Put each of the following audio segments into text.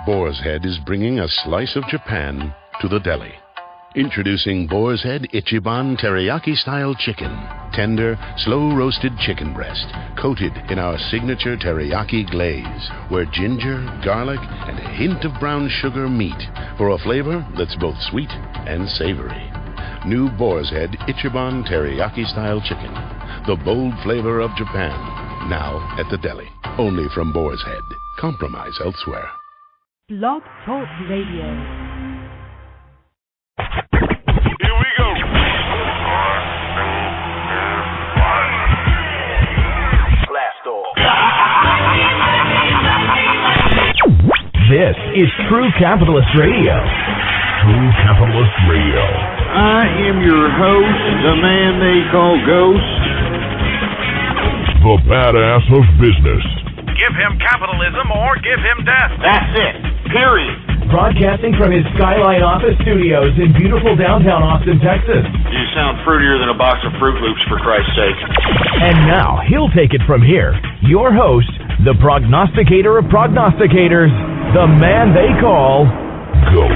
Boar's Head is bringing a slice of Japan to the deli. Introducing Boar's Head Ichiban Teriyaki-style chicken. Tender, slow-roasted chicken breast, coated in our signature teriyaki glaze, where ginger, garlic, and a hint of brown sugar meet for a flavor that's both sweet and savory. New Boar's Head Ichiban Teriyaki-style chicken. The bold flavor of Japan. Now at the deli. Only from Boar's Head. Compromise elsewhere. Blog Talk Radio. Here we go. Blast off. This is True Capitalist Radio. True Capitalist Radio. I am your host, the man they call Ghost. The badass of business. Give him capitalism or give him death. That's it. Period. Broadcasting from his Skyline office studios in beautiful downtown Austin, Texas. You sound fruitier than a box of Fruit Loops, for Christ's sake. And now, he'll take it from here. Your host, the prognosticator of prognosticators, the man they call Ghost.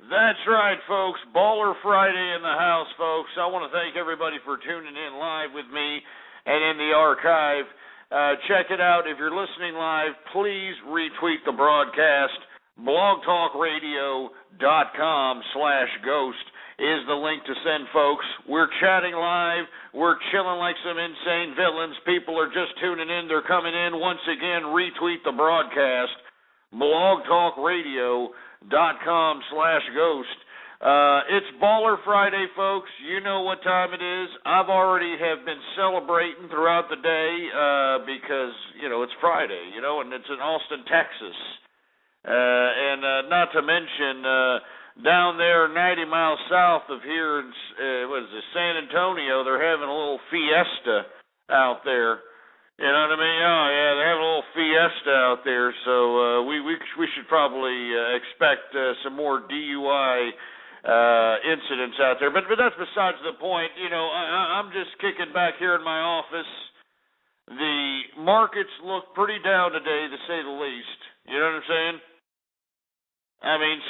That's right, folks. Baller Friday in the house, folks. I want to thank everybody for tuning in live with me and in the archive. Check it out. If you're listening live, please retweet the broadcast. blogtalkradio.com/ghost is the link to send, folks. We're chatting live. We're chilling like some insane villains. People are just tuning in. They're coming in. Once again, retweet the broadcast. blogtalkradio.com/ghost. It's Baller Friday, folks. You know what time it is. I've already have been celebrating throughout the day because, it's Friday, and it's in Austin, Texas. And not to mention, down there 90 miles south of here in San Antonio, they're having a little fiesta out there. You know what I mean? Oh, yeah, they're having a little fiesta out there, so we should probably expect some more DUI incidents out there. But that's besides the point. I'm just kicking back here in my office. The markets look pretty down today, to say the least. You know what I'm saying? I mean,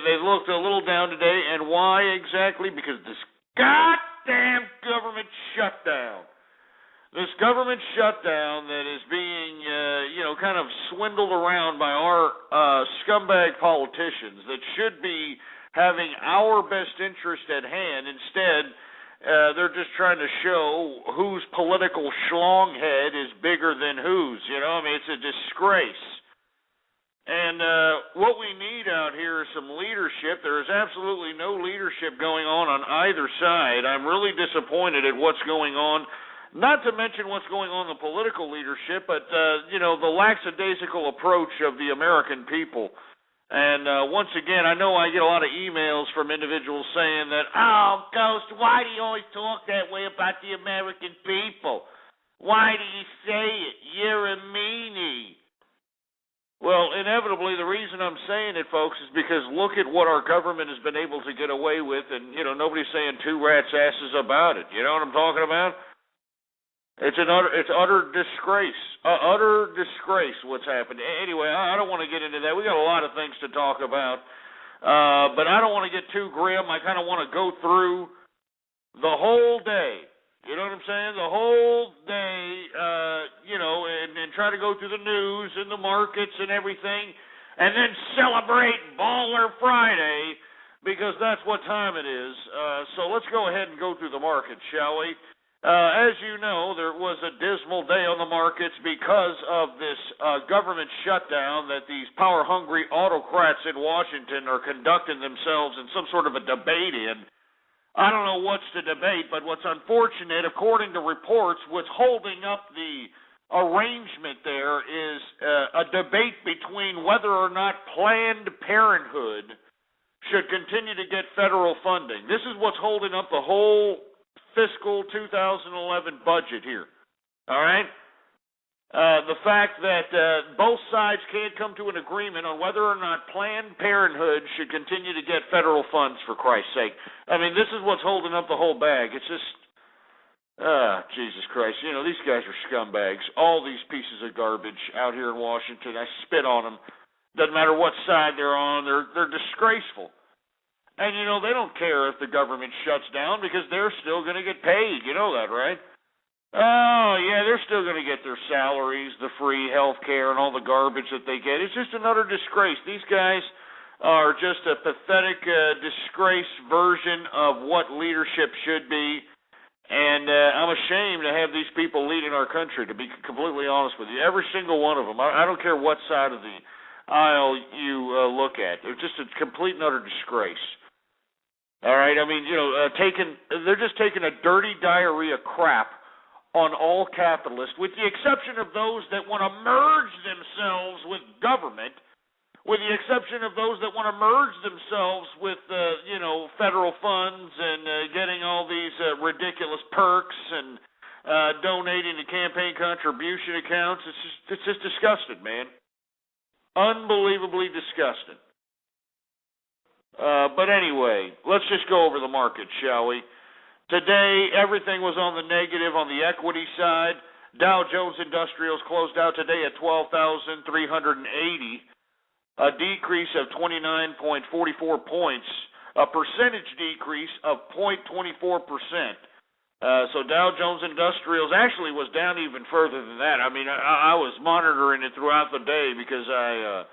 they looked a little down today, and why exactly? Because this goddamn government shutdown. This government shutdown that is being, kind of swindled around by our scumbag politicians that should be having our best interest at hand. Instead, they're just trying to show whose political schlong head is bigger than whose. It's a disgrace. And what we need out here is some leadership. There is absolutely no leadership going on either side. I'm really disappointed at what's going on. Not to mention what's going on in the political leadership, but, the lackadaisical approach of the American people. And once again, I know I get a lot of emails from individuals saying that, oh, Ghost, why do you always talk that way about the American people? Why do you say it? You're a meanie. Well, inevitably, the reason I'm saying it, folks, is because look at what our government has been able to get away with, and, nobody's saying two rats' asses about it. You know what I'm talking about? It's utter disgrace. Utter disgrace what's happened. Anyway, I don't want to get into that. We got a lot of things to talk about. But I don't want to get too grim. I kind of want to go through the whole day. You know what I'm saying? The whole day, and try to go through the news and the markets and everything, and then celebrate Baller Friday, because that's what time it is. So let's go ahead and go through the markets, shall we? As you know, there was a dismal day on the markets because of this government shutdown that these power-hungry autocrats in Washington are conducting themselves in some sort of a debate in. I don't know what's to debate, but what's unfortunate, according to reports, what's holding up the arrangement there is a debate between whether or not Planned Parenthood should continue to get federal funding. This is what's holding up the whole fiscal 2011 budget here, all right? the fact that both sides can't come to an agreement on whether or not Planned Parenthood should continue to get federal funds, for Christ's sake. I mean, this is what's holding up the whole bag. It's just, Jesus Christ. You know, these guys are scumbags. All these pieces of garbage out here in Washington, I spit on them. Doesn't matter what side they're on, they're disgraceful. And, you know, they don't care if the government shuts down because they're still going to get paid. You know that, right? Oh, yeah, they're still going to get their salaries, the free health care, and all the garbage that they get. It's just another disgrace. These guys are just a pathetic, disgrace version of what leadership should be. And I'm ashamed to have these people leading our country, to be completely honest with you. Every single one of them. I don't care what side of the aisle you look at. They're just a complete and utter disgrace. All right? I mean, you know, they're just taking a dirty diarrhea crap on all capitalists, with the exception of those that want to merge themselves with government, with the exception of those that want to merge themselves with, you know, federal funds and getting all these ridiculous perks and donating to campaign contribution accounts. It's just disgusting, man. Unbelievably disgusting. But anyway, let's just go over the market, shall we? Today, everything was on the negative on the equity side. Dow Jones Industrials closed out today at 12,380, a decrease of 29.44 points, a percentage decrease of 0.24%. So Dow Jones Industrials actually was down even further than that. I mean, I was monitoring it throughout the day because I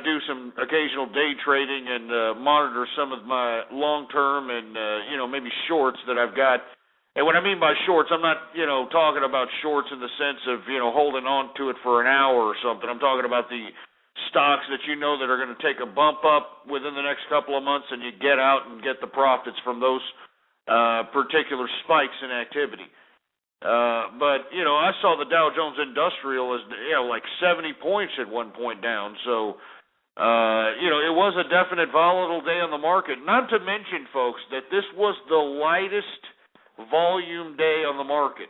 do some occasional day trading and monitor some of my long-term and, you know, maybe shorts that I've got. And what I mean by shorts, I'm not, you know, talking about shorts in the sense of, you know, holding on to it for an hour or something. I'm talking about the stocks that you know that are going to take a bump up within the next couple of months, and you get out and get the profits from those particular spikes in activity. But, you know, I saw the Dow Jones Industrial as, you know, like 70 points at one point down. So, you know, it was a definite volatile day on the market. Not to mention, folks, that this was the lightest volume day on the market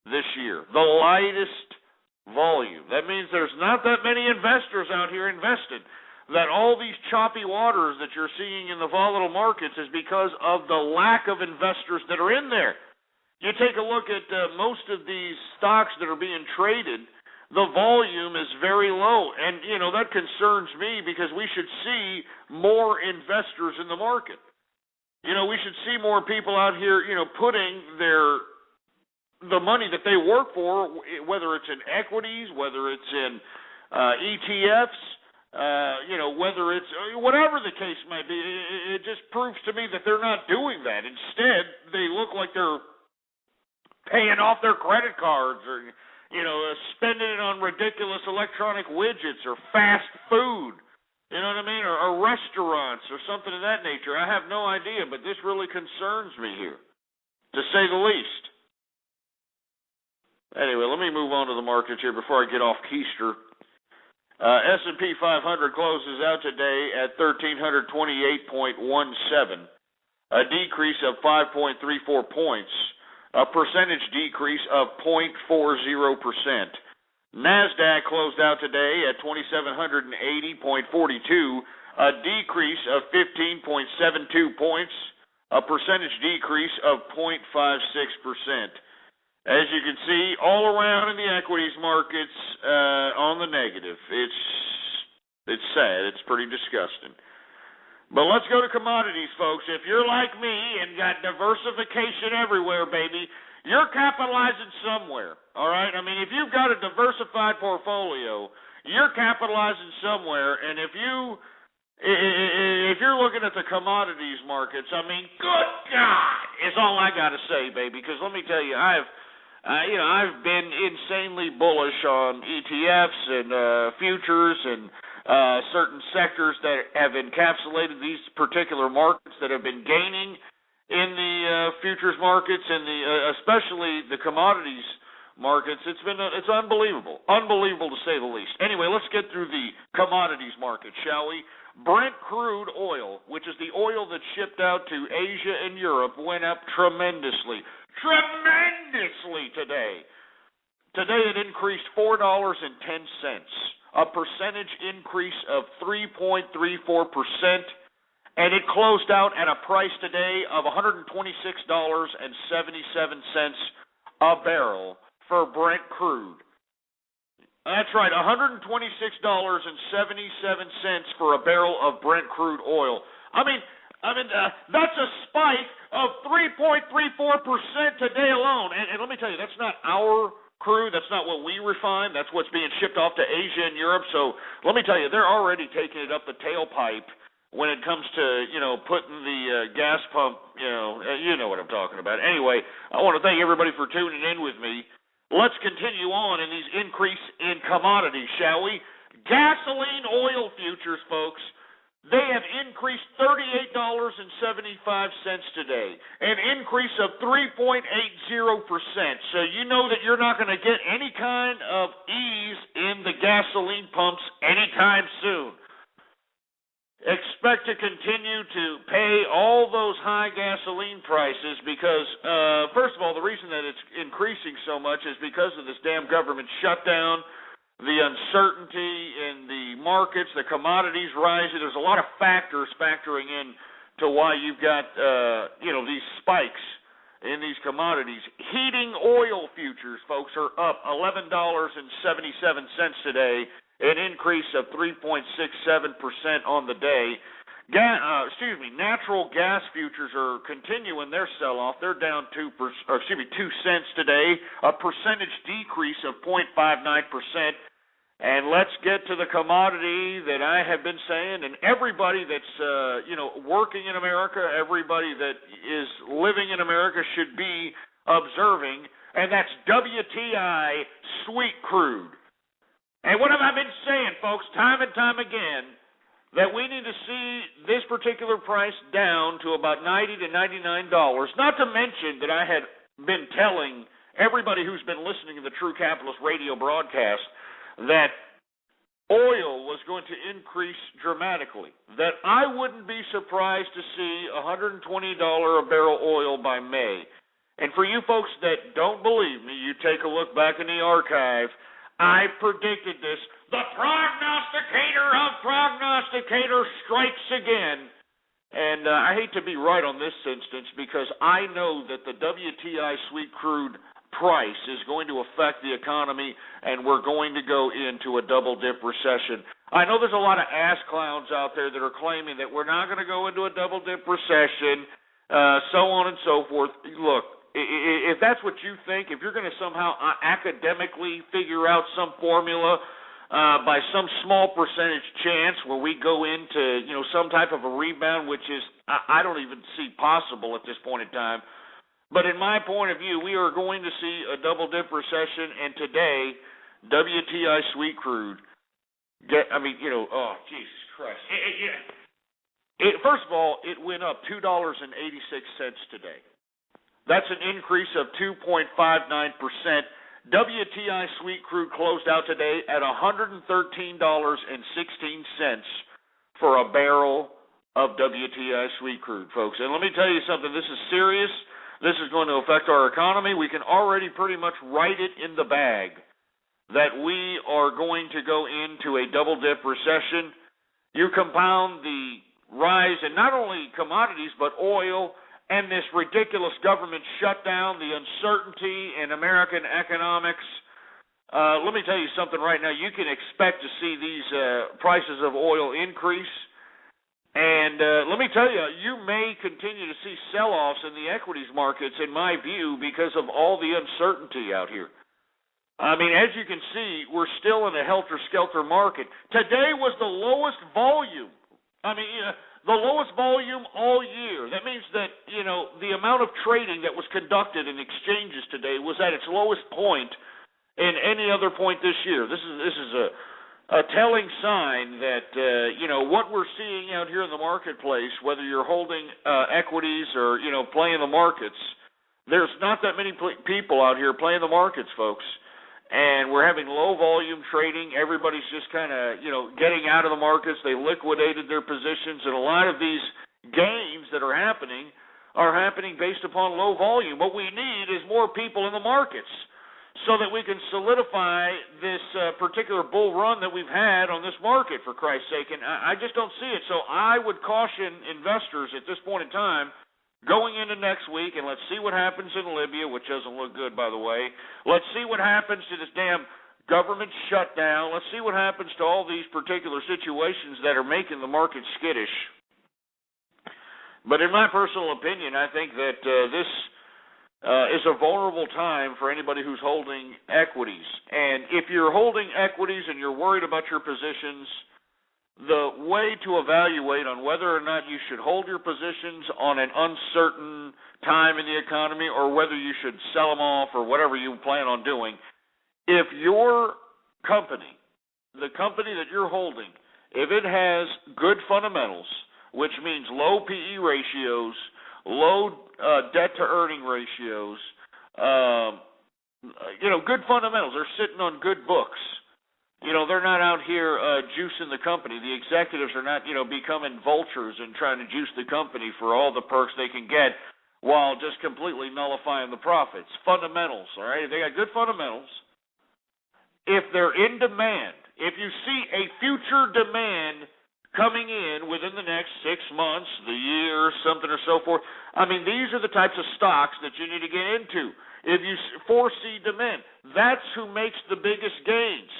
this year. The lightest volume. That means there's not that many investors out here invested. That all these choppy waters that you're seeing in the volatile markets is because of the lack of investors that are in there. You take a look at most of these stocks that are being traded, the volume is very low. And, you know, that concerns me because we should see more investors in the market. You know, we should see more people out here, you know, putting the money that they work for, whether it's in equities, whether it's in ETFs, you know, whether it's whatever the case might be. It just proves to me that they're not doing that. Instead, they look like they're paying off their credit cards or, you know, spending it on ridiculous electronic widgets or fast food, you know what I mean, or restaurants or something of that nature. I have no idea, but this really concerns me here, to say the least. Anyway, let me move on to the markets here before I get off keister. S&P 500 closes out today at 1,328.17, a decrease of 5.34 points. A percentage decrease of 0.40%. NASDAQ closed out today at 2,780.42, a decrease of 15.72 points, a percentage decrease of 0.56%. As you can see, all around in the equities markets on the negative. It's sad. It's pretty disgusting. But let's go to commodities, folks. If you're like me and got diversification everywhere, baby, you're capitalizing somewhere, all right? I mean, if you've got a diversified portfolio, you're capitalizing somewhere. And if you're looking at the commodities markets, I mean, good God, is all I got to say, baby. Because let me tell you, I've been insanely bullish on ETFs and futures and certain sectors that have encapsulated these particular markets that have been gaining in the futures markets and especially the commodities markets. It's unbelievable to say the least. Anyway, let's get through the commodities market, shall we? Brent crude oil, which is the oil that's shipped out to Asia and Europe, went up tremendously today Today it increased $4.10, a percentage increase of 3.34%, and it closed out at a price today of $126.77 a barrel for Brent crude. That's right, $126.77 for a barrel of Brent crude oil. I mean, that's a spike of 3.34% today alone. And let me tell you, that's not our crude. That's not what we refine. That's what's being shipped off to Asia and Europe. So let me tell you, they're already taking it up the tailpipe when it comes to, putting the gas pump, you know what I'm talking about. Anyway, I want to thank everybody for tuning in with me. Let's continue on in these increase in commodities, shall we? Gasoline oil futures, folks, they have increased $38.75 today, an increase of 3.80%. So you know that you're not going to get any kind of ease in the gasoline pumps anytime soon. Expect to continue to pay all those high gasoline prices because, first of all, the reason that it's increasing so much is because of this damn government shutdown, the uncertainty in the markets, the commodities rising. There's a lot of factors factoring in to why you've got, these spikes in these commodities. Heating oil futures, folks, are up $11.77 today, an increase of 3.67% on the day. Natural gas futures are continuing their sell-off. They're down 2 cents today, a percentage decrease of 0.59%. And let's get to the commodity that I have been saying, and everybody that's working in America, everybody that is living in America should be observing, and that's WTI sweet crude. And what have I been saying, folks, time and time again, that we need to see this particular price down to about $90 to $99, not to mention that I had been telling everybody who's been listening to the True Capitalist radio broadcast that oil was going to increase dramatically, that I wouldn't be surprised to see $120 a barrel oil by May. And for you folks that don't believe me, you take a look back in the archive. I predicted this. The prognosticator of prognosticators strikes again. And I hate to be right on this instance because I know that the WTI sweet crude price is going to affect the economy and we're going to go into a double-dip recession. I know there's a lot of ass clowns out there that are claiming that we're not going to go into a double-dip recession, so on and so forth. Look, if that's what you think, if you're going to somehow academically figure out some formula by some small percentage chance where we go into, some type of a rebound, which is I don't even see possible at this point in time. But in my point of view, we are going to see a double-dip recession, and today, WTI sweet crude, Jesus Christ. First of all, it went up $2.86 today. That's an increase of 2.59%. WTI sweet crude closed out today at $113.16 for a barrel of WTI sweet crude, folks. And let me tell you something. This is serious. This is going to affect our economy. We can already pretty much write it in the bag that we are going to go into a double-dip recession. You compound the rise in not only commodities but oil and this ridiculous government shutdown, the uncertainty in American economics. Let me tell you something right now. You can expect to see these prices of oil increase. And let me tell you, you may continue to see sell-offs in the equities markets, in my view, because of all the uncertainty out here. I mean, as you can see, we're still in a helter-skelter market. Today was the lowest volume. The lowest volume all year. That means that, the amount of trading that was conducted in exchanges today was at its lowest point in any other point this year. This is a telling sign that, what we're seeing out here in the marketplace, whether you're holding equities or, playing the markets, there's not that many people out here playing the markets, folks. And we're having low volume trading. Everybody's just kind of, getting out of the markets. They liquidated their positions. And a lot of these gains that are happening based upon low volume. What we need is more people in the markets. so that we can solidify this particular bull run that we've had on this market, for Christ's sake. And I just don't see it. So I would caution investors at this point in time, going into next week, and let's see what happens in Libya, which doesn't look good, by the way. Let's see what happens to this damn government shutdown. Let's see what happens to all these particular situations that are making the market skittish. But in my personal opinion, I think that this is a vulnerable time for anybody who's holding equities. And if you're holding equities and you're worried about your positions, the way to evaluate on whether or not you should hold your positions on an uncertain time in the economy or whether you should sell them off or whatever you plan on doing, if your company, the company that you're holding, if it has good fundamentals, which means low PE ratios, low debt-to-earning ratios, good fundamentals. They're sitting on good books. They're not out here juicing the company. The executives are not, becoming vultures and trying to juice the company for all the perks they can get while just completely nullifying the profits. Fundamentals, all right? If they got good fundamentals, if they're in demand, if you see a future demand coming in within the next 6 months, the year, something or so forth, these are the types of stocks that you need to get into. If you foresee demand, that's who makes the biggest gains.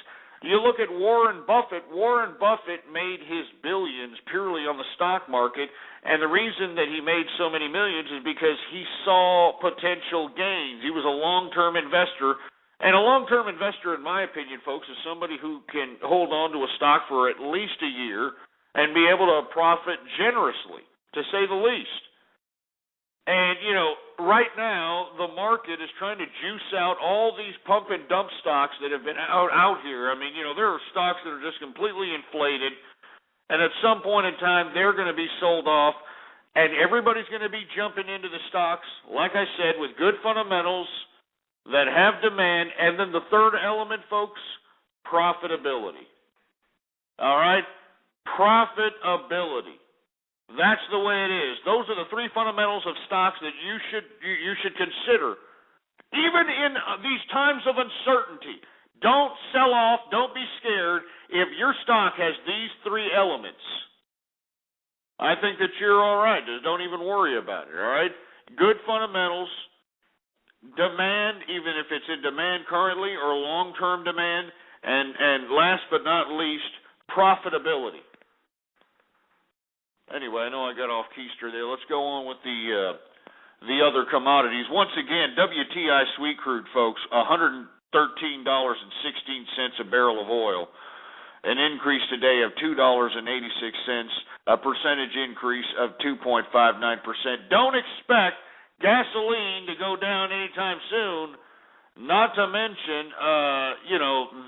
You look at Warren Buffett. Warren Buffett made his billions purely on the stock market, and the reason that he made so many millions is because he saw potential gains. He was a long-term investor, and a long-term investor, in my opinion, folks, is somebody who can hold on to a stock for at least a year and be able to profit generously, to say the least. And, right now, the market is trying to juice out all these pump and dump stocks that have been out here. There are stocks that are just completely inflated, and at some point in time, they're going to be sold off, and everybody's going to be jumping into the stocks, like I said, with good fundamentals that have demand. And then the third element, folks, profitability. All right? Profitability. That's the way it is. Those are the three fundamentals of stocks that you should consider. Even in these times of uncertainty, don't sell off, don't be scared if your stock has these three elements. I think that you're all right. Just don't even worry about it, all right? Good fundamentals, demand, even if it's in demand currently or long-term demand, and last but not least, profitability. Anyway, I know I got off keister there. Let's go on with the other commodities. Once again, WTI sweet crude, folks, $113.16 a barrel of oil. An increase today of $2.86, a percentage increase of 2.59%. Don't expect gasoline to go down anytime soon. Not to mention,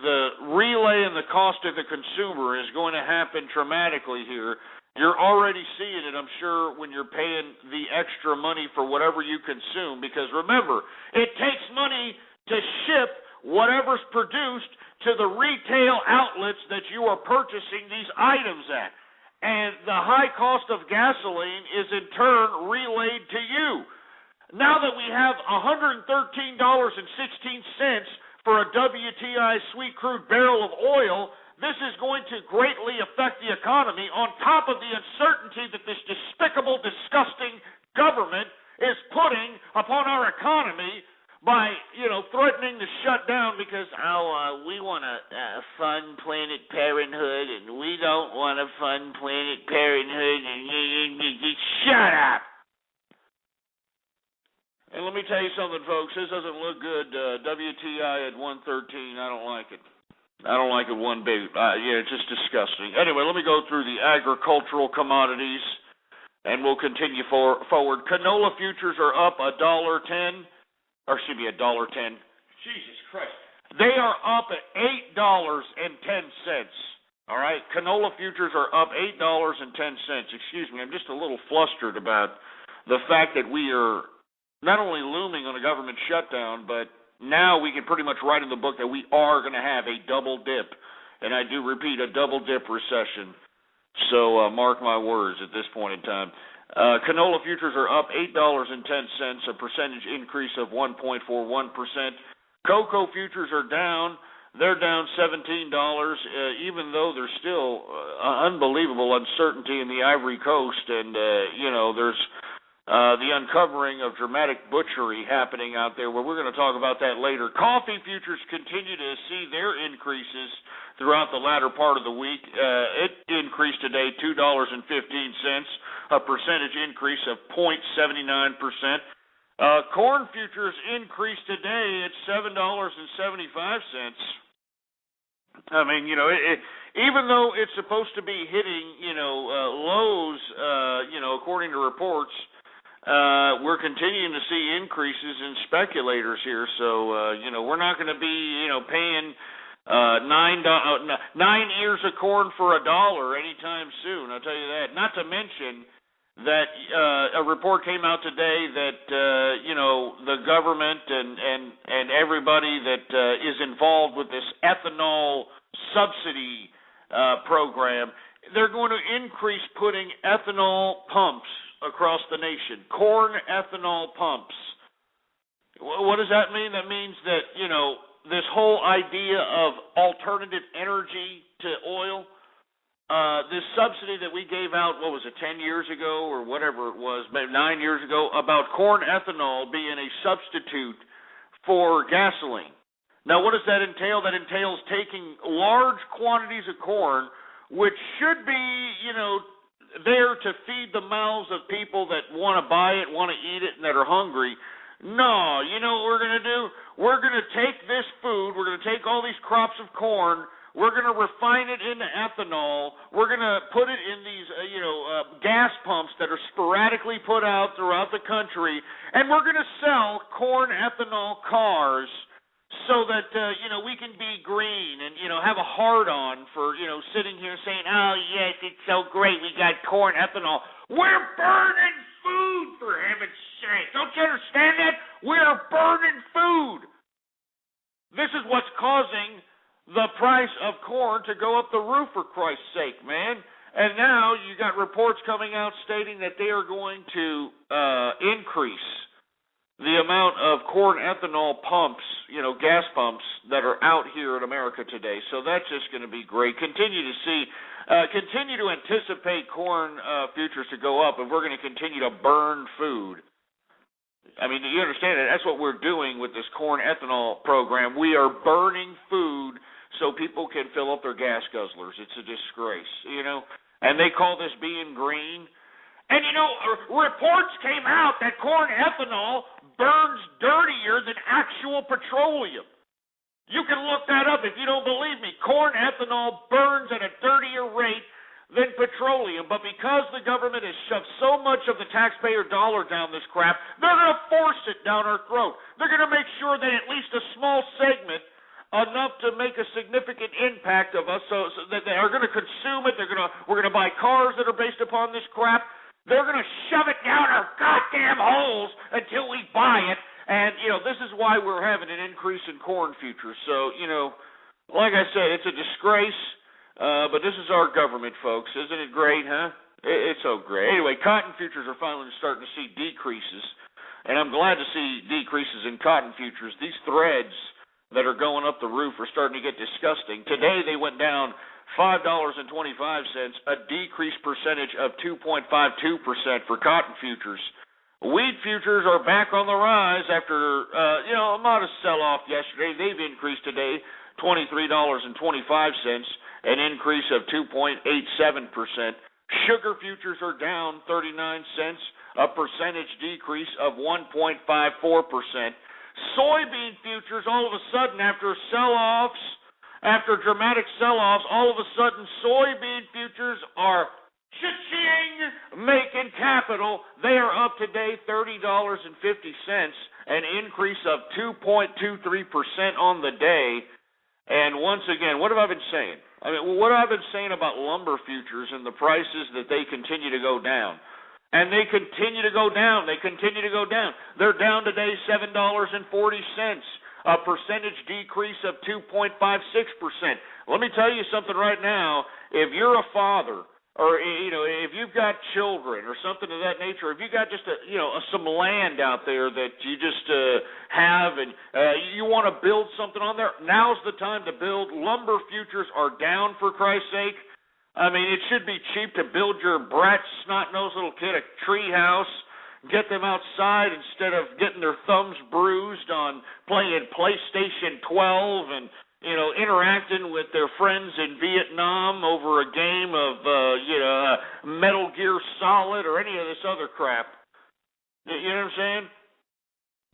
the relay and the cost of the consumer is going to happen dramatically here. You're already seeing it, I'm sure, when you're paying the extra money for whatever you consume. Because remember, it takes money to ship whatever's produced to the retail outlets that you are purchasing these items at. And the high cost of gasoline is in turn relayed to you. Now that we have $113.16 for a WTI sweet crude barrel of oil, this is going to greatly affect the economy on top of the uncertainty that this despicable, disgusting government is putting upon our economy by, threatening to shut down because, we want to fund Planned Parenthood and we don't want to fund Planned Parenthood and shut up. And let me tell you something, folks. This doesn't look good. WTI at 113, I don't like it. I don't like it one bit. It's just disgusting. Anyway, let me go through the agricultural commodities, and we'll continue forward. Canola futures are up $1.10. Jesus Christ. They are up at $8.10. All right? Canola futures are up $8.10. Excuse me, I'm just a little flustered about the fact that we are not only looming on a government shutdown, but now we can pretty much write in the book that we are going to have a double dip. And I do repeat, a double dip recession. So mark my words at this point in time. Canola futures are up $8.10, a percentage increase of 1.41%. Cocoa futures are down. They're down $17, even though there's still unbelievable uncertainty in the Ivory Coast, and there's the uncovering of dramatic butchery happening out there. Well, we're going to talk about that later. Coffee futures continue to see their increases throughout the latter part of the week. It increased today $2.15, a percentage increase of 0.79%. Corn futures increased today at $7.75. I mean, even though it's supposed to be hitting, lows, according to reports, we're continuing to see increases in speculators here. So, we're not going to be, paying 9 ears of corn for $1 anytime soon. I'll tell you that. Not to mention that a report came out today that the government and everybody that is involved with this ethanol subsidy program, they're going to increase putting ethanol pumps across the nation. Corn ethanol pumps. What does that mean? That means that this whole idea of alternative energy to oil. This subsidy that we gave out, 10 years ago or whatever it was, maybe 9 years ago, about corn ethanol being a substitute for gasoline. Now, what does that entail? That entails taking large quantities of corn, which should be, there to feed the mouths of people that want to buy it, want to eat it, and that are hungry. No, you know what we're going to do? We're going to take this food, we're going to take all these crops of corn, we're going to refine it into ethanol. We're going to put it in these, gas pumps that are sporadically put out throughout the country, and we're going to sell corn ethanol cars so that, we can be green and, have a hard-on for, sitting here saying, oh, yes, it's so great, we got corn ethanol. We're burning food, for heaven's sake. Don't you understand that? We're burning food. This is what's causing the price of corn to go up the roof, for Christ's sake, man. And now you got reports coming out stating that they are going to increase the amount of corn ethanol pumps, gas pumps that are out here in America today. So that's just going to be great. Continue to anticipate corn futures to go up, and we're going to continue to burn food. I mean, you understand that? That's what we're doing with this corn ethanol program. We are burning food so people can fill up their gas guzzlers. It's a disgrace, And they call this being green. And, reports came out that corn ethanol burns dirtier than actual petroleum. You can look that up if you don't believe me. Corn ethanol burns at a dirtier rate than petroleum. But because the government has shoved so much of the taxpayer dollar down this crap, they're going to force it down our throat. They're going to make sure that at least a small segment, enough to make a significant impact of us, so that they are going to consume it. We're going to buy cars that are based upon this crap. They're going to shove it down our goddamn holes until we buy it. And, this is why we're having an increase in corn futures. So, like I said, it's a disgrace, but this is our government, folks. Isn't it great, huh? It's so great. Anyway, cotton futures are finally starting to see decreases, and I'm glad to see decreases in cotton futures. These threads that are going up the roof are starting to get disgusting. Today they went down $5.25, a decreased percentage of 2.52% for cotton futures. Wheat futures are back on the rise after, a modest sell-off yesterday. They've increased today $23.25, an increase of 2.87%. Sugar futures are down 39 cents, a percentage decrease of 1.54%. Soybean futures, all of a sudden, after dramatic sell-offs, all of a sudden, soybean futures are cha-ching, making capital. They are up today $30.50, an increase of 2.23% on the day. And once again, what have I been saying? What have I been saying about lumber futures and the prices that they continue to go down? And they continue to go down. They're down today $7.40, a percentage decrease of 2.56%. Let me tell you something right now. If you're a father or if you've got children or something of that nature, if you got just some land out there that you just have and you want to build something on there, now's the time to build. Lumber futures are down, for Christ's sake. I mean, it should be cheap to build your brat snot-nosed little kid a tree house, get them outside instead of getting their thumbs bruised on playing PlayStation 12 and interacting with their friends in Vietnam over a game of, Metal Gear Solid or any of this other crap. You know what I'm saying?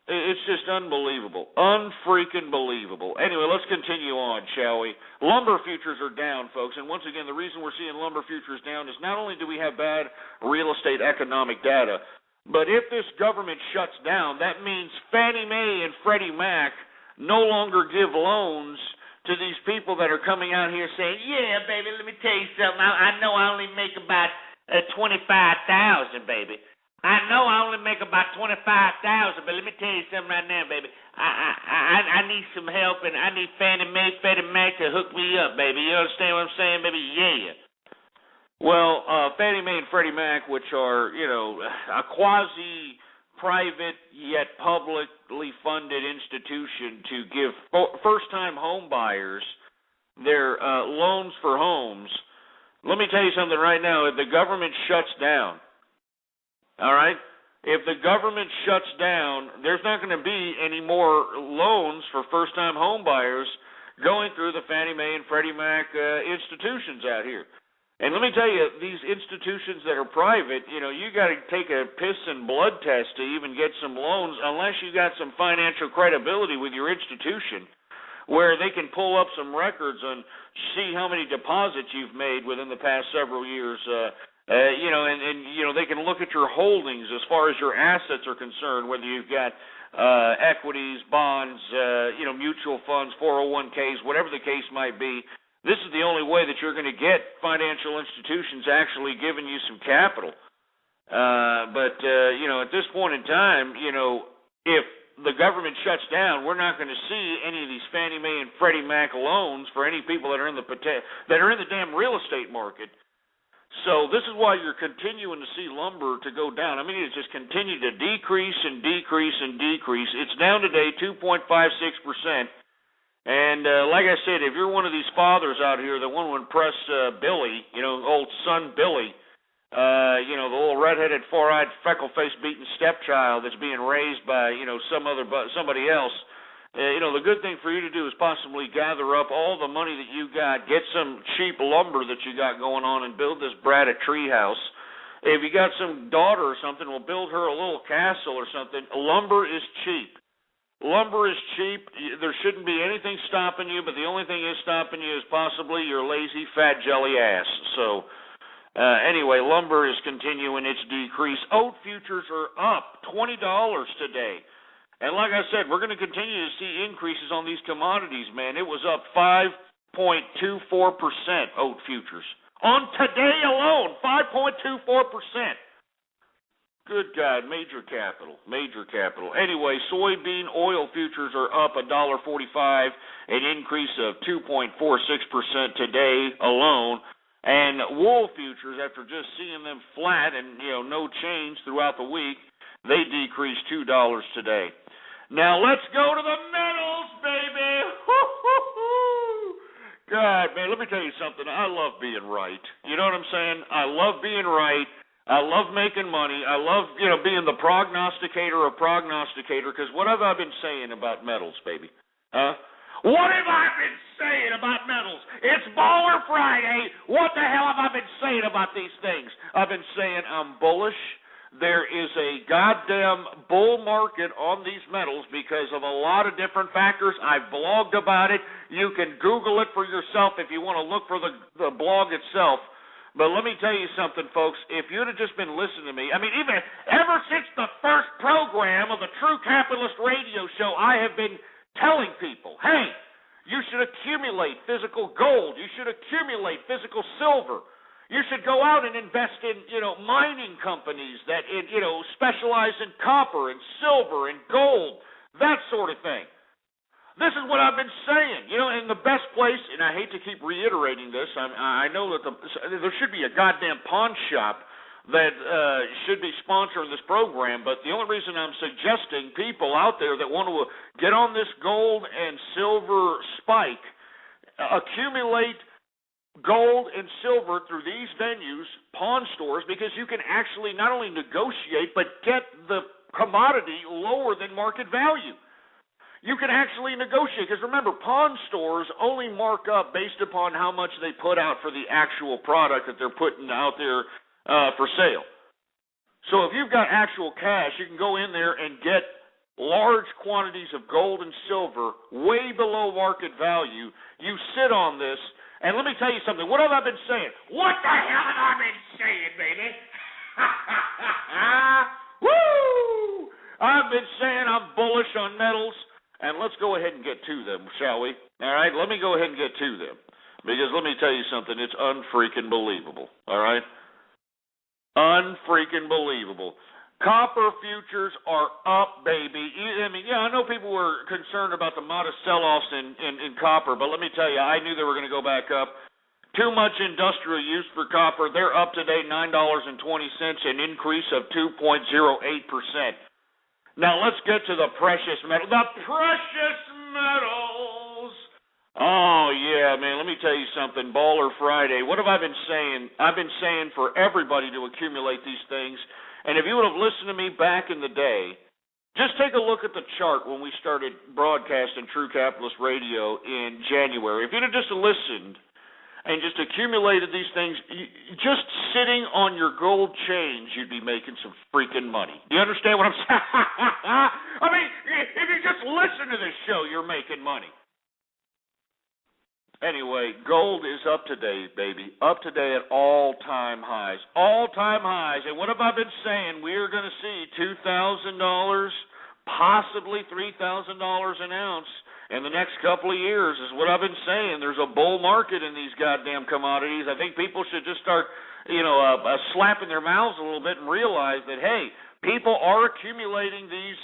It's just unbelievable. Unfreaking believable. Anyway, let's continue on, shall we? Lumber futures are down, folks, and once again, the reason we're seeing lumber futures down is not only do we have bad real estate economic data, but if this government shuts down, that means Fannie Mae and Freddie Mac no longer give loans to these people that are coming out here saying, yeah, baby, let me tell you something. I know I only make about $25,000, baby. I know I only make about $25,000, but let me tell you something right now, baby. I need some help, and I need Fannie Mae, Freddie Mac to hook me up, baby. You understand what I'm saying, baby? Yeah. Well, Fannie Mae and Freddie Mac, which are, a quasi-private yet publicly funded institution to give first-time home buyers their loans for homes. Let me tell you something right now. If the government shuts down, all right, if the government shuts down, there's not going to be any more loans for first-time home buyers going through the Fannie Mae and Freddie Mac institutions out here. And let me tell you, these institutions that are private, you got to take a piss and blood test to even get some loans unless you got some financial credibility with your institution where they can pull up some records and see how many deposits you've made within the past several years, they can look at your holdings as far as your assets are concerned, whether you've got equities, bonds, mutual funds, 401ks, whatever the case might be. This is the only way that you're going to get financial institutions actually giving you some capital. But at this point in time, if the government shuts down, we're not going to see any of these Fannie Mae and Freddie Mac loans for any people that are in the damn real estate market. So this is why you're continuing to see lumber to go down. I mean, it's just continued to decrease and decrease and decrease. It's down today 2.56%. And like I said, if you're one of these fathers out here that want to impress Billy, old son Billy, the little redheaded, four-eyed, freckle-faced, beaten stepchild that's being raised by, somebody else, the good thing for you to do is possibly gather up all the money that you got, get some cheap lumber that you got going on, and build this brat a tree house. If you got some daughter or something, we'll build her a little castle or something. Lumber is cheap. Lumber is cheap. There shouldn't be anything stopping you, but the only thing is stopping you is possibly your lazy, fat, jelly ass. So, anyway, lumber is continuing its decrease. Oat futures are up $20 today. And like I said, we're going to continue to see increases on these commodities, man. It was up 5.24%, oat futures. On today alone, 5.24%. Good God, major capital. Anyway, soybean oil futures are up $1.45, an increase of 2.46% today alone. And wool futures, after just seeing them flat and no change throughout the week, they decreased $2 today. Now let's go to the metals, baby. God, man, let me tell you something. I love being right. You know what I'm saying? I love being right. I love making money. I love, being the prognosticator of prognosticator, because what have I been saying about metals, baby? What have I been saying about metals? It's Baller Friday. What the hell have I been saying about these things? I've been saying I'm bullish. There is a goddamn bull market on these metals because of a lot of different factors. I've blogged about it. You can Google it for yourself if you want to look for the blog itself. But let me tell you something, folks. If you'd have just been listening to me, I mean, even ever since the first program of the True Capitalist Radio Show, I have been telling people, hey, you should accumulate physical gold. You should accumulate physical silver. You should go out and invest in, mining companies that, specialize in copper and silver and gold, that sort of thing. This is what I've been saying. You know, in the best place, and I hate to keep reiterating this, I know that there should be a goddamn pawn shop that should be sponsoring this program, but the only reason I'm suggesting people out there that want to get on this gold and silver spike, accumulate gold and silver through these venues, pawn stores, because you can actually not only negotiate, but get the commodity lower than market value. You can actually negotiate, because remember, pawn stores only mark up based upon how much they put out for the actual product that they're putting out there for sale. So if you've got actual cash, you can go in there and get large quantities of gold and silver way below market value. You sit on this, and let me tell you something. What have I been saying? What the hell have I been saying, baby? Woo! I've been saying I'm bullish on metals, and let's go ahead and get to them, shall we? All right, let me go ahead and get to them, because let me tell you something. It's unfreaking believable, all right? Unfreaking believable. Copper futures are up, baby. I mean, yeah, I know people were concerned about the modest sell-offs in copper, but let me tell you, I knew they were going to go back up. Too much industrial use for copper. They're up today $9.20, an increase of 2.08%. Now, let's get to the precious metal. The precious metals. Oh, yeah, man, let me tell you something. Baller Friday. What have I been saying? I've been saying for everybody to accumulate these things. And if you would have listened to me back in the day, just take a look at the chart when we started broadcasting True Capitalist Radio in January. If you'd have just listened and just accumulated these things, just sitting on your gold chains, you'd be making some freaking money. Do you understand what I'm saying? I mean, if you just listen to this show, you're making money. Anyway, gold is up today, baby. Up today at all-time highs. All-time highs. And what have I been saying? We are going to see $2,000, possibly $3,000 an ounce in the next couple of years is what I've been saying. There's a bull market in these goddamn commodities. I think people should just start, slapping their mouths a little bit and realize that, hey, people are accumulating these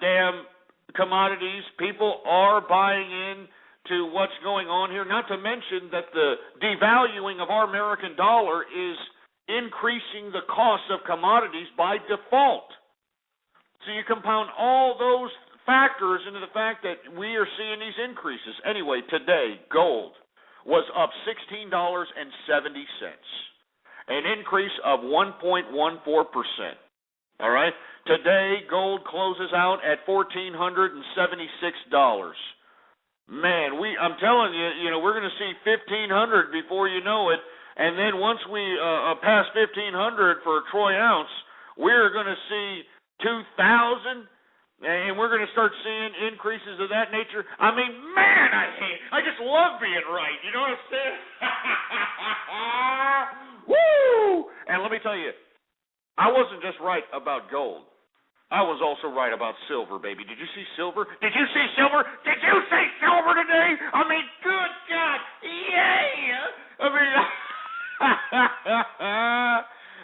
damn commodities. People are buying in to what's going on here, not to mention that the devaluing of our American dollar is increasing the cost of commodities by default. So you compound all those factors into the fact that we are seeing these increases. Anyway, today, gold was up $16.70, an increase of 1.14%. All right? Today, gold closes out at $1,476. Man, I'm telling you, we're going to see 1,500 before you know it, and then once we pass 1,500 for a troy ounce, we're going to see 2,000, and we're going to start seeing increases of that nature. I mean, man, I just love being right. You know what I'm saying? Woo! And let me tell you, I wasn't just right about gold. I was also right about silver, baby. Did you see silver? Did you see silver? Did you see silver today? I mean, good God. Yeah. I mean,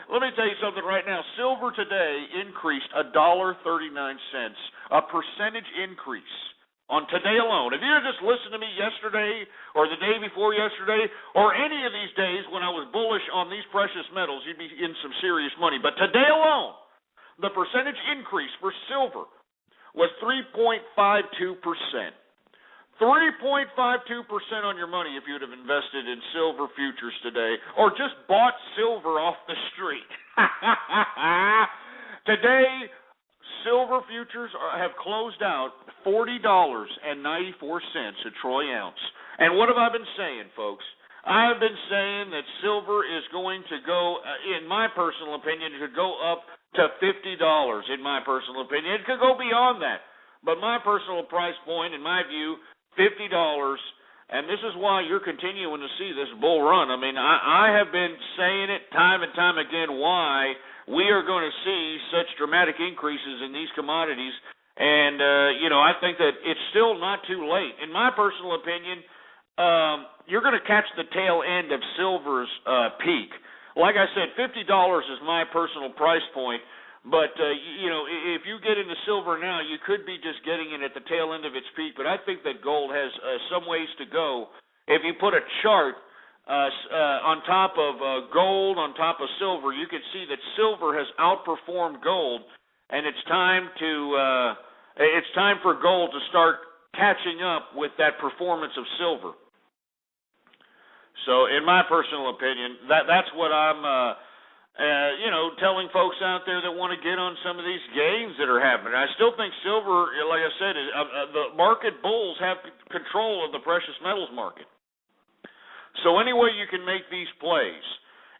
let me tell you something right now. Silver today increased $1.39, a percentage increase on today alone. If you had just listened to me yesterday or the day before yesterday or any of these days when I was bullish on these precious metals, you'd be in some serious money. But today alone, the percentage increase for silver was 3.52%. 3.52% on your money if you would have invested in silver futures today or just bought silver off the street. Today, silver futures have closed out $40.94 a troy ounce. And what have I been saying, folks? I've been saying that silver is going to go, in my personal opinion, it could go up to $50, in my personal opinion. It could go beyond that. But my personal price point, in my view, $50, and this is why you're continuing to see this bull run. I mean, I have been saying it time and time again why we are going to see such dramatic increases in these commodities, and, I think that it's still not too late. In my personal opinion, you're going to catch the tail end of silver's peak. Like I said, $50 is my personal price point, But, if you get into silver now, you could be just getting it at the tail end of its peak. But I think that gold has some ways to go. If you put a chart on top of gold, on top of silver, you can see that silver has outperformed gold, and it's time for gold to start catching up with that performance of silver. So, in my personal opinion, that's what I'm telling folks out there that want to get on some of these gains that are happening. I still think silver, like I said, the market bulls have control of the precious metals market. So any way you can make these plays,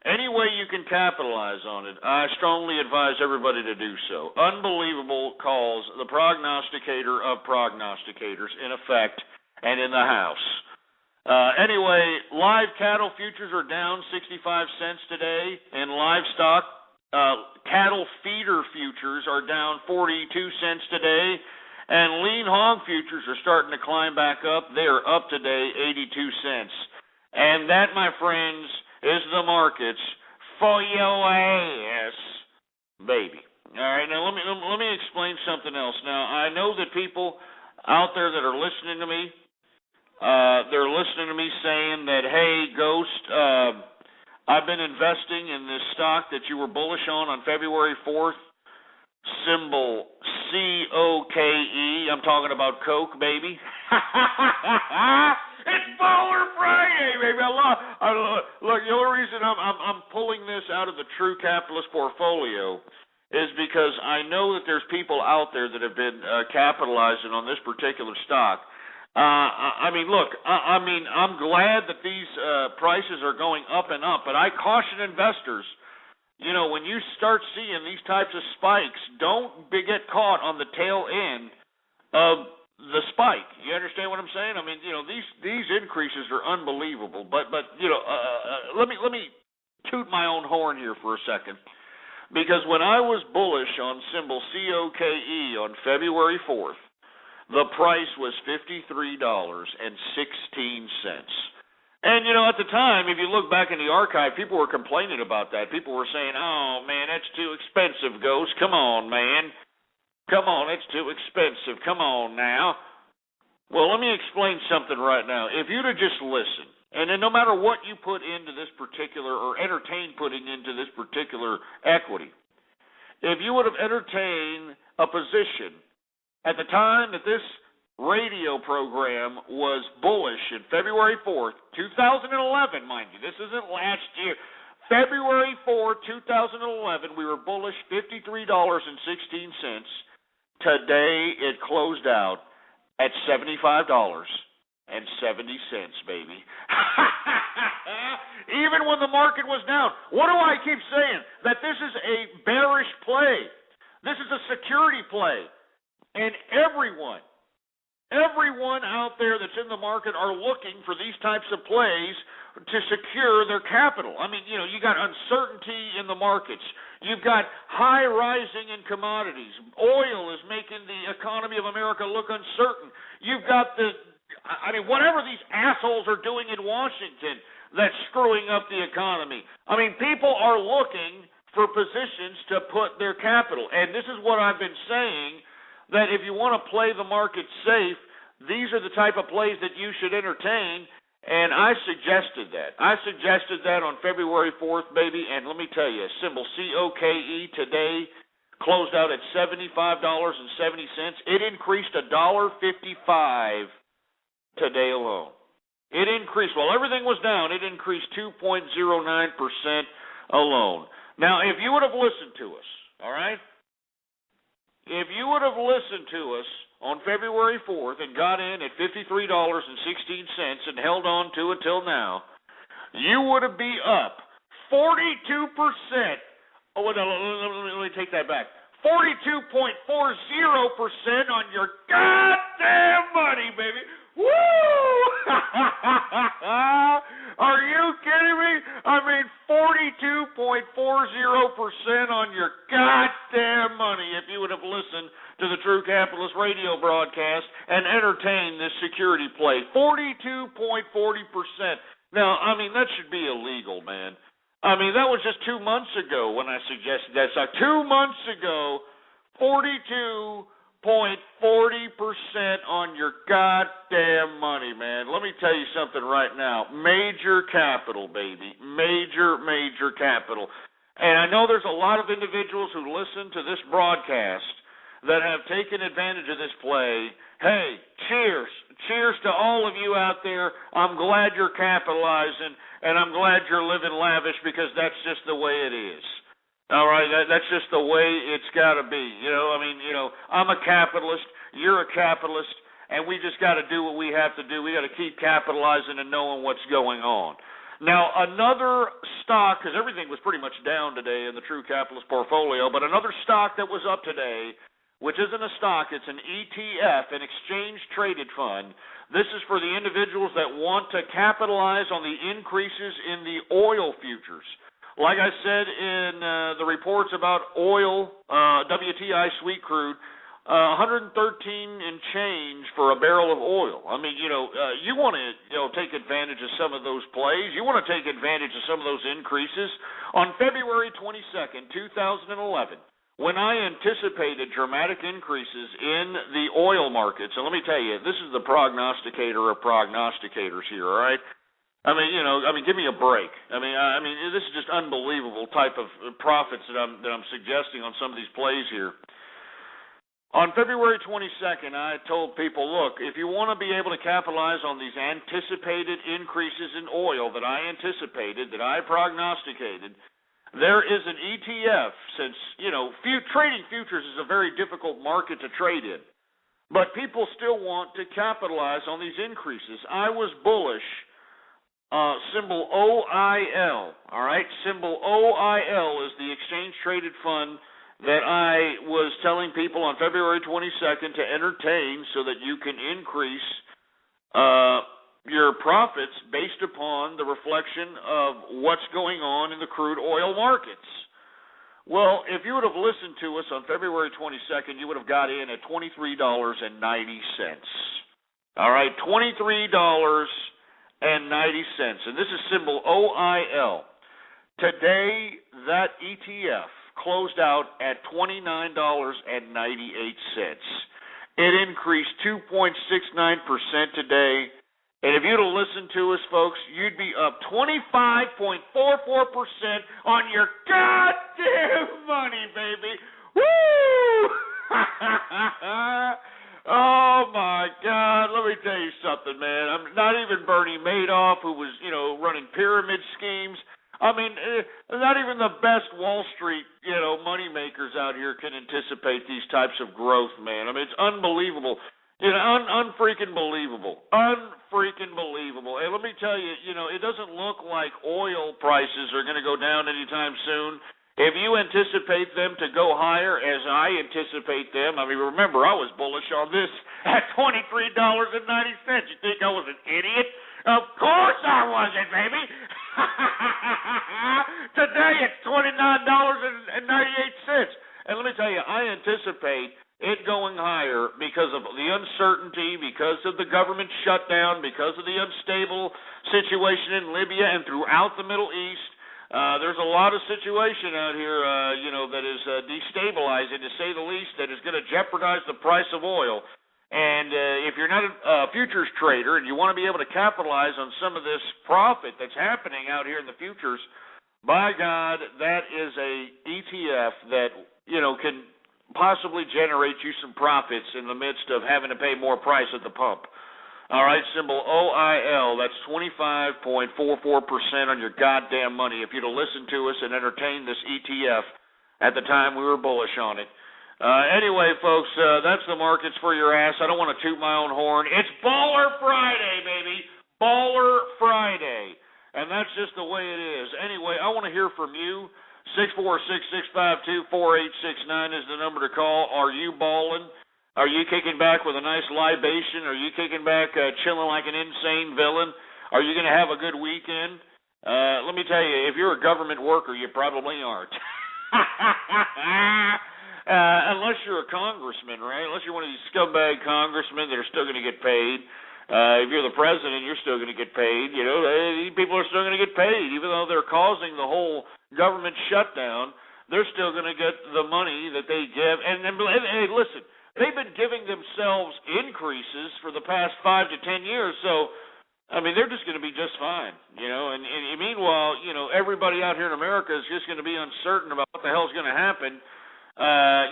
any way you can capitalize on it, I strongly advise everybody to do so. Unbelievable calls, the prognosticator of prognosticators in effect and in the house. Anyway, live cattle futures are down 65 cents today. In livestock, cattle feeder futures are down 42 cents today. And lean hog futures are starting to climb back up. They are up today 82 cents. And that, my friends, is the markets for your ass, baby. All right, now let me explain something else. Now, I know that people out there that are listening to me, they're listening to me saying that, hey, Ghost, I've been investing in this stock that you were bullish on February 4th, symbol COKE. I'm talking about Coke, baby. It's Baller Friday, baby. Look, the only reason I'm pulling this out of the True Capitalist portfolio is because I know that there's people out there that have been capitalizing on this particular stock. I'm glad that these prices are going up and up, but I caution investors, when you start seeing these types of spikes, don't get caught on the tail end of the spike. You understand what I'm saying? I mean, these increases are unbelievable, but let me toot my own horn here for a second, because when I was bullish on symbol COKE on February 4th, the price was $53.16. And, at the time, if you look back in the archive, people were complaining about that. People were saying, oh, man, that's too expensive, Ghost. Come on, man. Come on, it's too expensive. Come on now. Well, let me explain something right now. If you'd have just listened, and then no matter what you put into this particular, or entertain putting into this particular equity, if you would have entertained a position at the time that this radio program was bullish in February 4th, 2011, mind you, this isn't last year. February 4th, 2011, we were bullish $53.16. Today it closed out at $75.70, baby. Even when the market was down. What do I keep saying? That this is a bearish play. This is a security play. And everyone out there that's in the market are looking for these types of plays to secure their capital. I mean, you got uncertainty in the markets. You've got high rising in commodities. Oil is making the economy of America look uncertain. You've got whatever these assholes are doing in Washington that's screwing up the economy. I mean, people are looking for positions to put their capital. And this is what I've been saying, that if you want to play the market safe, these are the type of plays that you should entertain, and I suggested that. I suggested that on February 4th, baby, and let me tell you, symbol COKE today closed out at $75.70. It increased $1.55 today alone. It increased. While everything was down, it increased 2.09% alone. Now, if you would have listened to us, all right? If you would have listened to us on February 4th and got in at $53.16 and held on to it till now, you would have been up 42%. Oh, no, let me take that back. 42.40% on your goddamn money, baby. Woo! Are you kidding me? I mean, 42.40% on your goddamn money if you would have listened to the True Capitalist radio broadcast and entertained this security play. 42.40%. Now, I mean, that should be illegal, man. I mean, that was just 2 months ago when I suggested that stock. 2 months ago, 42.40% on your goddamn money, man. Let me tell you something right now. Major capital, baby. Major capital. And I know there's a lot of individuals who listen to this broadcast that have taken advantage of this play. Hey, cheers. Cheers to all of you out there. I'm glad you're capitalizing, and I'm glad you're living lavish because that's just the way it is. All right, that's just the way it's got to be. I'm a capitalist, you're a capitalist, and we just got to do what we have to do. We got to keep capitalizing and knowing what's going on. Now, another stock, because everything was pretty much down today in the True Capitalist portfolio, but another stock that was up today, which isn't a stock, it's an ETF, an exchange-traded fund. This is for the individuals that want to capitalize on the increases in the oil futures. Like I said in the reports about oil, WTI sweet crude, 113 and change for a barrel of oil. I mean, you want to take advantage of some of those plays. You want to take advantage of some of those increases. On February 22nd, 2011, when I anticipated dramatic increases in the oil markets, and let me tell you, this is the prognosticator of prognosticators here, all right? I mean, give me a break. I mean, this is just unbelievable type of profits that I'm suggesting on some of these plays here. On February 22nd, I told people, look, if you want to be able to capitalize on these anticipated increases in oil that I anticipated, that I prognosticated, there is an ETF, since, trading futures is a very difficult market to trade in. But people still want to capitalize on these increases. I was bullish. Symbol OIL, all right? Symbol OIL is the exchange-traded fund that I was telling people on February 22nd to entertain so that you can increase your profits based upon the reflection of what's going on in the crude oil markets. Well, if you would have listened to us on February 22nd, you would have got in at $23.90. All right, $23.90. And this is symbol OIL. Today, that ETF closed out at $29.98. It increased 2.69% today. And if you'd have listened to us, folks, you'd be up 25.44% on your goddamn money, baby. Woo! Oh, my God. Let me tell you something, man. I'm not even Bernie Madoff, who was, running pyramid schemes. I mean, not even the best Wall Street, money makers out here can anticipate these types of growth, man. I mean, it's unbelievable. Unfreaking believable. Unfreaking believable. And let me tell you, it doesn't look like oil prices are going to go down anytime soon. If you anticipate them to go higher, as I anticipate them, I mean, remember, I was bullish on this at $23.90. You think I was an idiot? Of course I wasn't, baby. Today it's $29.98. And let me tell you, I anticipate it going higher because of the uncertainty, because of the government shutdown, because of the unstable situation in Libya and throughout the Middle East. There's a lot of situation out here, that is destabilizing, to say the least, that is going to jeopardize the price of oil. And if you're not a futures trader and you want to be able to capitalize on some of this profit that's happening out here in the futures, by God, that is a ETF that, can possibly generate you some profits in the midst of having to pay more price at the pump. All right, symbol OIL, that's 25.44% on your goddamn money. If you'd have listened to us and entertained this ETF at the time we were bullish on it. Anyway, folks, that's the markets for your ass. I don't want to toot my own horn. It's Baller Friday, baby. Baller Friday. And that's just the way it is. Anyway, I want to hear from you. 646-652-4869 is the number to call. Are you balling? Are you kicking back with a nice libation? Are you kicking back chilling like an insane villain? Are you going to have a good weekend? Let me tell you, if you're a government worker, you probably aren't. Unless you're a congressman, right? Unless you're one of these scumbag congressmen that are still going to get paid. If you're the president, you're still going to get paid. You know, people are still going to get paid, even though they're causing the whole government shutdown. They're still going to get the money that they give. And hey, listen, they've been giving themselves increases for the past 5 to 10 years. So, I mean, they're just going to be just fine. You know, and meanwhile, you know, everybody out here in America is just going to be uncertain about what the hell's going to happen.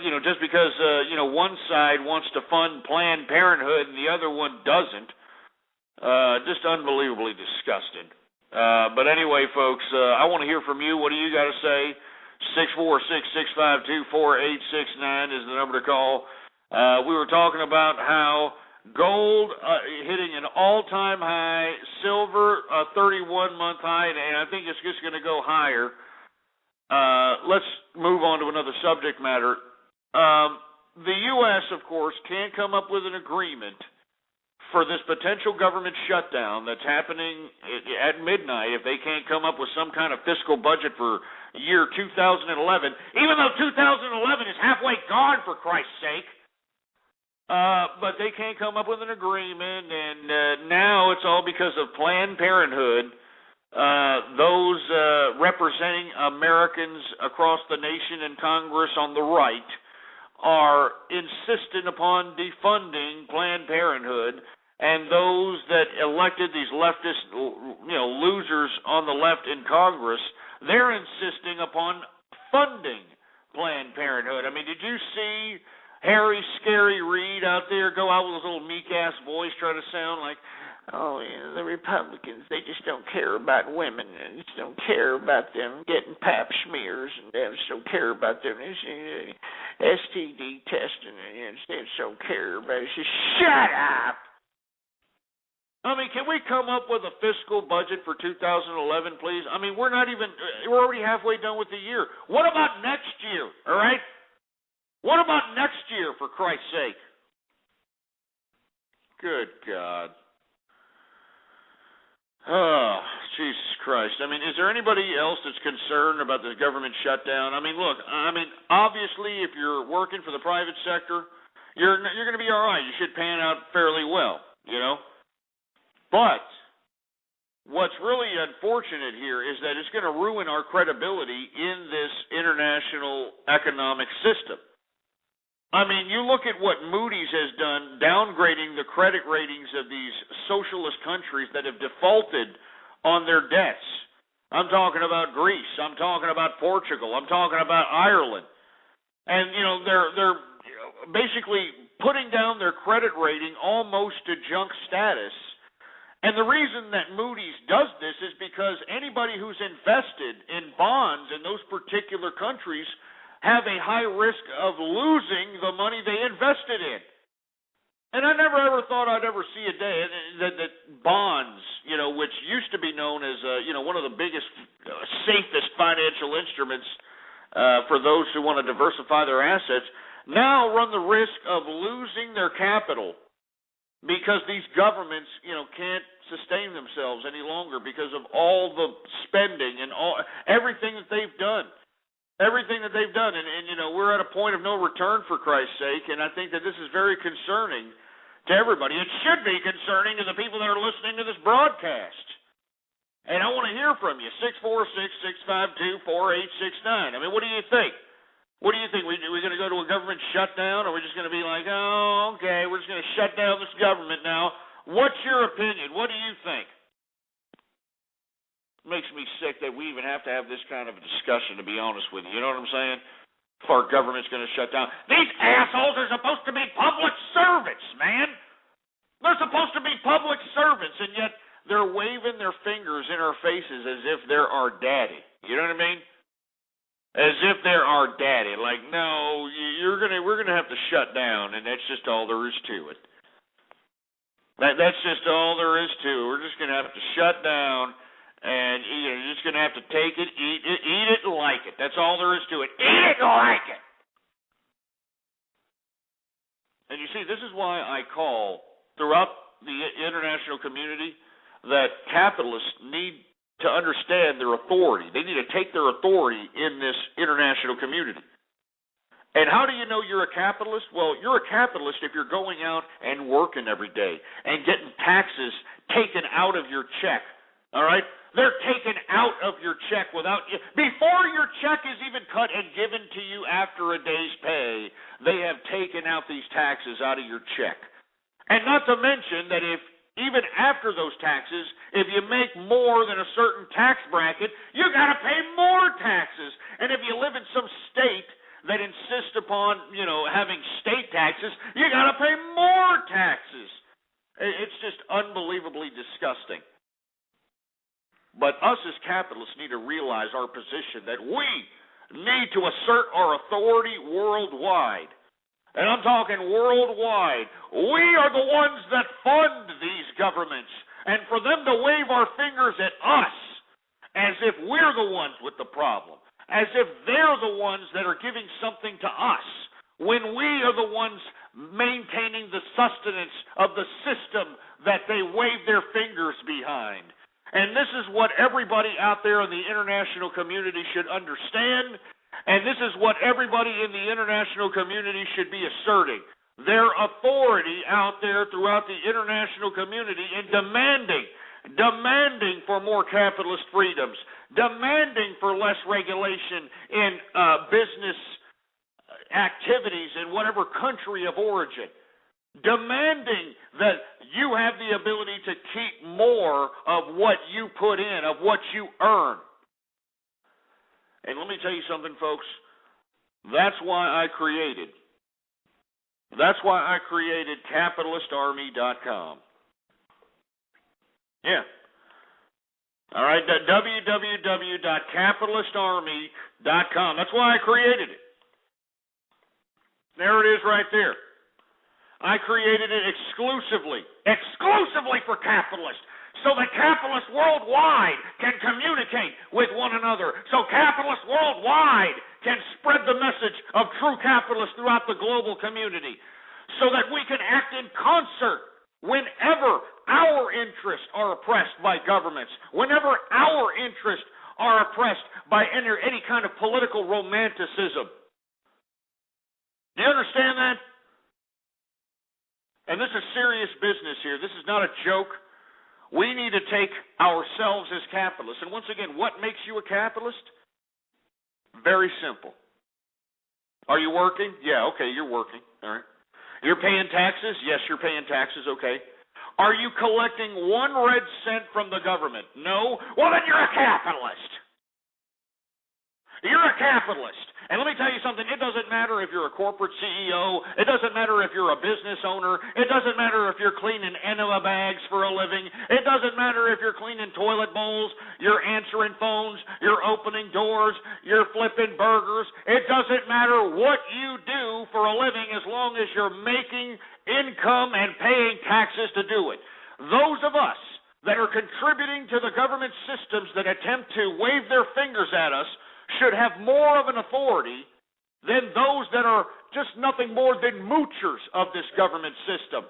You know, just because you know, one side wants to fund Planned Parenthood and the other one doesn't. Just unbelievably disgusting. But anyway, folks, I want to hear from you. What do you got to say? 646-652-4869 is the number to call. We were talking about how gold hitting an all-time high, silver a 31-month high, and I think it's just going to go higher. Let's move on to another subject matter. The U.S., of course, can't come up with an agreement for this potential government shutdown that's happening at midnight if they can't come up with some kind of fiscal budget for year 2011, even though 2011 is halfway gone, for Christ's sake. But they can't come up with an agreement, and now it's all because of Planned Parenthood. Those representing Americans across the nation and Congress on the right are insistent upon defunding Planned Parenthood, and those that elected these leftist, you know, losers on the left in Congress, they're insisting upon funding Planned Parenthood. I mean, did you see Harry Scary Reid out there go out with his little meek-ass voice trying to sound like, oh, yeah, the Republicans, they just don't care about women, and just don't care about them getting pap smears, and they just don't care about them STD testing, and they just don't care about it. Just shut up! I mean, can we come up with a fiscal budget for 2011, please? I mean, we're already halfway done with the year. What about next year, all right? What about next year, for Christ's sake? Good God. Oh, Jesus Christ. I mean, is there anybody else that's concerned about the government shutdown? I mean, look, obviously, if you're working for the private sector, you're going to be all right. You should pan out fairly well, you know? But what's really unfortunate here is that it's going to ruin our credibility in this international economic system. I mean, you look at what Moody's has done, downgrading the credit ratings of these socialist countries that have defaulted on their debts. I'm talking about Greece. I'm talking about Portugal. I'm talking about Ireland. And, you know, they're basically putting down their credit rating almost to junk status. And the reason that Moody's does this is because anybody who's invested in bonds in those particular countries have a high risk of losing the money they invested in. And I never ever thought I'd ever see a day that bonds, you know, which used to be known as, you know, one of the biggest, safest financial instruments for those who want to diversify their assets, now run the risk of losing their capital because these governments, you know, can't sustain themselves any longer because of all the spending and everything that they've done. Everything that they've done. And, you know, we're at a point of no return, for Christ's sake, and I think that this is very concerning to everybody. It should be concerning to the people that are listening to this broadcast. And I want to hear from you, 646-652-4869. I mean, what do you think? What do you think? We're going to go to a government shutdown, or we're just going to be like, oh, okay, we're just going to shut down this government now? What's your opinion? What do you think? It makes me sick that we even have to have this kind of a discussion, to be honest with you. You know what I'm saying? If our government's going to shut down. These assholes are supposed to be public servants, man. They're supposed to be public servants, and yet they're waving their fingers in our faces as if they're our daddy. You know what I mean? As if they're our daddy. Like, no, we're gonna have to shut down, and that's just all there is to it. That's just all there is to it. We're just gonna have to shut down, and you're just gonna have to take it, eat it, and like it. That's all there is to it. Eat it and like it. And you see, this is why I call throughout the international community that capitalists need to understand their authority. They need to take their authority in this international community. And how do you know you're a capitalist? Well, you're a capitalist if you're going out and working every day and getting taxes taken out of your check. All right? They're taken out of your check before your check is even cut and given to you after a day's pay. They have taken out these taxes out of your check. And not to mention that even after those taxes, if you make more than a certain tax bracket, you got to pay more taxes. And if you live in some state that insist upon, having state taxes, you got to pay more taxes. It's just unbelievably disgusting. But us as capitalists need to realize our position that we need to assert our authority worldwide. And I'm talking worldwide. We are the ones that fund these governments. And for them to wave our fingers at us as if we're the ones with the problem, as if they're the ones that are giving something to us, when we are the ones maintaining the sustenance of the system that they wave their fingers behind. And this is what everybody out there in the international community should understand, and this is what everybody in the international community should be asserting. Their authority out there throughout the international community in demanding for more capitalist freedoms, demanding for less regulation in business activities in whatever country of origin, demanding that you have the ability to keep more of what you put in, of what you earn. And let me tell you something, folks. That's why I created CapitalistArmy.com. Yeah. All right, www.capitalistarmy.com. That's why I created it. There it is right there. I created it exclusively for capitalists, so that capitalists worldwide can communicate with one another, so capitalists worldwide can spread the message of true capitalists throughout the global community, so that we can act in concert whenever our interests are oppressed by governments, whenever our interests are oppressed by any kind of political romanticism. Do you understand that? And this is serious business here. This is not a joke. We need to take ourselves as capitalists. And once again, what makes you a capitalist? Very simple. Are you working? Yeah, okay, you're working. All right. You're paying taxes? Yes, you're paying taxes. Okay. Are you collecting 1 red cent from the government? No? Well, then you're a capitalist. You're a capitalist. And let me tell you something, it doesn't matter if you're a corporate CEO, it doesn't matter if you're a business owner, it doesn't matter if you're cleaning enema bags for a living, it doesn't matter if you're cleaning toilet bowls, you're answering phones, you're opening doors, you're flipping burgers. It doesn't matter what you do for a living as long as you're making income and paying taxes to do it. Those of us that are contributing to the government systems that attempt to wave their fingers at us should have more of an authority than those that are just nothing more than moochers of this government system,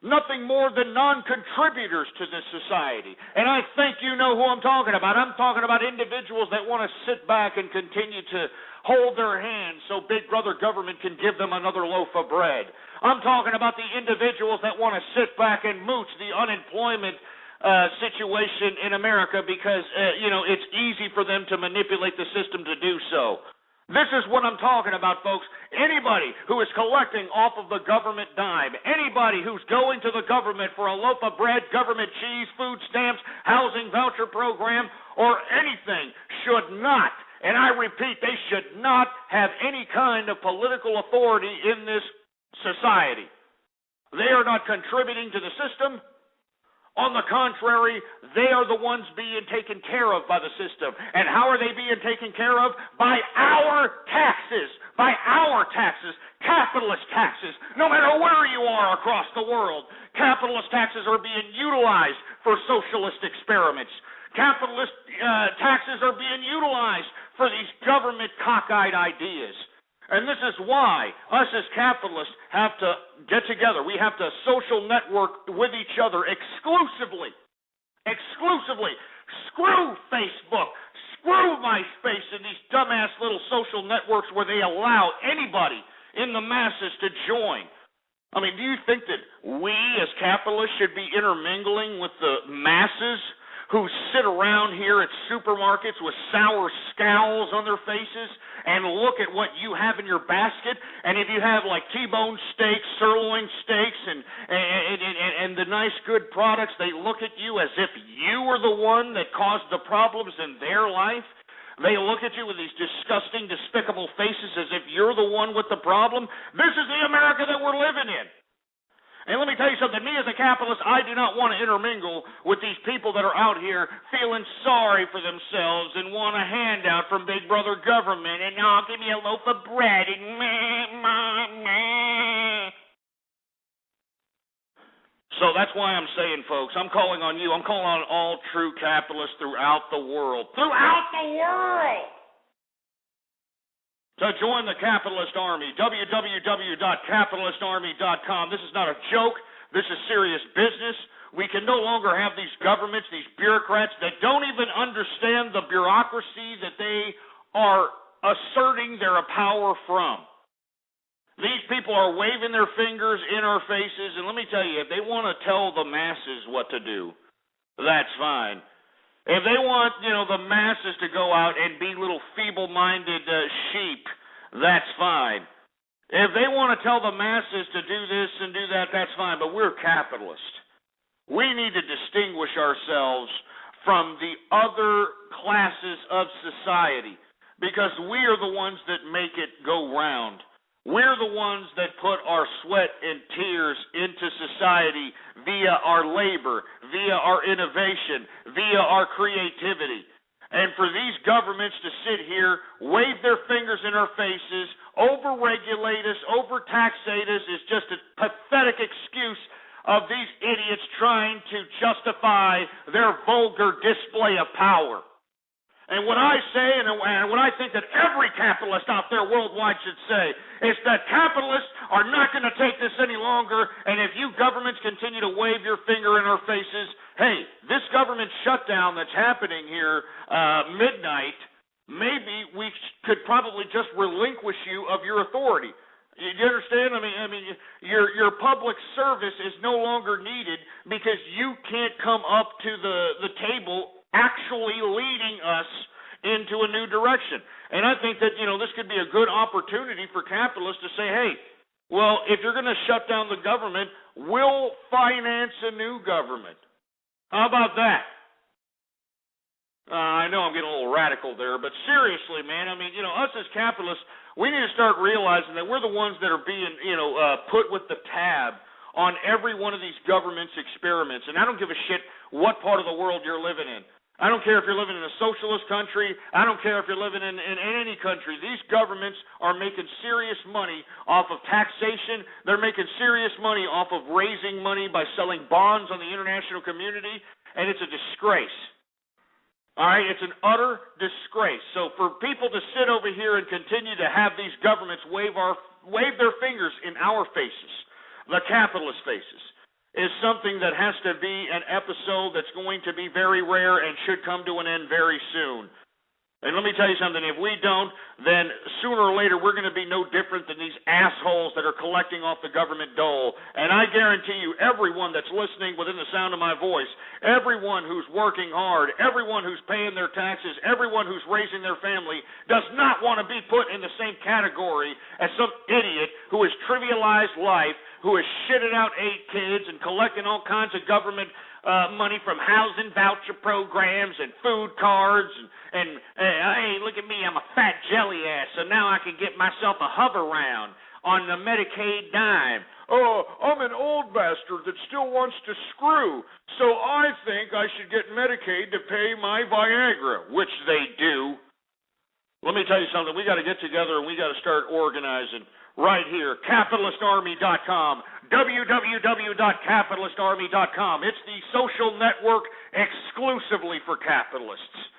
nothing more than non-contributors to this society. And I think you know who I'm talking about. I'm talking about individuals that want to sit back and continue to hold their hands so Big Brother government can give them another loaf of bread. I'm talking about the individuals that want to sit back and mooch the unemployment situation in America because, it's easy for them to manipulate the system to do so. This is what I'm talking about, folks. Anybody who is collecting off of the government dime, anybody who's going to the government for a loaf of bread, government cheese, food stamps, housing voucher program, or anything should not, and I repeat, they should not have any kind of political authority in this society. They are not contributing to the system. On the contrary, they are the ones being taken care of by the system. And how are they being taken care of? By our taxes. By our taxes. Capitalist taxes. No matter where you are across the world, capitalist taxes are being utilized for socialist experiments. Capitalist taxes are being utilized for these government cockeyed ideas. And this is why us as capitalists have to get together. We have to social network with each other exclusively. Screw Facebook. screw MySpace and these dumbass little social networks where they allow anybody in the masses to join. I mean, do you think that we as capitalists should be intermingling with the masses who sit around here at supermarkets with sour scowls on their faces and look at what you have in your basket? And if you have like T-bone steaks, sirloin steaks, and the nice good products, they look at you as if you were the one that caused the problems in their life. They look at you with these disgusting, despicable faces as if you're the one with the problem. This is the America that we're living in. And let me tell you something, me as a capitalist, I do not want to intermingle with these people that are out here feeling sorry for themselves and want a handout from Big Brother government and, oh, give me a loaf of bread and meh. So that's why I'm saying, folks, I'm calling on you. I'm calling on all true capitalists throughout the world. Throughout the world! To join the capitalist army, www.capitalistarmy.com. This is not a joke. This is serious business. We can no longer have these governments, these bureaucrats that don't even understand the bureaucracy that they are asserting their power from. These people are waving their fingers in our faces, and let me tell you, if they want to tell the masses what to do, that's fine. If they want, the masses to go out and be little feeble-minded sheep, that's fine. If they want to tell the masses to do this and do that, that's fine, but we're capitalists. We need to distinguish ourselves from the other classes of society because we are the ones that make it go round. We're the ones that put our sweat and tears into society via our labor, via our innovation, via our creativity. And for these governments to sit here, wave their fingers in our faces, overregulate us, overtaxate us is just a pathetic excuse of these idiots trying to justify their vulgar display of power. And what I say, and what I think that every capitalist out there worldwide should say, is that capitalists are not going to take this any longer, and if you governments continue to wave your finger in our faces, hey, this government shutdown that's happening here midnight, maybe we could probably just relinquish you of your authority. You understand? I mean, your public service is no longer needed because you can't come up to the table actually leading us into a new direction. And I think that, this could be a good opportunity for capitalists to say, hey, well, if you're going to shut down the government, we'll finance a new government. How about that? I know I'm getting a little radical there, but seriously, man, I mean, us as capitalists, we need to start realizing that we're the ones that are being, put with the tab on every one of these government's experiments. And I don't give a shit what part of the world you're living in. I don't care if you're living in a socialist country. I don't care if you're living in any country. These governments are making serious money off of taxation. They're making serious money off of raising money by selling bonds on the international community, and it's a disgrace. All right, it's an utter disgrace. So for people to sit over here and continue to have these governments wave their fingers in our faces, the capitalist faces, is something that has to be an episode that's going to be very rare and should come to an end very soon. And let me tell you something, if we don't, then sooner or later we're going to be no different than these assholes that are collecting off the government dole. And I guarantee you, everyone that's listening within the sound of my voice, everyone who's working hard, everyone who's paying their taxes, everyone who's raising their family, does not want to be put in the same category as some idiot who has trivialized life, who has shitted out 8 kids and collecting all kinds of government money from housing voucher programs and food cards and hey, look at me, I'm a fat jelly ass, so now I can get myself a hover round on the Medicaid dime. Oh, I'm an old bastard that still wants to screw, so I think I should get Medicaid to pay my Viagra, which they do. Let me tell you something, we got to get together and we got to start organizing. Right here, capitalistarmy.com, www.capitalistarmy.com. It's the social network exclusively for capitalists.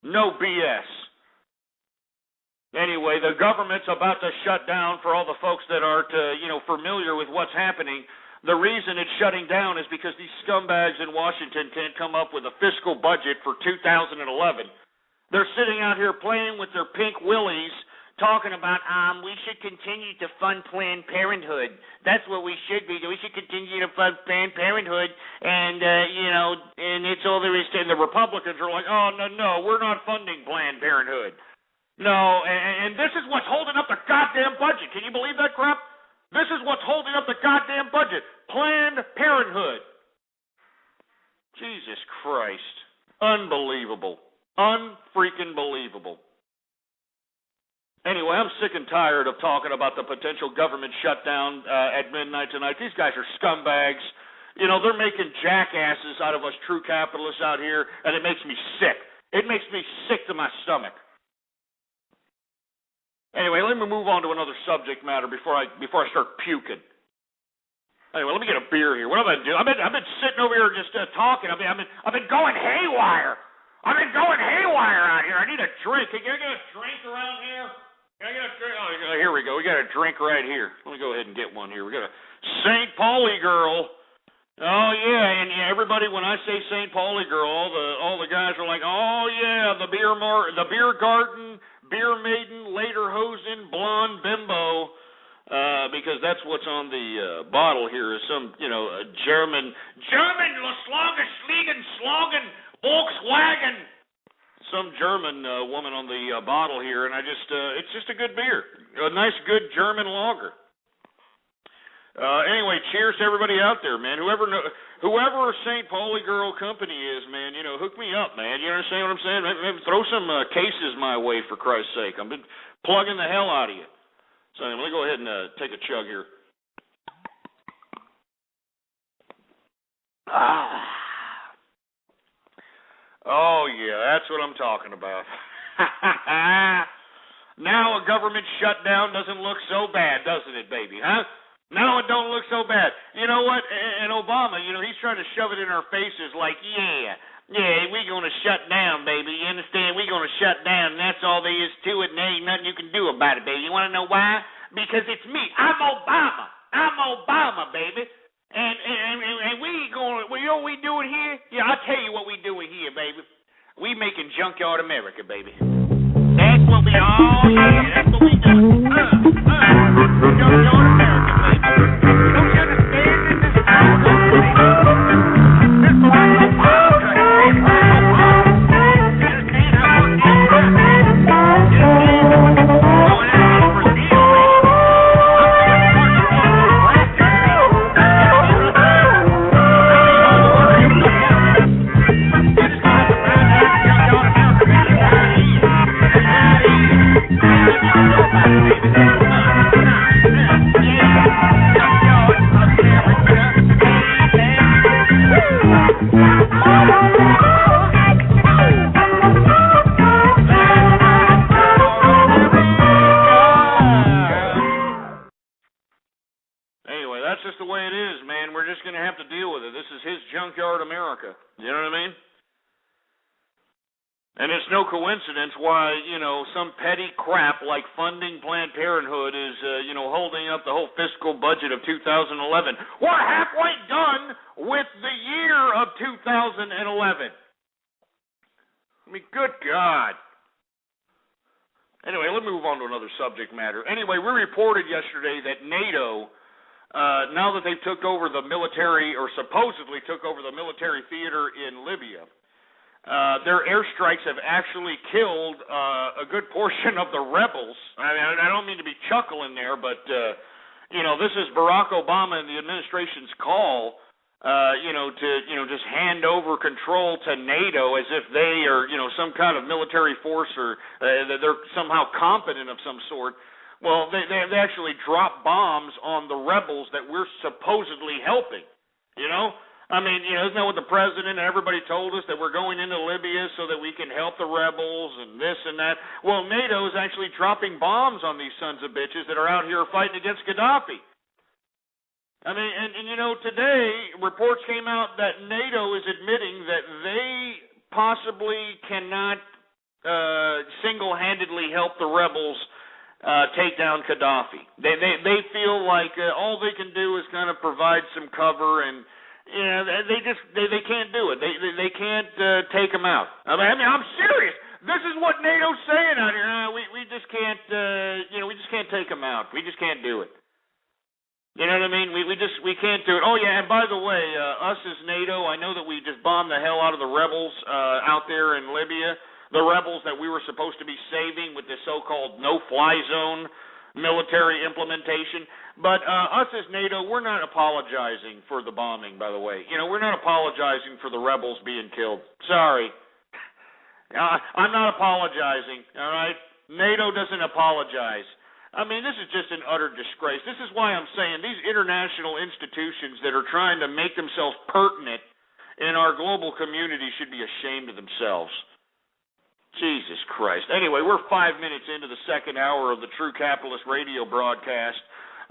No BS. Anyway, the government's about to shut down for all the folks that aren't, familiar with what's happening. The reason it's shutting down is because these scumbags in Washington can't come up with a fiscal budget for 2011. They're sitting out here playing with their pink willies, talking about we should continue to fund Planned Parenthood. That's what we should be doing. We should continue to fund Planned Parenthood, and and it's all there is to it. And the Republicans are like, oh, no, we're not funding Planned Parenthood. No, and this is what's holding up the goddamn budget. Can you believe that crap? This is what's holding up the goddamn budget. Planned Parenthood. Jesus Christ. Unbelievable. Unfreaking believable. Anyway, I'm sick and tired of talking about the potential government shutdown at midnight tonight. These guys are scumbags. You know, they're making jackasses out of us true capitalists out here, and it makes me sick. It makes me sick to my stomach. Anyway, let me move on to another subject matter before I start puking. Anyway, let me get a beer here. What have I been doing? I've been sitting over here just talking. I've been going haywire. I've been going haywire out here. I need a drink. Can I get a drink around here? Can I get a drink? Oh, here we go. We got a drink right here. Let me go ahead and get one here. We got a St. Pauli girl. Oh yeah, and everybody, when I say St. Pauli girl, all the guys are like, oh yeah, the beer garden, beer maiden, later hosen, blonde bimbo, because that's what's on the bottle here is some German Slogan Volkswagen. Some German woman on the bottle here, and it's just a good beer. A nice, good German lager. Anyway, cheers to everybody out there, man. Whoever St. Pauli Girl Company is, man, hook me up, man. You understand what I'm saying? Maybe throw some cases my way, for Christ's sake. I've been plugging the hell out of you. So anyway, let me go ahead and take a chug here. Oh, yeah, that's what I'm talking about. Now a government shutdown doesn't look so bad, doesn't it, baby, huh? Now it don't look so bad. You know what? And Obama, he's trying to shove it in our faces like, yeah, we're going to shut down, baby. You understand? We're going to shut down, and that's all there is to it, and there ain't nothing you can do about it, baby. You want to know why? Because it's me. I'm Obama, baby. And we going, you know what we doing here? Yeah, I'll tell you what we doing here, baby. We making Junkyard America, baby. That's what we all, that's what we doing. Junkyard America, baby. Don't you understand that this is all going on, baby? This is what I'm about to say. You understand how it is? You understand? Going out here for Brazil, baby. Anyway, that's just the way it is, man. We're just going to have to deal with it. This is his Junkyard America. You know what I mean? And it's no coincidence why, some petty crap like funding Planned Parenthood is, holding up the whole fiscal budget of 2011. We're halfway done with the year of 2011. I mean, good God. Anyway, let's move on to another subject matter. Anyway, we reported yesterday that NATO, now that they've took over the military, or supposedly took over the military theater in Libya, their airstrikes have actually killed a good portion of the rebels. I don't mean to be chuckling there, but, this is Barack Obama and the administration's call, to, just hand over control to NATO as if they are, some kind of military force or they're somehow competent of some sort. Well, they actually dropped bombs on the rebels that we're supposedly helping, I mean, isn't that what the president and everybody told us, that we're going into Libya so that we can help the rebels and this and that? Well, NATO is actually dropping bombs on these sons of bitches that are out here fighting against Gaddafi. I mean, and today reports came out that NATO is admitting that they possibly cannot single-handedly help the rebels take down Gaddafi. They feel like all they can do is kind of provide some cover, and they can't do it. They can't take him out. I mean, I'm serious. This is what NATO's saying out here. We just can't, we just can't take them out. We just can't do it. You know what I mean? We can't do it. Oh yeah, and by the way, us as NATO, I know that we just bombed the hell out of the rebels out there in Libya. The rebels that we were supposed to be saving with the so-called no-fly zone military implementation. But us as NATO, we're not apologizing for the bombing, by the way. We're not apologizing for the rebels being killed. Sorry. I'm not apologizing, all right? NATO doesn't apologize. I mean, this is just an utter disgrace. This is why I'm saying these international institutions that are trying to make themselves pertinent in our global community should be ashamed of themselves. Jesus Christ. Anyway, we're 5 minutes into the second hour of the True Capitalist radio broadcast.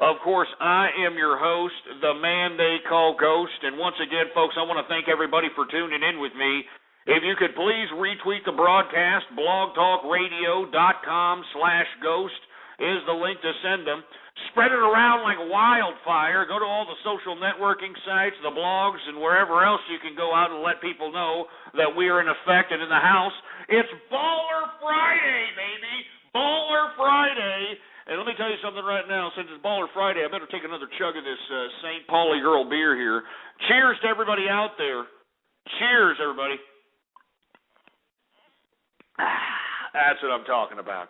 Of course, I am your host, the man they call Ghost. And once again, folks, I want to thank everybody for tuning in with me. If you could please retweet the broadcast, blogtalkradio.com/ghost. is the link to send them. Spread it around like wildfire. Go to all the social networking sites, the blogs, and wherever else you can go out and let people know that we are in effect and in the house. It's Baller Friday, baby! Baller Friday! And let me tell you something right now. Since it's Baller Friday, I better take another chug of this St. Pauli Girl beer here. Cheers to everybody out there. Cheers, everybody. That's what I'm talking about.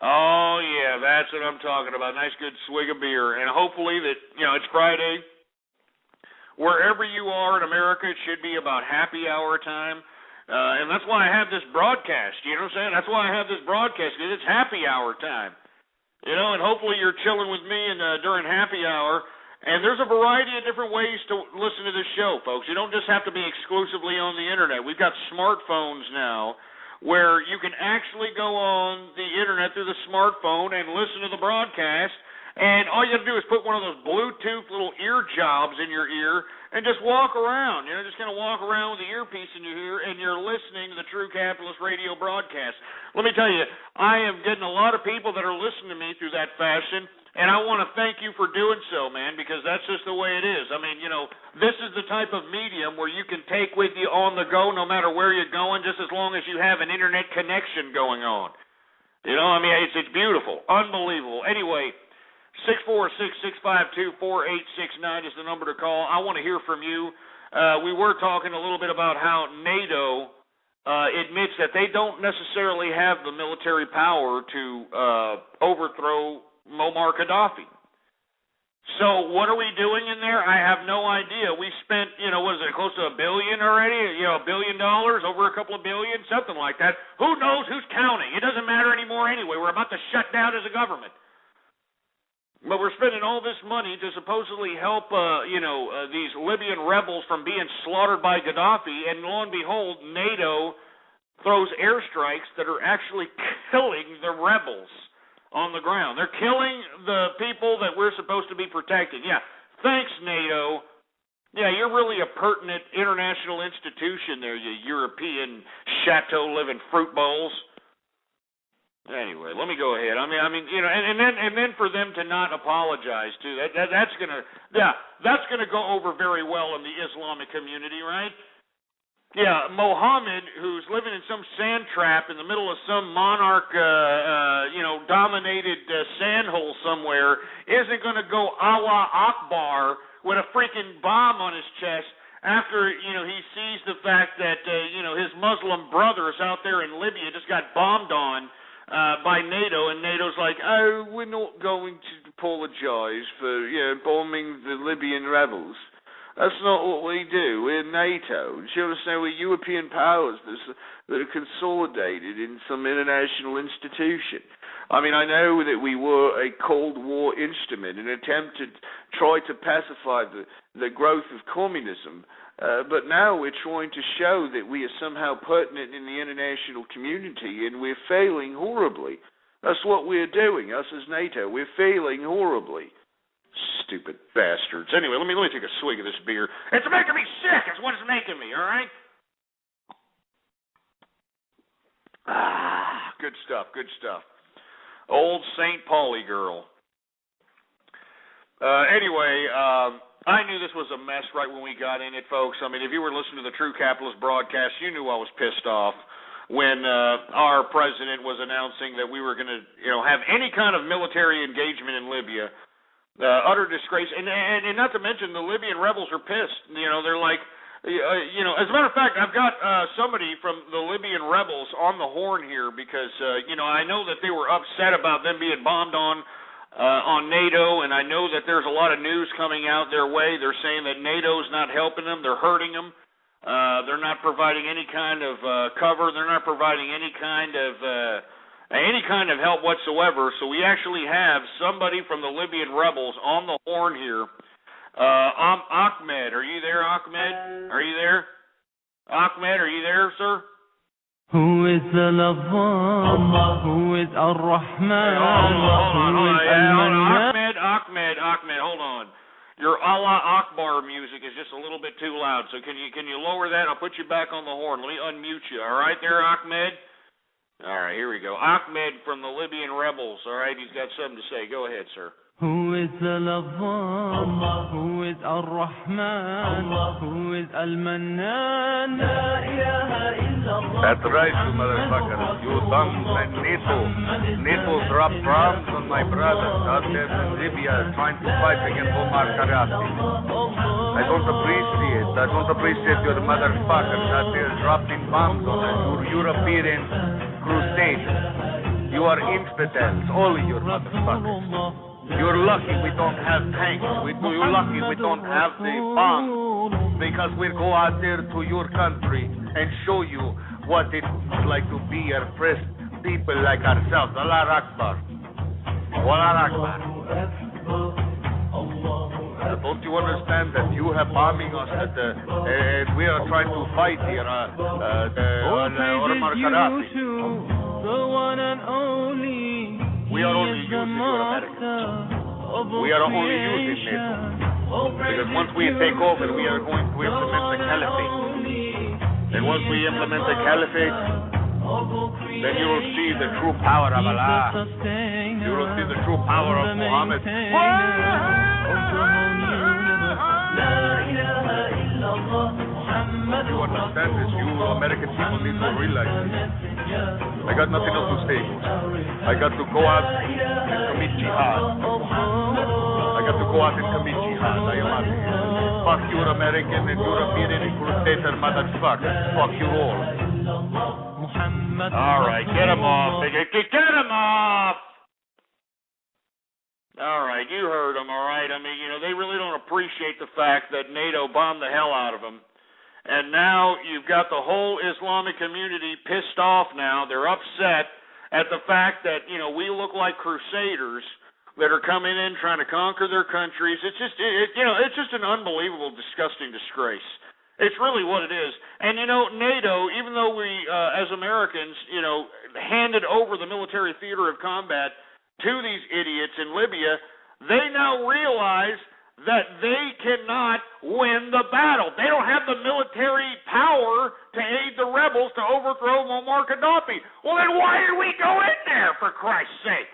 Oh, yeah, that's what I'm talking about. Nice, good swig of beer. And hopefully that, it's Friday. Wherever you are in America, it should be about happy hour time. And that's why I have this broadcast. You know what I'm saying? That's why I have this broadcast, because it's happy hour time. And hopefully you're chilling with me during happy hour. And there's a variety of different ways to listen to this show, folks. You don't just have to be exclusively on the Internet. We've got smartphones now, where you can actually go on the Internet through the smartphone and listen to the broadcast, and all you have to do is put one of those Bluetooth little ear jobs in your ear and just walk around. Just kind of walk around with the earpiece in your ear, and you're listening to the True Capitalist radio broadcast. Let me tell you, I am getting a lot of people that are listening to me through that fashion, and I want to thank you for doing so, man, because that's just the way it is. I mean, this is the type of medium where you can take with you on the go no matter where you're going, just as long as you have an internet connection going on. It's beautiful. Unbelievable. Anyway, 646-652-4869 is the number to call. I want to hear from you. We were talking a little bit about how NATO admits that they don't necessarily have the military power to overthrow Muammar Gaddafi. So what are we doing in there? I have no idea. We spent, close to $1 billion already? $1 billion, over a couple of billion, something like that. Who knows? Who's counting? It doesn't matter anymore anyway. We're about to shut down as a government. But we're spending all this money to supposedly help, these Libyan rebels from being slaughtered by Gaddafi, and lo and behold, NATO throws airstrikes that are actually killing the rebels on the ground. They're killing the people that we're supposed to be protecting. Yeah, thanks, NATO. Yeah, you're really a pertinent international institution there, you European chateau-living fruit bowls. Anyway, let me go ahead. And then for them to not apologize too. That's gonna go over very well in the Islamic community, right? Yeah, Mohammed, who's living in some sand trap in the middle of some monarch, dominated sand hole somewhere, isn't going to go Allah Akbar with a freaking bomb on his chest after, he sees the fact that, his Muslim brothers out there in Libya just got bombed on by NATO, and NATO's like, oh, we're not going to apologize for, bombing the Libyan rebels. That's not what we do. We're NATO. Do you understand? We're European powers that are consolidated in some international institution. I mean, I know that we were a Cold War instrument, an attempt to try to pacify the growth of communism, but now we're trying to show that we are somehow pertinent in the international community, and we're failing horribly. That's what we're doing, us as NATO. We're failing horribly. Stupid bastards. Anyway, let me take a swig of this beer. It's making me sick. It's what it's making me, all right? Good stuff, good stuff. Old St. Pauli girl. Anyway, I knew this was a mess right when we got in it, folks. I mean, if you were listening to the True Capitalist broadcast, you knew I was pissed off. when our president was announcing that we were going to, have any kind of military engagement in Libya. Utter disgrace, and not to mention the Libyan rebels are pissed. They're like, as a matter of fact, I've got somebody from the Libyan rebels on the horn here because I know that they were upset about them being bombed on NATO, and I know that there's a lot of news coming out their way. They're saying that NATO's not helping them; they're hurting them. They're not providing any kind of cover. They're not providing any kind of help whatsoever. So we actually have somebody from the Libyan rebels on the horn here. Ahmed, are you there, Ahmed? Are you there? Ahmed, are you there, sir? Who is the Allah? Who is Ar-Rahman? Ahmed, hold on. Your Allah Akbar music is just a little bit too loud. So can you lower that? I'll put you back on the horn. Let me unmute you. All right there, Ahmed? All right, here we go. Ahmed from the Libyan rebels. All right, he's got something to say. Go ahead, sir. Who is Allah? Who is Ar-Rahman? Who is Al-Mannan? That's right, you motherfuckers. You dumb NATO dropped bombs on my brothers out there in Libya trying to fight against Omar Gaddafi. I don't appreciate your motherfuckers out there dropping bombs on your European crusaders. You are infidels, all of your motherfuckers. You're lucky we don't have tanks. You're lucky we don't have the bombs because we'll go out there to your country and show you what it's like to be oppressed people like ourselves. Allah Akbar. Allah Akbar. Don't you understand that you have bombing us and we are trying to fight here Omar Gaddafi? The one and only. We are only using your Americans. We are only using NATO. Because once we take over, we are going to implement the caliphate. And once we implement the caliphate, then you will see the true power of Allah. You will see the true power of Muhammad. You understand this? You American people need to realize this. I got nothing else to say. I got to go out and commit jihad. I got to go out and commit jihad. I am out here. Fuck your American and European and crusader motherfuckers. Fuck you all. All right, get him off. Get him off. All right, you heard them, all right? I mean, they really don't appreciate the fact that NATO bombed the hell out of them. And now you've got the whole Islamic community pissed off now. They're upset at the fact that, we look like crusaders that are coming in trying to conquer their countries. It's just, it's just an unbelievable, disgusting disgrace. It's really what it is. And, NATO, even though we, as Americans, handed over the military theater of combat to these idiots in Libya, they now realize that they cannot win the battle. They don't have the military power to aid the rebels to overthrow Muammar Gaddafi. Well, then why did we go in there, for Christ's sake?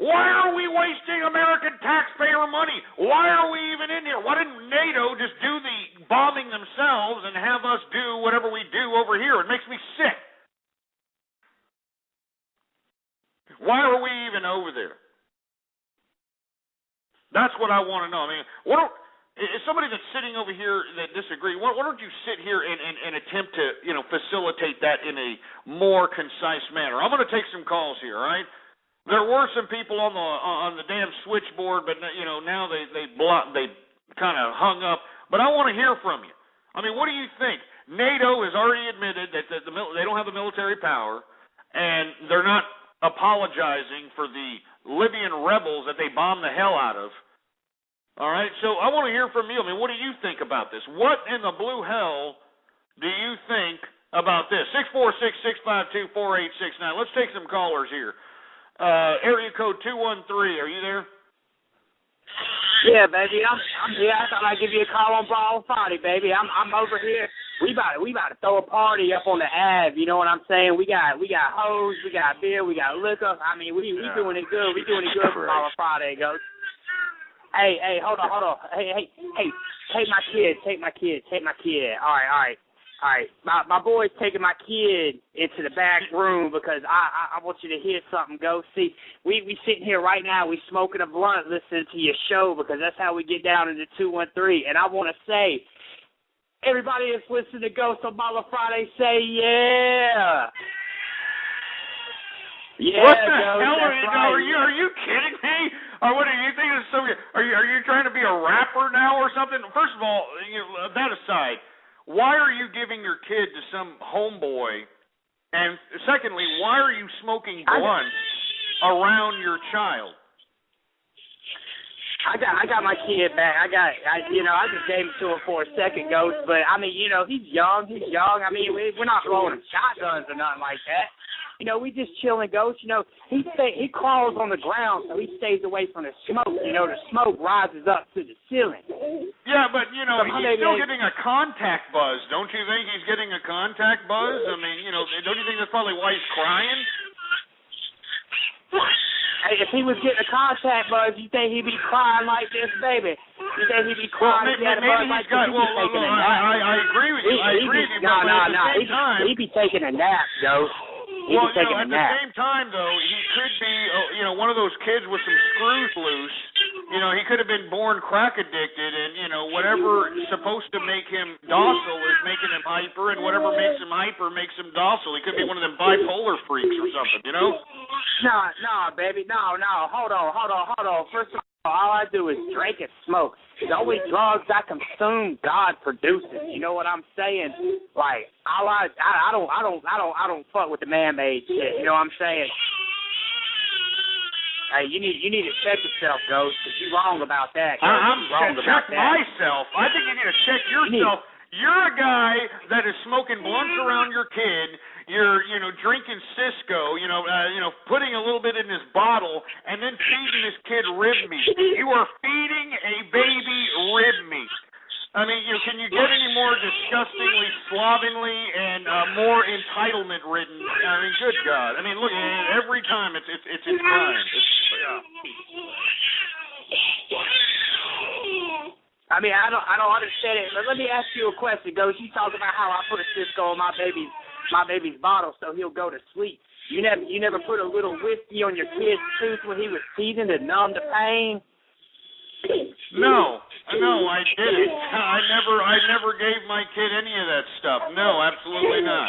Why are we wasting American taxpayer money? Why are we even in here? Why didn't NATO just do the bombing themselves and have us do whatever we do over here? It makes me sick. Why are we even over there? That's what I want to know. I mean, is somebody that's sitting over here that disagree, why don't you sit here and attempt to, facilitate that in a more concise manner? I'm going to take some calls here, all right? There were some people on the damn switchboard, but now they kind of hung up. But I want to hear from you. I mean, what do you think? NATO has already admitted that they don't have the military power, and they're not apologizing for the Libyan rebels that they bombed the hell out of. All right, so I want to hear from you. I mean, what do you think about this? What in the blue hell do you think about this? 646-652-4869. Let's take some callers here. Area code 213. Are you there? Yeah, baby. I'm here. I thought I'd give you a call on Ball Friday, baby. I'm over here. We about to throw a party up on the Ave. You know what I'm saying? We got hoes, we got beer, we got liquor. I mean, we doing it good. We doing it good for Ball Friday, goes. Hey, hold on. Hey, take my kid. All right. All right, my boy's taking my kid into the back room because I want you to hear something. Go see. We sitting here right now. We smoking a blunt, listening to your show because that's how we get down into 213. And I want to say, everybody that's listening to Ghost on Bottle Friday, say yeah. Yeah, what the Ghost, hell right. are you kidding me? Or what are you thinking? Are you trying to be a rapper now or something? First of all, that aside. Why are you giving your kid to some homeboy? And secondly, why are you smoking blunts around your child? I got my kid back. I just gave him to him for a second, Ghost. But I mean, he's young. I mean, we're not blowing him shotguns or nothing like that. We just chilling, Ghost. He crawls on the ground, so he stays away from the smoke. The smoke rises up to the ceiling. Yeah, but, he's still getting a contact buzz. Don't you think he's getting a contact buzz? I mean, don't you think that's probably why he's crying? Hey, if he was getting a contact buzz, you think he'd be crying like this, baby? You think he'd be crying if he had a buzz like this? I agree with you. I agree with you, but at the same time... He'd be taking a nap, Ghost. Well, at the same time, though, he could be, one of those kids with some screws loose. He could have been born crack addicted, and, whatever is supposed to make him docile is making him hyper, and whatever makes him hyper makes him docile. He could be one of them bipolar freaks or something, Nah, baby, no. Hold on. First of all I do is drink and smoke. The only drugs I consume, God produces. You know what I'm saying? Like, I don't fuck with the man-made shit. You know what I'm saying? Hey, you need to check yourself, Ghost, because you're wrong about that. I'm wrong about that. Myself. I think you need to check yourself. You're a guy that is smoking blunts around your kid. You're, drinking Cisco, putting a little bit in his bottle, and then feeding this kid rib meat. You are feeding a baby rib meat. I mean, can you get any more disgustingly, slovenly, and more entitlement-ridden? I mean, good God. I mean, look, every time it's crime. I mean, I don't understand it. But let me ask you a question, Ghost. You talk about how I put a Cisco in my baby's bottle so he'll go to sleep. You never put a little whiskey on your kid's tooth when he was teething to numb the pain? No, I didn't. I never gave my kid any of that stuff. No, absolutely not.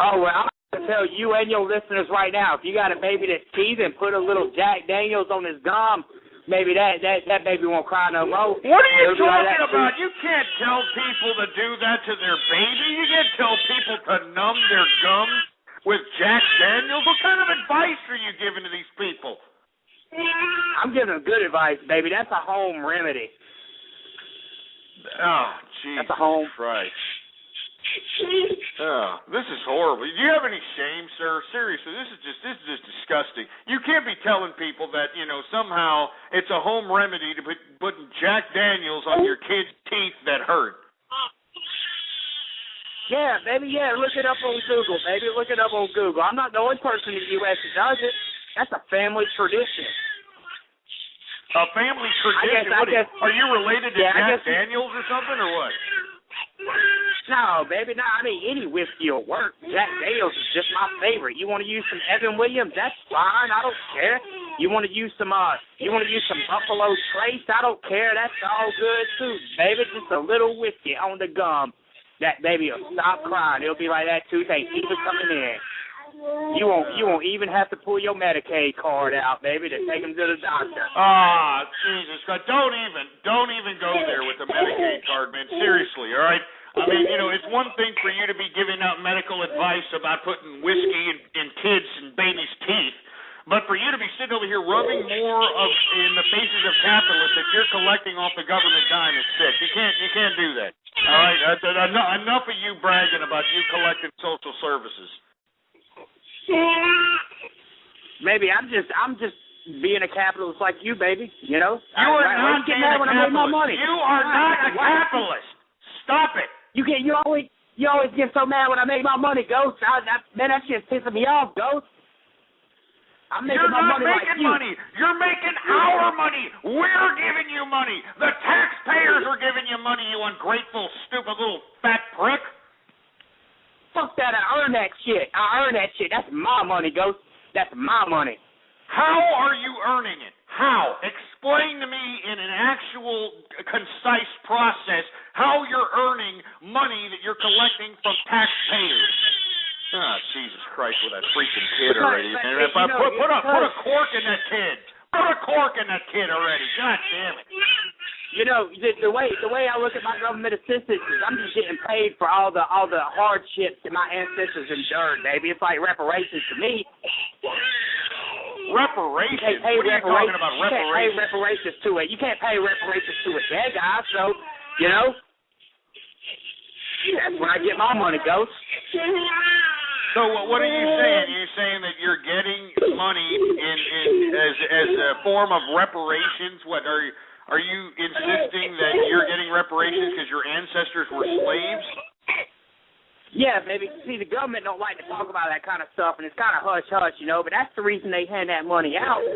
Oh, well, I'm going to tell you and your listeners right now, if you got a baby that's teething, put a little Jack Daniels on his gum, maybe that baby won't cry no more. What are you talking about? You can't tell people to do that to their baby. You can't tell people to numb their gums with Jack Daniels. What kind of advice are you giving to these people? I'm giving them good advice, baby. That's a home remedy. Oh, Jesus That's a home. Christ. Oh, this is horrible. Do you have any shame, sir? Seriously, this is just disgusting. You can't be telling people that, somehow it's a home remedy to put Jack Daniels on your kid's teeth that hurt. Yeah, baby, look it up on Google, baby. Look it up on Google. I'm not the only person in the U.S. who does it. That's a family tradition. A family tradition? I guess, are you related to Jack Daniels or something, or what? No, baby, no. I mean, any whiskey will work. Jack Daniels is just my favorite. You want to use some Evan Williams? That's fine. I don't care. You want to use some Buffalo Trace? I don't care. That's all good too, baby. Just a little whiskey on the gum. That baby will stop crying. It'll be like that toothache even coming in. You won't even have to pull your Medicaid card out, baby, to take him to the doctor. Ah, Jesus Christ. Don't even go there with the Medicaid card, man. Seriously, all right? I mean, it's one thing for you to be giving out medical advice about putting whiskey in kids' and babies' teeth, but for you to be sitting over here rubbing more in the faces of capitalists that you're collecting off the government dime is sick. You can't do that. All right? Enough of you bragging about you collecting social services. Maybe I'm just being a capitalist like you, baby. You are not being a capitalist. You are not a capitalist. Stop it. You always get so mad when I make my money, Ghost. Man, that shit's pissing me off, Ghost. I'm making You're my not money like making you. money. You're making our money. We're giving you money. The taxpayers are giving you money, you ungrateful, stupid little fat prick. Fuck that. I earn that shit. That's my money, Ghost. That's my money. How are you earning it? How? Explain to me in an actual, concise process how you're earning money that you're collecting from taxpayers. Oh, Jesus Christ, with that freaking kid already. Put a cork in that kid. Put a cork in that kid already. God damn it. You know, the way I look at my government assistance is I'm just getting paid for all the hardships that my ancestors endured, baby. It's like reparations to me. Reparations? What are you talking about, reparations? You can't pay reparations to it. You can't pay reparations to a dead guy, so, you know, that's when I get my money, Ghost. So what are you saying? Are you saying that you're getting money as a form of reparations? What are you insisting that you're getting reparations because your ancestors were slaves? Yeah, baby. See, the government don't like to talk about that kind of stuff, and it's kind of hush-hush, you know, but that's the reason they hand that money out.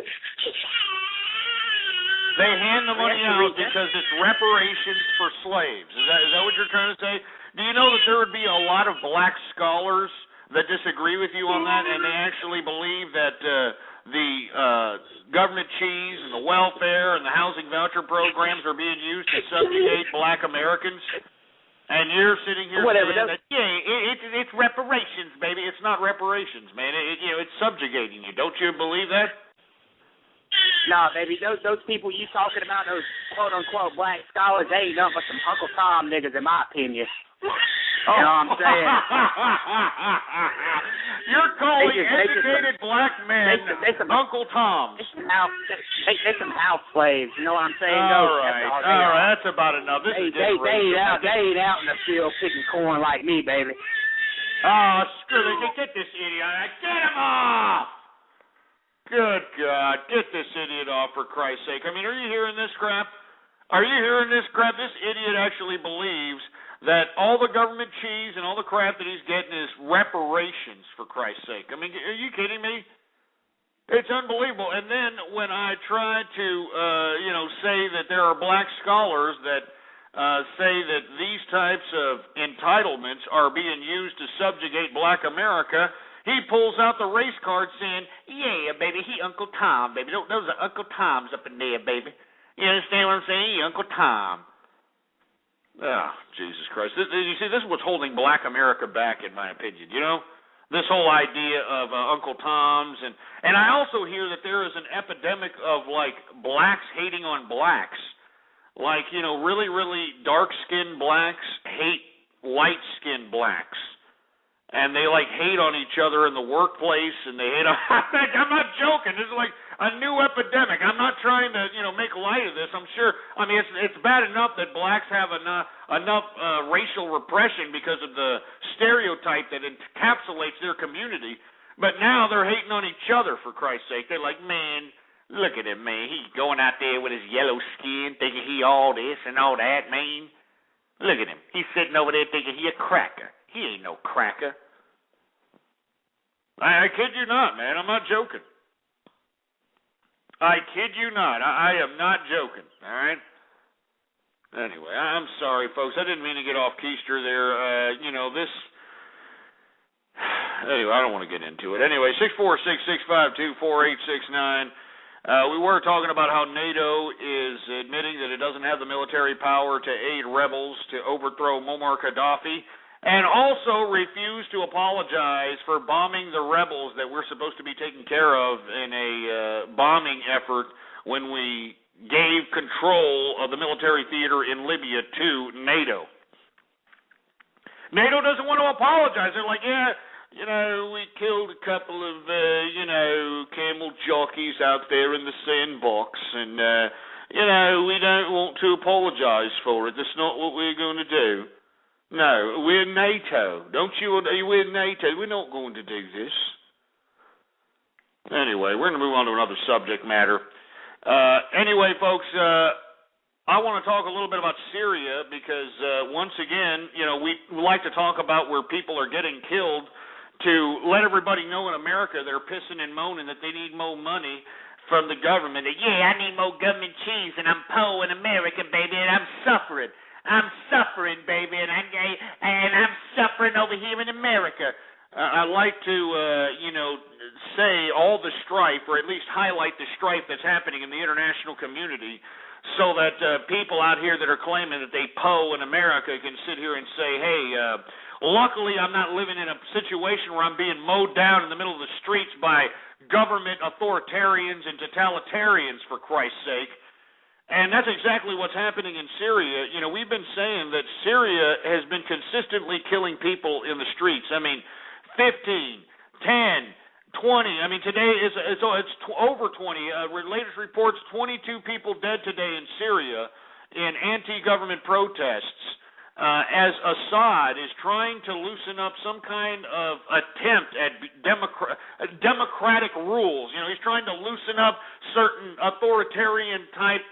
They hand the money out because it's reparations for slaves. Is that what you're trying to say? Do you know that there would be a lot of black scholars that disagree with you on that, and they actually believe that the government cheese and the welfare and the housing voucher programs are being used to subjugate black Americans? And you're sitting here saying that, it's reparations, baby. It's not reparations, man. It's subjugating you. Don't you believe that? Nah, baby. Those people you talking about, those quote-unquote black scholars, they ain't nothing but some Uncle Tom niggas, in my opinion. You know what I'm saying? You're calling educated black men Uncle Toms. They some house slaves. You know what I'm saying? All right. That's about enough. They ain't out in the field picking corn like me, baby. Oh, screw it. Get this idiot. Get him off. Good God. Get this idiot off, for Christ's sake. I mean, are you hearing this crap? This idiot actually believes that all the government cheese and all the crap that he's getting is reparations, for Christ's sake. I mean, are you kidding me? It's unbelievable. And then when I try to, say that there are black scholars that say that these types of entitlements are being used to subjugate black America, he pulls out the race card saying, yeah, baby, he Uncle Tom, baby. Those are Uncle Toms up in there, baby. You understand what I'm saying? He Uncle Tom. Oh, Jesus Christ. You see, this is what's holding black America back, in my opinion, you know? This whole idea of Uncle Toms. And I also hear that there is an epidemic of, like, blacks hating on blacks. Like, really, really dark-skinned blacks hate light-skinned blacks. And they, like, hate on each other in the workplace, and they hate on... I'm not joking. This is like a new epidemic. I'm not trying to, make light of this. I'm sure... I mean, it's bad enough that blacks have enough racial repression because of the stereotype that encapsulates their community. But now they're hating on each other, for Christ's sake. They're like, man, look at him, man. He's going out there with his yellow skin, thinking he all this and all that, man. Look at him. He's sitting over there thinking he a cracker. He ain't no cracker. I kid you not, man. I'm not joking. I kid you not. I am not joking, all right? Anyway, I'm sorry, folks. I didn't mean to get off keister there. This... Anyway, I don't want to get into it. Anyway, 646-652-4869. We were talking about how NATO is admitting that it doesn't have the military power to aid rebels to overthrow Muammar Gaddafi, and also refused to apologize for bombing the rebels that we're supposed to be taking care of in a bombing effort when we gave control of the military theater in Libya to NATO. NATO doesn't want to apologize. They're like, we killed a couple of, camel jockeys out there in the sandbox, and, we don't want to apologize for it. That's not what we're going to do. No, we're NATO. We're NATO. We're not going to do this. Anyway, we're going to move on to another subject matter. Anyway, folks, I want to talk a little bit about Syria because, once again, we like to talk about where people are getting killed to let everybody know in America that are pissing and moaning that they need more money from the government. That, yeah, I need more government cheese, and I'm poor in America, baby, and I'm suffering. I'm suffering, baby, and I'm suffering over here in America. I like to, say all the strife, or at least highlight the strife that's happening in the international community, so that people out here that are claiming that they po in America can sit here and say, hey, luckily I'm not living in a situation where I'm being mowed down in the middle of the streets by government authoritarians and totalitarians, for Christ's sake. And that's exactly what's happening in Syria. You know, we've been saying that Syria has been consistently killing people in the streets. I mean, 15, 10, 20. I mean, today it's over 20. Latest reports, 22 people dead today in Syria in anti-government protests as Assad is trying to loosen up some kind of attempt at democratic rules. You know, he's trying to loosen up certain authoritarian type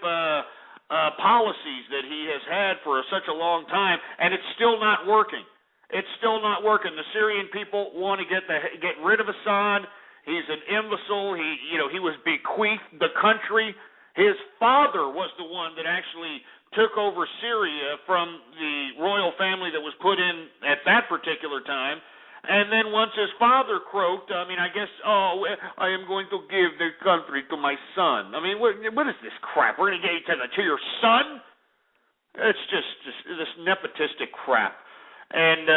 policies that he has had for such a long time, and it's still not working. It's still not working. The Syrian people want to get rid of Assad. He's an imbecile. He was bequeathed the country. His father was the one that actually took over Syria from the royal family that was put in at that particular time. And then once his father croaked, I mean, I guess, I am going to give the country to my son. I mean, what is this crap? We're going to get it to your son? It's just this nepotistic crap. And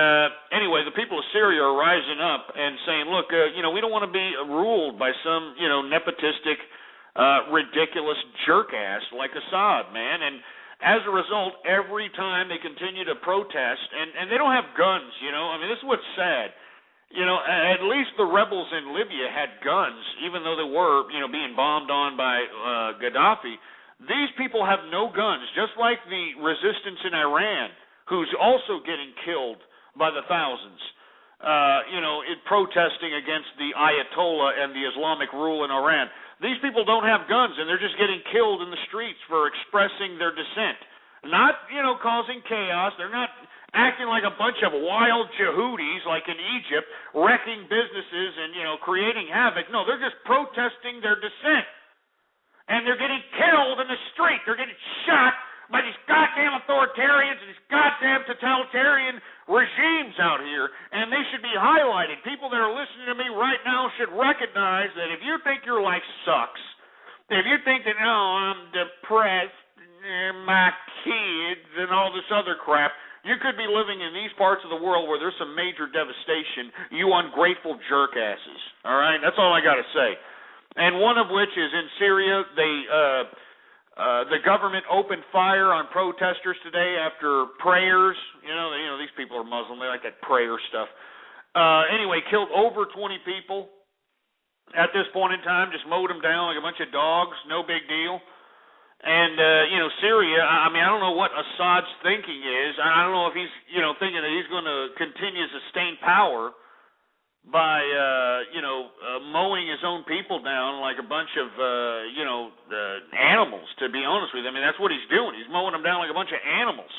anyway, the people of Syria are rising up and saying, look, we don't want to be ruled by some, nepotistic, ridiculous jerk-ass like Assad, man. And as a result, every time they continue to protest, and they don't have guns, I mean, this is what's sad. At least the rebels in Libya had guns, even though they were, being bombed on by Gaddafi. These people have no guns, just like the resistance in Iran, who's also getting killed by the thousands, in protesting against the Ayatollah and the Islamic rule in Iran. These people don't have guns, and they're just getting killed in the streets for expressing their dissent. Not, causing chaos. They're not acting like a bunch of wild Yehudis like in Egypt, wrecking businesses and, creating havoc. No, they're just protesting their dissent. And they're getting killed in the street. They're getting shot by these goddamn authoritarians and these goddamn totalitarian regimes out here, and they should be highlighted. People that are listening to me right now should recognize that if you think your life sucks, if you think that, I'm depressed, and my kids, and all this other crap, you could be living in these parts of the world where there's some major devastation, you ungrateful jerkasses. All right? That's all I got to say. And one of which is in Syria, the government opened fire on protesters today after prayers. These people are Muslim. They like that prayer stuff. Anyway, killed over 20 people at this point in time. Just mowed them down like a bunch of dogs. No big deal. And, Syria, I mean, I don't know what Assad's thinking is. I don't know if he's, thinking that he's going to continue to sustain power by, mowing his own people down like a bunch of, animals, to be honest with you. I mean, that's what he's doing. He's mowing them down like a bunch of animals.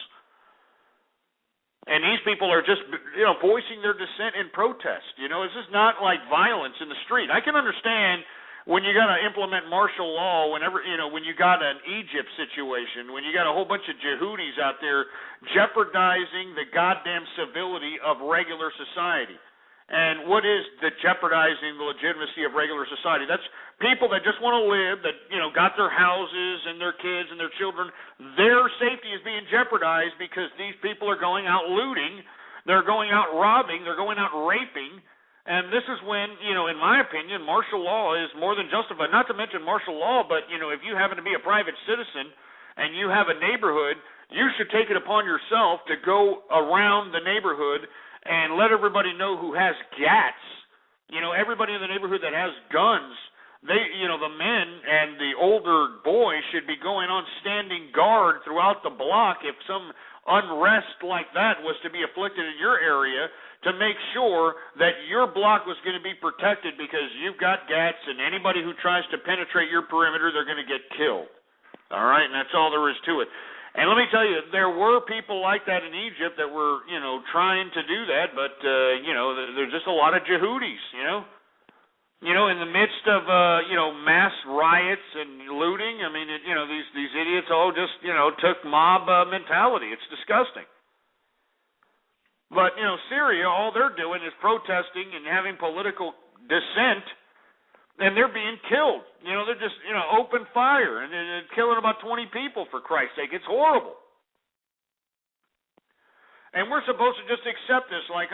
And these people are just, voicing their dissent in protest. It's just not like violence in the street. I can understand when you got to implement martial law, when you got an Egypt situation, when you got a whole bunch of Yehudis out there jeopardizing the goddamn civility of regular society. And what is the jeopardizing the legitimacy of regular society? That's people that just want to live, that, got their houses and their kids and their children. Their safety is being jeopardized because these people are going out looting, they're going out robbing, they're going out raping. And this is when, in my opinion, martial law is more than justified. Not to mention martial law, but, if you happen to be a private citizen and you have a neighborhood, you should take it upon yourself to go around the neighborhood and let everybody know who has gats. Everybody in the neighborhood that has guns, the men and the older boys should be going on standing guard throughout the block if some unrest like that was to be afflicted in your area, to make sure that your block was going to be protected because you've got gats, and anybody who tries to penetrate your perimeter, they're going to get killed. All right, and that's all there is to it. And let me tell you, there were people like that in Egypt that were, trying to do that, but, there's just a lot of Jehudis, in the midst of, mass riots and looting. I mean, these idiots all just, took mob mentality. It's disgusting. But, Syria, all they're doing is protesting and having political dissent, and they're being killed. They're just, open fire, and they're killing about 20 people, for Christ's sake. It's horrible. And we're supposed to just accept this like,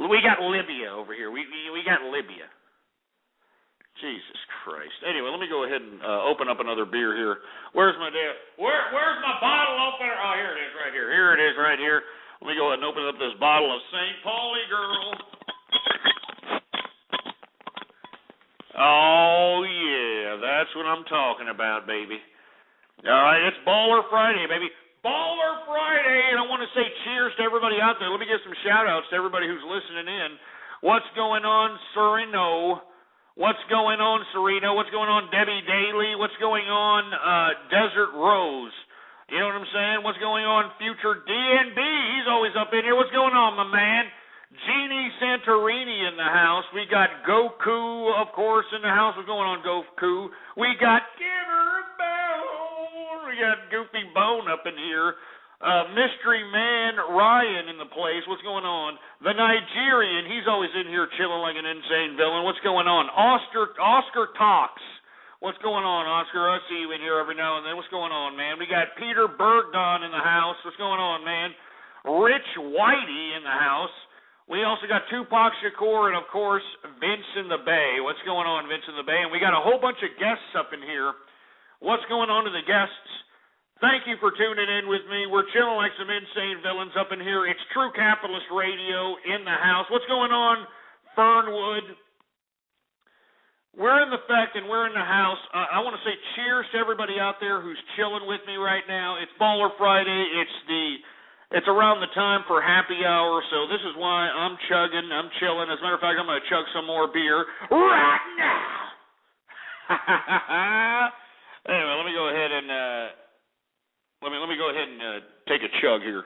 we got Libya over here. We got Libya. Jesus Christ. Anyway, let me go ahead and open up another beer here. Where's my Where's my bottle opener? Oh, here it is right here. Here it is right here. Let me go ahead and open up this bottle of St. Pauli Girl. Oh, yeah. That's what I'm talking about, baby. All right, it's Baller Friday, baby. Baller Friday, and I want to say cheers to everybody out there. Let me give some shout-outs to everybody who's listening in. What's going on, Sereno? What's going on, Sereno? What's going on, Debbie Daly? What's going on, Desert Rose? You know what I'm saying? What's going on, Future DNB? He's always up in here. What's going on, my man? Jeannie Santorini in the house. We got Goku, of course, in the house. What's going on, Goku? We got Give Her a Bone. We got Goofy Bone up in here. Mystery Man Ryan in the place. What's going on? The Nigerian. He's always in here chilling like an insane villain. What's going on? Oscar Talks. What's going on, Oscar? I see you in here every now and then. What's going on, man? We got Peter Bergdon in the house. What's going on, man? Rich Whitey in the house. We also got Tupac Shakur and, of course, Vince in the Bay. What's going on, Vince in the Bay? And we got a whole bunch of guests up in here. What's going on to the guests? Thank you for tuning in with me. We're chilling like some insane villains up in here. It's True Capitalist Radio in the house. What's going on, Fernwood? We're in effect and we're in the house. I want to say cheers to everybody out there who's chilling with me right now. It's Baller Friday. It's around the time for happy hour, so this is why I'm chugging. I'm chilling. As a matter of fact, I'm going to chug some more beer right now. Anyway, let me go ahead and let me go ahead and take a chug here.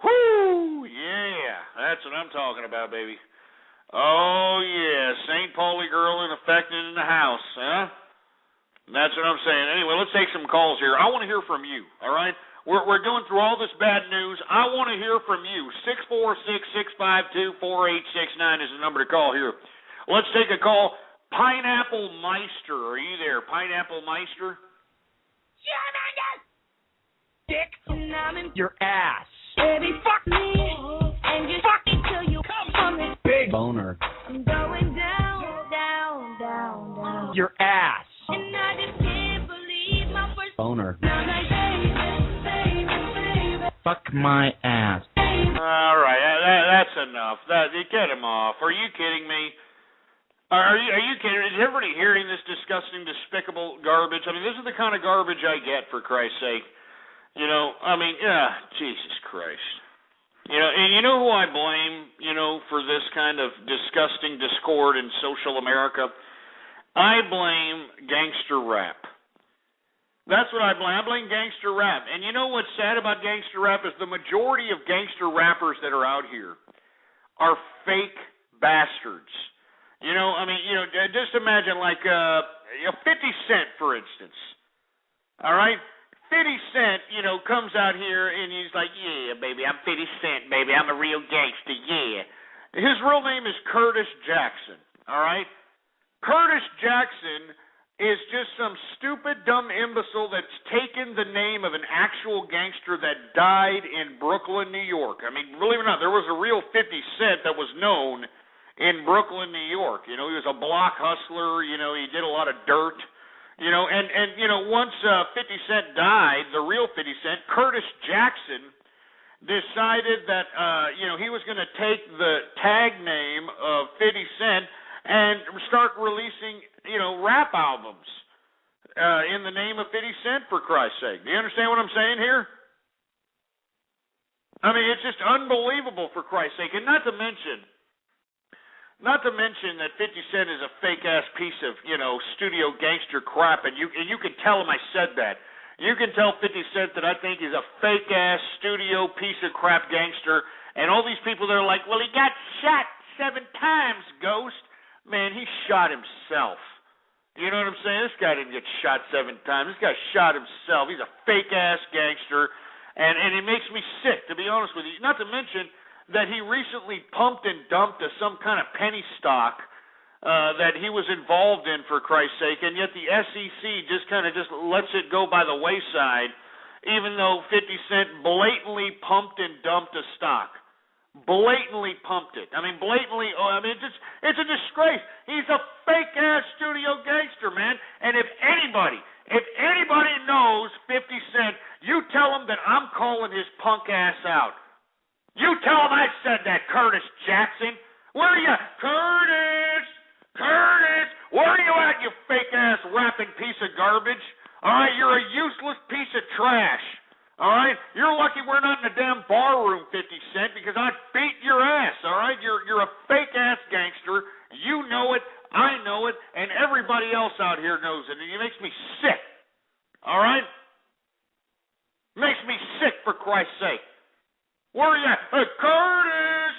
Whoo, yeah, that's what I'm talking about, baby. Oh, yeah, St. Pauli Girl in effect in the house, huh? That's what I'm saying. Anyway, let's take some calls here. I want to hear from you, all right? We're going through all this bad news. I want to hear from you. 646-652-4869 is the number to call here. Let's take a call. Pineapple Meister, are you there? Pineapple Meister? Dick, your ass. Baby, fuck me, and you fuck me till you come on me. Big boner. I'm going down. Your ass. And I just can't believe my first boner. Now my baby. Fuck my ass. All right, that's enough. Get him off. Are you kidding me? Are you kidding? Is everybody hearing this disgusting, despicable garbage? I mean, this is the kind of garbage I get, for Christ's sake. Jesus Christ. And you know who I blame, for this kind of disgusting discord in social America? I blame gangster rap. That's what I blame. I blame gangster rap. And you know what's sad about gangster rap is the majority of gangster rappers that are out here are fake bastards. Just imagine like 50 Cent, for instance. All right? 50 Cent, comes out here and he's like, yeah, baby, I'm 50 Cent, baby. I'm a real gangster, yeah. His real name is Curtis Jackson, all right? Curtis Jackson is just some stupid, dumb imbecile that's taken the name of an actual gangster that died in Brooklyn, New York. I mean, believe it or not, there was a real 50 Cent that was known in Brooklyn, New York. He was a block hustler. He did a lot of dirt. Once 50 Cent died, the real 50 Cent, Curtis Jackson, decided that, he was going to take the tag name of 50 Cent and start releasing, rap albums in the name of 50 Cent, for Christ's sake. Do you understand what I'm saying here? I mean, it's just unbelievable, for Christ's sake. And not to mention that 50 Cent is a fake-ass piece of, studio gangster crap, and you can tell him I said that. You can tell 50 Cent that I think he's a fake-ass studio piece of crap gangster, and all these people that are like, well, he got shot 7 times, Ghost. Man, he shot himself. You know what I'm saying? This guy didn't get shot 7 times. This guy shot himself. He's a fake-ass gangster, and it makes me sick, to be honest with you. Not to mention that he recently pumped and dumped some kind of penny stock that he was involved in, for Christ's sake, and yet the SEC just lets it go by the wayside, even though 50 Cent blatantly pumped and dumped a stock. Blatantly pumped it. I mean, blatantly. It's a disgrace. He's a fake-ass studio gangster, man. And if anybody knows 50 Cent, you tell him that I'm calling his punk ass out. You tell him I said that, Curtis Jackson. Where are you, Curtis? Where are you at, you fake-ass rapping piece of garbage? All right, you're a useless piece of trash. All right, you're lucky we're not in a damn bar room, 50 Cent, because I'd beat your ass. All right, you're a fake ass gangster. You know it, I know it, and everybody else out here knows it, and it makes me sick. All right, makes me sick, for Christ's sake. Where are you at? Hey, Curtis,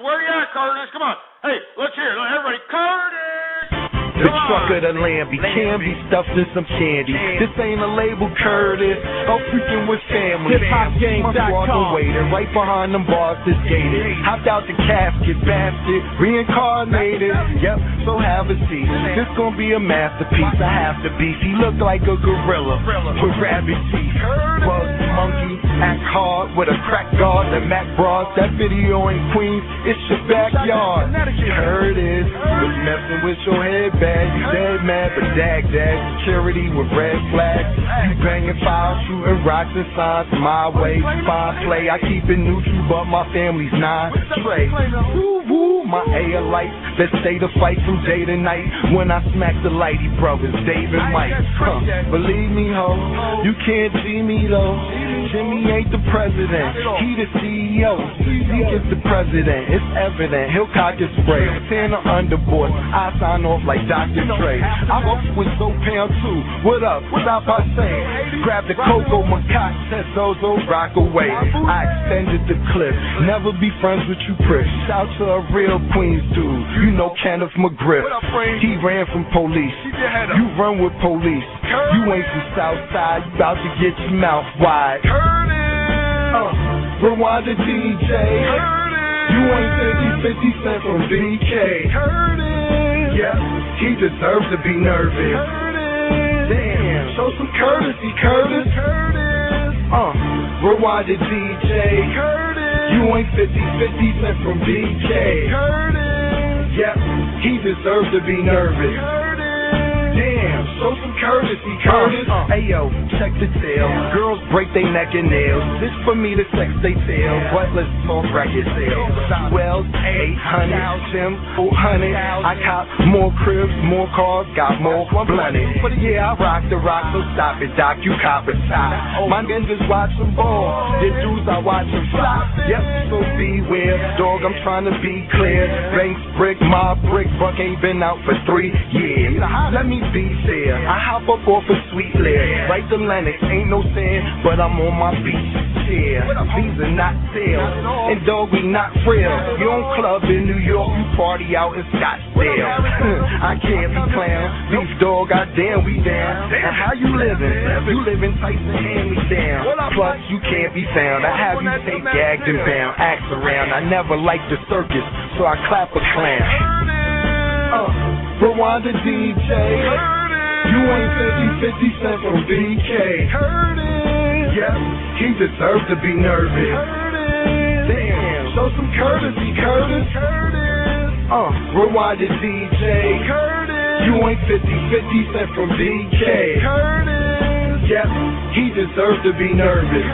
where are you at, Curtis? Come on, hey, let's hear it, everybody, Curtis. The truck of the Lambie can be stuffed in some candy. This ain't a label, Curtis. I'm freaking with family. HipHopGang.com. Waiting right behind them bars that's gated. Hopped out the casket, bastard, reincarnated. Yep, so have a seat. This gonna be a masterpiece. I have to be. He look like a gorilla with rabbit teeth. Bug monkey, act hard with a crack guard. The Mac Bros, that video in Queens, it's your backyard. Curtis was messing with your head back. You dead mad, but dag, security with red flags. You banging files, shooting rocks and signs my way. Fine play, I keep it neutral, but my family's not straight. Woo, my A lights, let's stay the fight from day to night. When I smack the Lighty brothers, Dave and Mike. Believe me, ho, you can't see me though. Jimmy ain't the president, he the CEO. Zeke is the president, it's evident. He'll cock his spray, stand the underboard. I sign off like Dr. Dre. I fuck with Zoe Pound too. What up? Stop by saying. Grab the Coco Macaque, said Zozo, rock away. I extended the clip. Never be friends with you pricks. Shout to a real Queens dude. You know Kenneth McGriff. He ran from police. You run with police. You ain't from Southside. You about to get your mouth wide. Rewind the DJ. You ain't 50 Cent from BK. Yeah, he deserves to be nervous. Damn, show some courtesy, Curtis. Rewind the DJ. You ain't 50 Cent from BK. Yeah, he deserves to be nervous. Damn, show some courtesy, Curtis. Ayo, check the tail. Girls break they neck and nails. This for me to sex they tail. But let's talk record sales. Wells, 800, Tim, 400. I cop more cribs, more cars, got more blunted. But yeah, I rock the rock, so stop it, Doc. You cop a top. My ninjas watch them ball. The dudes I watch them flop. Yep, so beware, dog. I'm trying to be clear. Banks brick, my brick, buck ain't been out for 3 years. Let me be fair, I hop up off a sweet lair. Right to Lennox, ain't no sand, but I'm on my beach chair. These are not sales, and dog, we not frail. You don't club in New York, you party out in Scottsdale. I can't be clown, beef dog, goddamn, we down. And how you living? You living Tyson, hand me down. Plus, you can't be found. I have you take gagged and bound, axe around. I never liked the circus, so I clap a clown. Rewind the DJ. You ain't 50 Cent from BK. Yeah, he deserves to be nervous. Damn, show some courtesy, Curtis. Rewind the DJ. You ain't 50 Cent from BK. Yeah, he deserves to be nervous.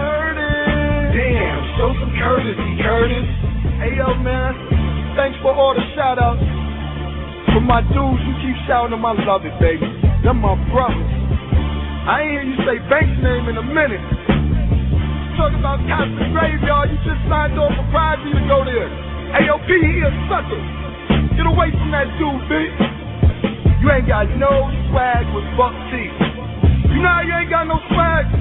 Damn, show some courtesy, Curtis. Hey yo, man, thanks for all the shout outs. For my dudes who keep shouting them, I love it, baby. Them my brothers. I ain't hear you say Banks' name in a minute. talking about Cosmic Graveyard, you just signed off for Private to go there. AOP, he a sucker. Get away from that dude, bitch. You ain't got no swag with Buck T. You know how you ain't got no swag?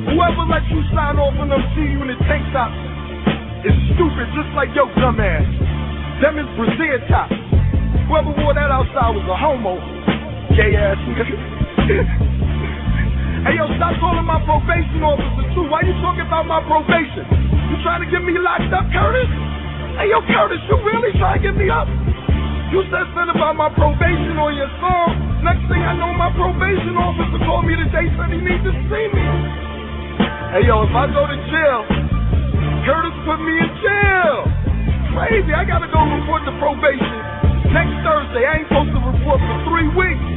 Whoever lets you sign off on them see you in the tank top is stupid, just like your dumb ass. Them is Brazil top. Whoever wore that outside was a homo. Gay ass nigga. Hey, yo, stop calling my probation officer, too. Why you talking about my probation? You trying to get me locked up, Curtis? Hey, yo, Curtis, you really trying to get me up? You said something about my probation on your song. Next thing I know, my probation officer called me today, said he needs to see me. Hey, yo, if I go to jail, Curtis put me in jail. Crazy, I gotta go report to probation next Thursday. I ain't supposed to report for 3 weeks.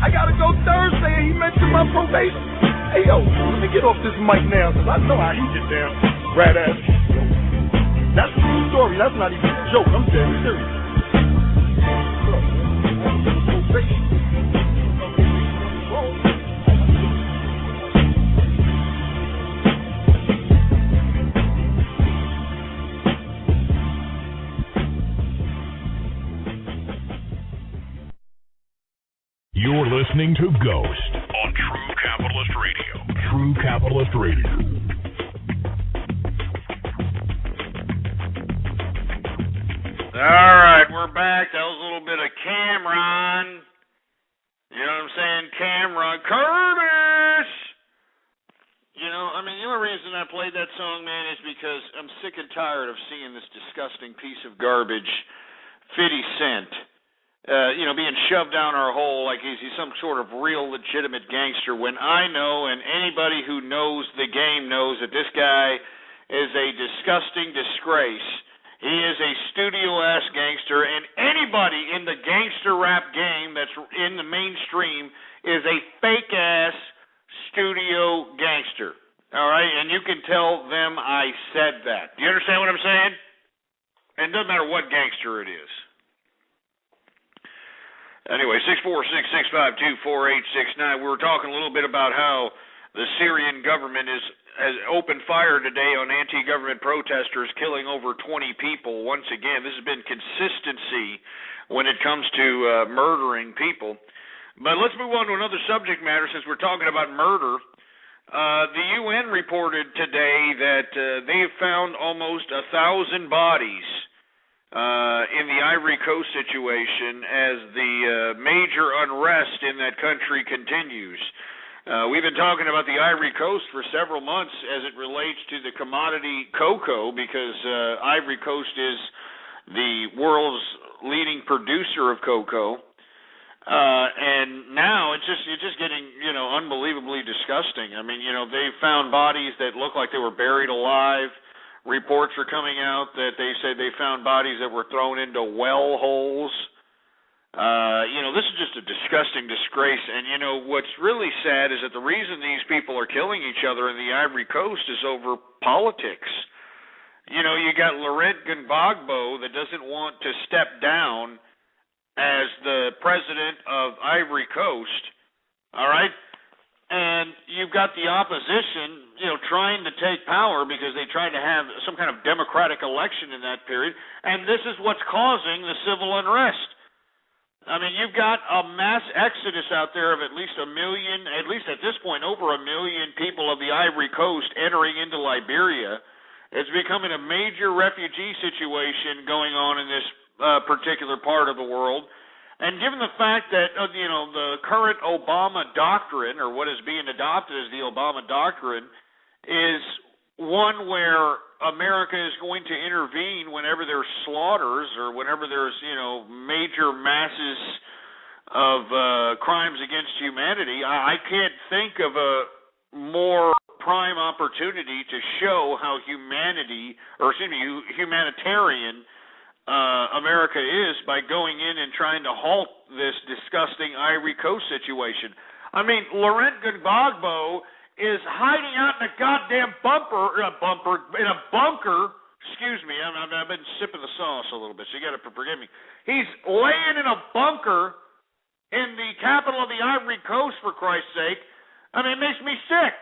I gotta go Thursday, and he mentioned my probation. Hey, yo, let me get off this mic now, because I know how he get down. Rat ass. That's a true story. That's not even a joke. I'm dead serious. You're listening to Ghost on True Capitalist Radio. True Capitalist Radio. All right, we're back. That was a little bit of Cameron. You know what I'm saying? Cameron Curtis. You know, I mean, the only reason I played that song, man, is because I'm sick and tired of seeing this disgusting piece of garbage, 50 Cent. Being shoved down our hole like he's some sort of real legitimate gangster, when I know, and anybody who knows the game knows, that this guy is a disgusting disgrace. He is a studio-ass gangster, and anybody in the gangster rap game that's in the mainstream is a fake-ass studio gangster. All right? And you can tell them I said that. Do you understand what I'm saying? And it doesn't matter what gangster it is. Anyway, 646-652-4869. We were talking a little bit about how the Syrian government has opened fire today on anti-government protesters, killing over 20 people. Once again, this has been consistency when it comes to murdering people. But let's move on to another subject matter since we're talking about murder. The UN reported today that they have found almost 1,000 bodies in the Ivory Coast situation as the major unrest in that country continues. We've been talking about the Ivory Coast for several months as it relates to the commodity cocoa, because Ivory Coast is the world's leading producer of cocoa. And now it's just getting, unbelievably disgusting. I mean, they found bodies that look like they were buried alive. Reports are coming out that they say they found bodies that were thrown into well holes. This is just a disgusting disgrace. And, what's really sad is that the reason these people are killing each other in the Ivory Coast is over politics. You got Laurent Gbagbo that doesn't want to step down as the president of Ivory Coast, all right? And you've got the opposition, trying to take power because they tried to have some kind of democratic election in that period, and this is what's causing the civil unrest. I mean, you've got a mass exodus out there of at least 1 million, at least at this point, over 1 million people of the Ivory Coast entering into Liberia. It's becoming a major refugee situation going on in this particular part of the world. And given the fact that, the current Obama doctrine, or what is being adopted as the Obama doctrine, is one where America is going to intervene whenever there's slaughters or whenever there's, major masses of crimes against humanity. I can't think of a more prime opportunity to show how humanitarian America is by going in and trying to halt this disgusting Ivory Coast situation. I mean, Laurent Gbagbo is hiding out in a goddamn bunker. Excuse me, I've been sipping the sauce a little bit, so you got to forgive me. He's laying in a bunker in the capital of the Ivory Coast, for Christ's sake. I mean, it makes me sick.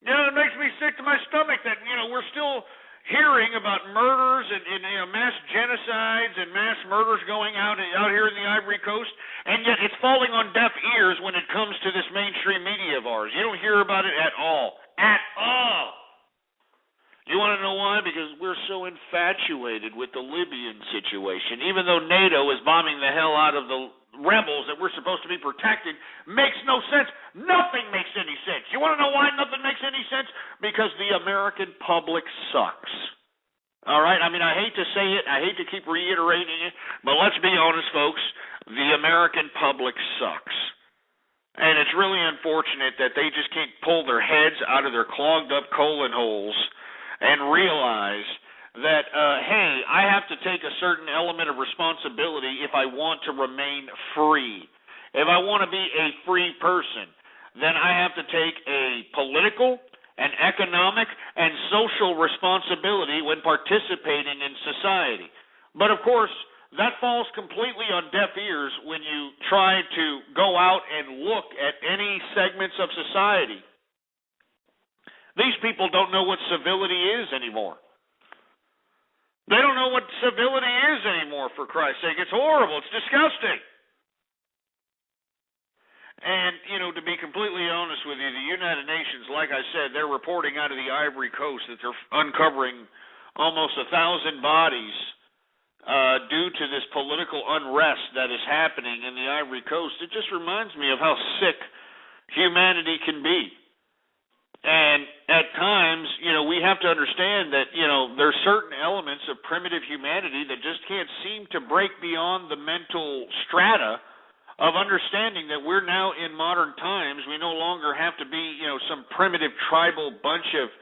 You know, it makes me sick to my stomach that, we're still hearing about murders and mass genocides and mass murders going out here in the Ivory Coast, and yet it's falling on deaf ears when it comes to this mainstream media of ours. You don't hear about it at all. At all. You want to know why? Because we're so infatuated with the Libyan situation. Even though NATO is bombing the hell out of the rebels that we're supposed to be protecting, makes no sense. Nothing makes any sense. You want to know why nothing makes any sense? Because the American public sucks. All right? I mean, I hate to say it. I hate to keep reiterating it. But let's be honest, folks. The American public sucks. And it's really unfortunate that they just can't pull their heads out of their clogged up colon holes and realize that, hey, I have to take a certain element of responsibility if I want to remain free. If I want to be a free person, then I have to take a political, an economic, and social responsibility when participating in society. But, of course, that falls completely on deaf ears when you try to go out and look at any segments of society. These people don't know what civility is anymore. They don't know what civility is anymore, for Christ's sake. It's horrible. It's disgusting. And, to be completely honest with you, the United Nations, like I said, they're reporting out of the Ivory Coast that they're uncovering almost 1,000 bodies due to this political unrest that is happening in the Ivory Coast. It just reminds me of how sick humanity can be. And at times, we have to understand that, there's certain elements of primitive humanity that just can't seem to break beyond the mental strata of understanding that we're now in modern times. We no longer have to be, some primitive tribal bunch of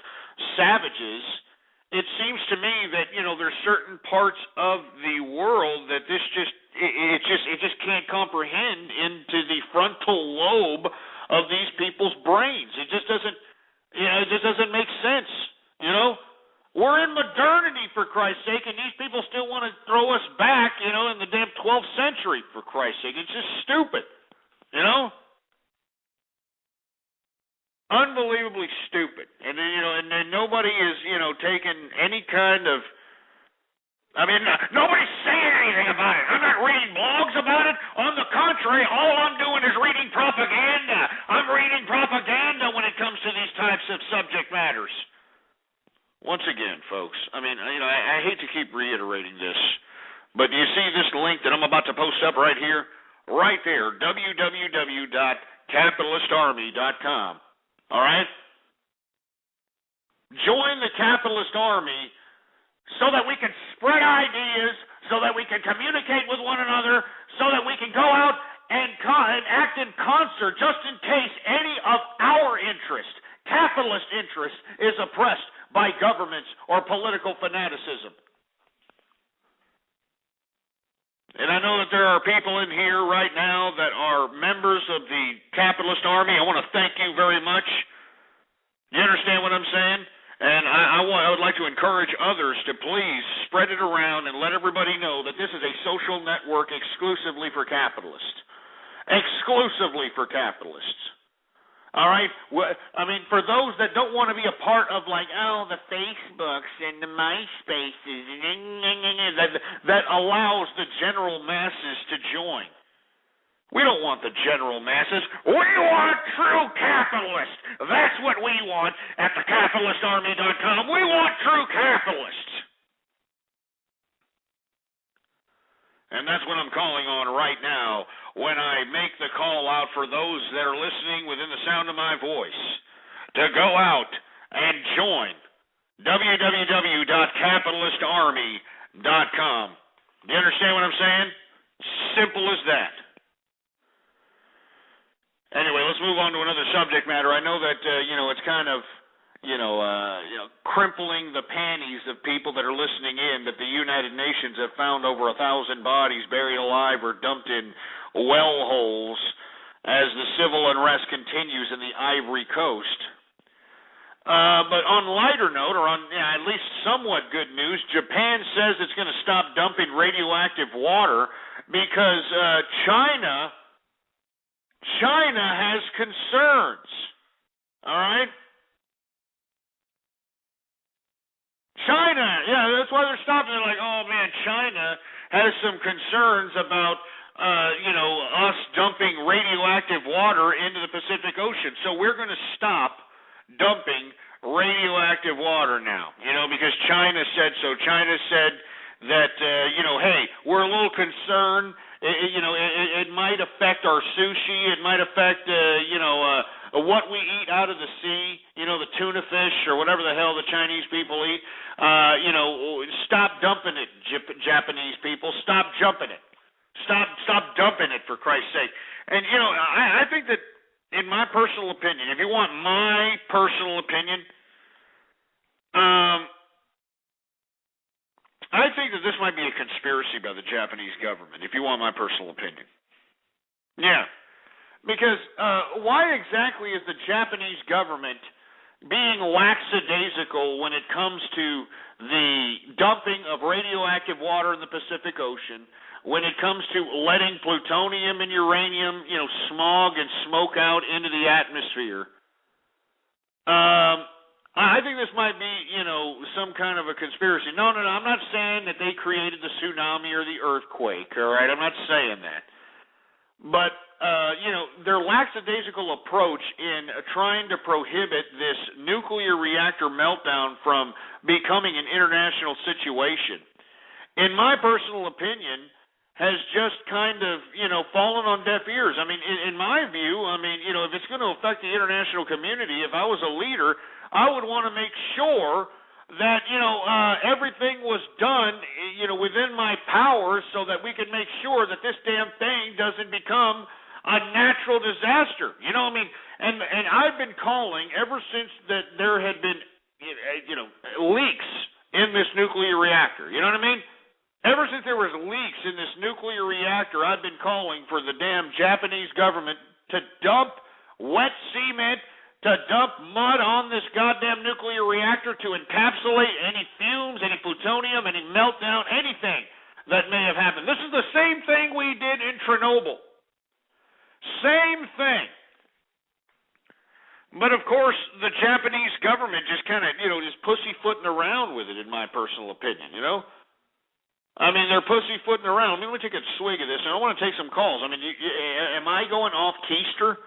savages. It seems to me that, there's certain parts of the world that it just can't comprehend into the frontal lobe of these people's brains. It just doesn't make sense, We're in modernity, for Christ's sake, and these people still want to throw us back, in the damn 12th century, for Christ's sake. It's just stupid, Unbelievably stupid. And then, nobody is, taking any kind of, nobody's saying anything about it. I'm not reading blogs about it. On the contrary, all I'm doing is reading propaganda. I'm reading propaganda when it comes to these types of subject matters. Once again, folks, I hate to keep reiterating this, but you see this link that I'm about to post up right here? Right there, www.capitalistarmy.com. All right? Join the Capitalist Army so that we can spread ideas, so that we can communicate with one another, so that we can go out and act in concert just in case any of our interest, capitalist interest, is oppressed by governments or political fanaticism. And I know that there are people in here right now that are members of the Capitalist Army. I want to thank you very much. You understand what I'm saying? And I would like to encourage others to please spread it around and let everybody know that this is a social network exclusively for capitalists. Exclusively for capitalists. All right? For those that don't want to be a part of, the Facebooks and the MySpaces, that allows the general masses to join. We don't want the general masses. We want true capitalists. That's what we want at thecapitalistarmy.com. We want true capitalists. And that's what I'm calling on right now when I make the call out for those that are listening within the sound of my voice to go out and join www.capitalistarmy.com. Do you understand what I'm saying? Simple as that. Anyway, let's move on to another subject matter. I know that, it's kind of, crimpling the panties of people that are listening in that the United Nations have found over 1,000 bodies buried alive or dumped in well holes as the civil unrest continues in the Ivory Coast. But on lighter note, or on at least somewhat good news, Japan says it's going to stop dumping radioactive water because China has concerns. All right? China, yeah, that's why they're stopping. They're like, oh man, China has some concerns about, us dumping radioactive water into the Pacific Ocean. So we're going to stop dumping radioactive water now, because China said so. China said that, hey, we're a little concerned. It might affect our sushi. It might affect, what we eat out of the sea, the tuna fish or whatever the hell the Chinese people eat. Stop dumping it, Japanese people. Stop jumping it. Stop dumping it, for Christ's sake. And, I think that, in my personal opinion, if you want my personal opinion, I think that this might be a conspiracy by the Japanese government, if you want my personal opinion. Yeah. Because why exactly is the Japanese government being lackadaisical when it comes to the dumping of radioactive water in the Pacific Ocean, when it comes to letting plutonium and uranium, smog and smoke out into the atmosphere? I think this might be, some kind of a conspiracy. No, I'm not saying that they created the tsunami or the earthquake, all right? I'm not saying that. But, their lackadaisical approach in trying to prohibit this nuclear reactor meltdown from becoming an international situation, in my personal opinion, has just kind of, fallen on deaf ears. I mean, in my view, if it's going to affect the international community, if I was a leader, I would want to make sure that, everything was done, within my powers so that we can make sure that this damn thing doesn't become a natural disaster. And I've been calling ever since that there had been, leaks in this nuclear reactor. You know what I mean? Ever since there was leaks in this nuclear reactor, I've been calling for the damn Japanese government to dump wet cement, to dump mud on this goddamn nuclear reactor to encapsulate any fumes, any plutonium, any meltdown, anything that may have happened. This is the same thing we did in Chernobyl. Same thing. But, of course, the Japanese government just kind of, just pussyfooting around with it, in my personal opinion, they're pussyfooting around. Let me take a swig of this, and I want to take some calls. Am I going off keister?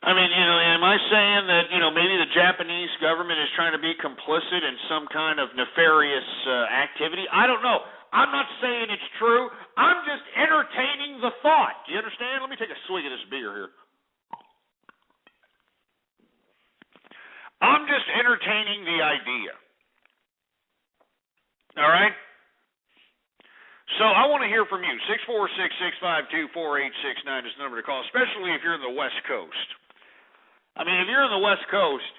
Am I saying that, maybe the Japanese government is trying to be complicit in some kind of nefarious activity? I don't know. I'm not saying it's true. I'm just entertaining the thought. Do you understand? Let me take a swig of this beer here. I'm just entertaining the idea. All right? So I want to hear from you. 646-652-4869 is the number to call, especially if you're in the West Coast. If you're in the West Coast,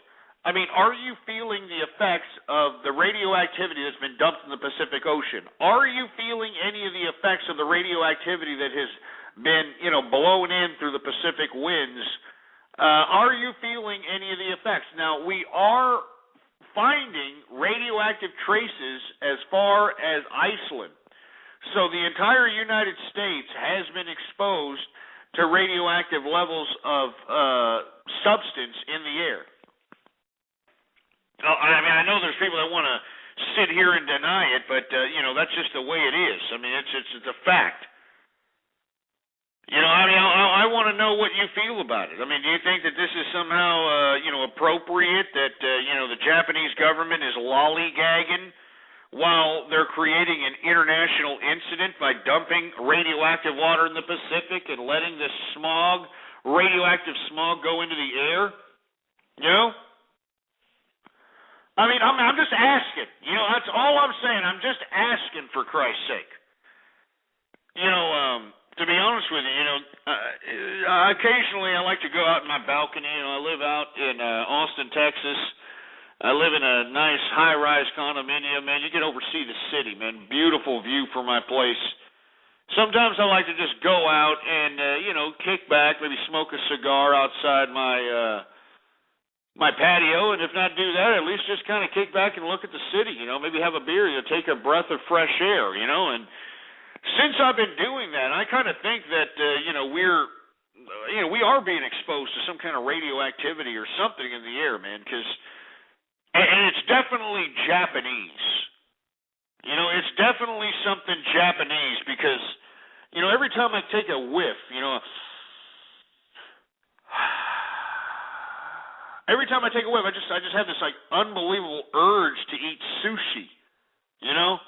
are you feeling the effects of the radioactivity that's been dumped in the Pacific Ocean? Are you feeling any of the effects of the radioactivity that has been, blown in through the Pacific winds? Are you feeling any of the effects? Now, we are finding radioactive traces as far as Iceland. So the entire United States has been exposed to radioactive levels of substance in the air. I know there's people that want to sit here and deny it, but that's just the way it is. It's a fact. I want to know what you feel about it. Do you think that this is somehow appropriate that the Japanese government is lollygagging while they're creating an international incident by dumping radioactive water in the Pacific and letting this radioactive smog go into the air? I'm just asking. That's all I'm saying. I'm just asking, for Christ's sake. To be honest with you, occasionally I like to go out in my balcony. I live out in Austin, Texas. I live in a nice high-rise condominium, man. You can oversee the city, man. Beautiful view from my place. Sometimes I like to just go out and, kick back, maybe smoke a cigar outside my patio, and if not do that, at least just kind of kick back and look at the city, maybe have a beer, take a breath of fresh air, and since I've been doing that, I kind of think that, we are being exposed to some kind of radioactivity or something in the air, man, because And it's definitely Japanese. You know, it's definitely something Japanese because, you know, every time I take a whiff, you know, every time I take a whiff, I just have this like unbelievable urge to eat sushi. You know,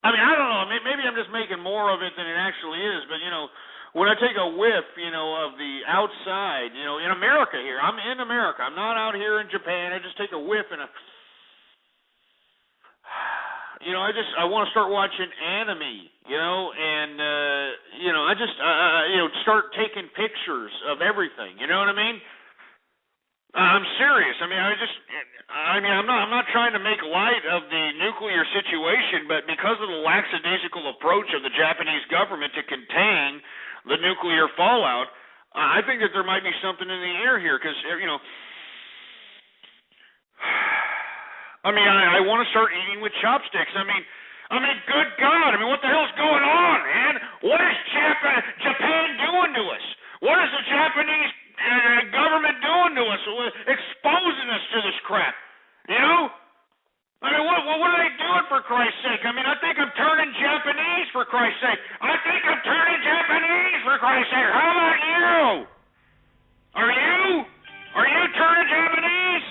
I mean, I don't know. Maybe I'm just making more of it than it actually is. But you know, when I take a whiff, you know, of the outside, you know, in America here, I'm in America. I'm not out here in Japan. I just take a whiff and you know, I want to start watching anime, you know, and you know, you know, start taking pictures of everything. You know what I mean? I'm serious. I mean, I'm not trying to make light of the nuclear situation, but because of the lackadaisical approach of the Japanese government to contain the nuclear fallout, I think that there might be something in the air here. Because you know, I mean, I want to start eating with chopsticks. I mean, good God! I mean, what the hell's going on, man? What is Japan doing to us? What is the Japanese government doing to us, exposing us to this crap? You know? I mean, what are they doing, for Christ's sake? I mean, I think I'm turning Japanese, for Christ's sake. How about you? Are you turning Japanese?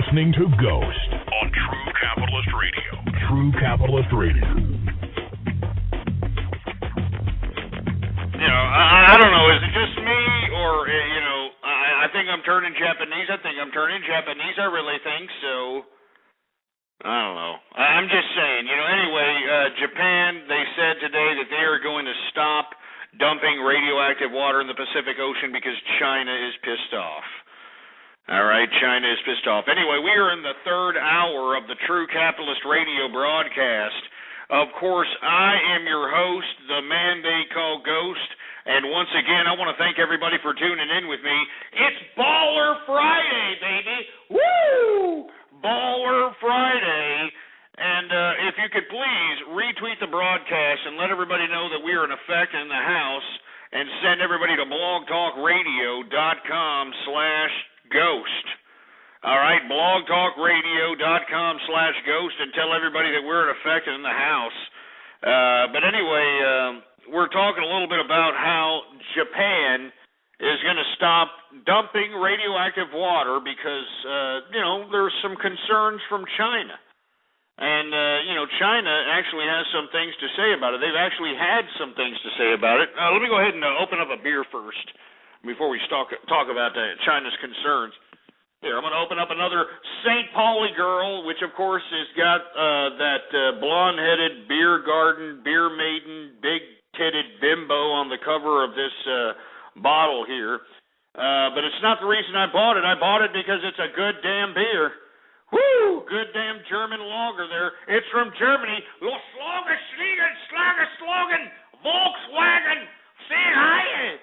listening to Ghost on True Capitalist Radio. True Capitalist Radio. You know, I don't know. Is it just me, or you know, I think I'm turning Japanese. I really think so. I don't know. I'm just saying. You know. Anyway, Japan. They said today that they are going to stop dumping radioactive water in the Pacific Ocean because China is pissed off. All right, China is pissed off. Anyway, we are in the third hour of the True Capitalist Radio broadcast. Of course, I am your host, the man they call Ghost, and once again, I want to thank everybody for tuning in with me. It's Baller Friday, baby! Woo! Baller Friday. And if you could please retweet the broadcast and let everybody know that we are in effect in the house, and send everybody to blogtalkradio.com/ghost. All right, blogtalkradio.com/ghost, and tell everybody that we're in effect in the house. But anyway, we're talking a little bit about how Japan is going to stop dumping radioactive water because, you know, there's some concerns from China. And, you know, China actually has some things to say about it. They've actually had some things to say about it. Let me go ahead and open up a beer first before we talk about China's concerns. Here, I'm going to open up another St. Pauli girl, which, of course, has got that blonde-headed beer garden, beer maiden, big-titted bimbo on the cover of this bottle here. But it's not the reason I bought it. I bought it because it's a good damn beer. Woo! Good damn German lager there. It's from Germany. Los Lager Slogan, Volkswagen, say hi.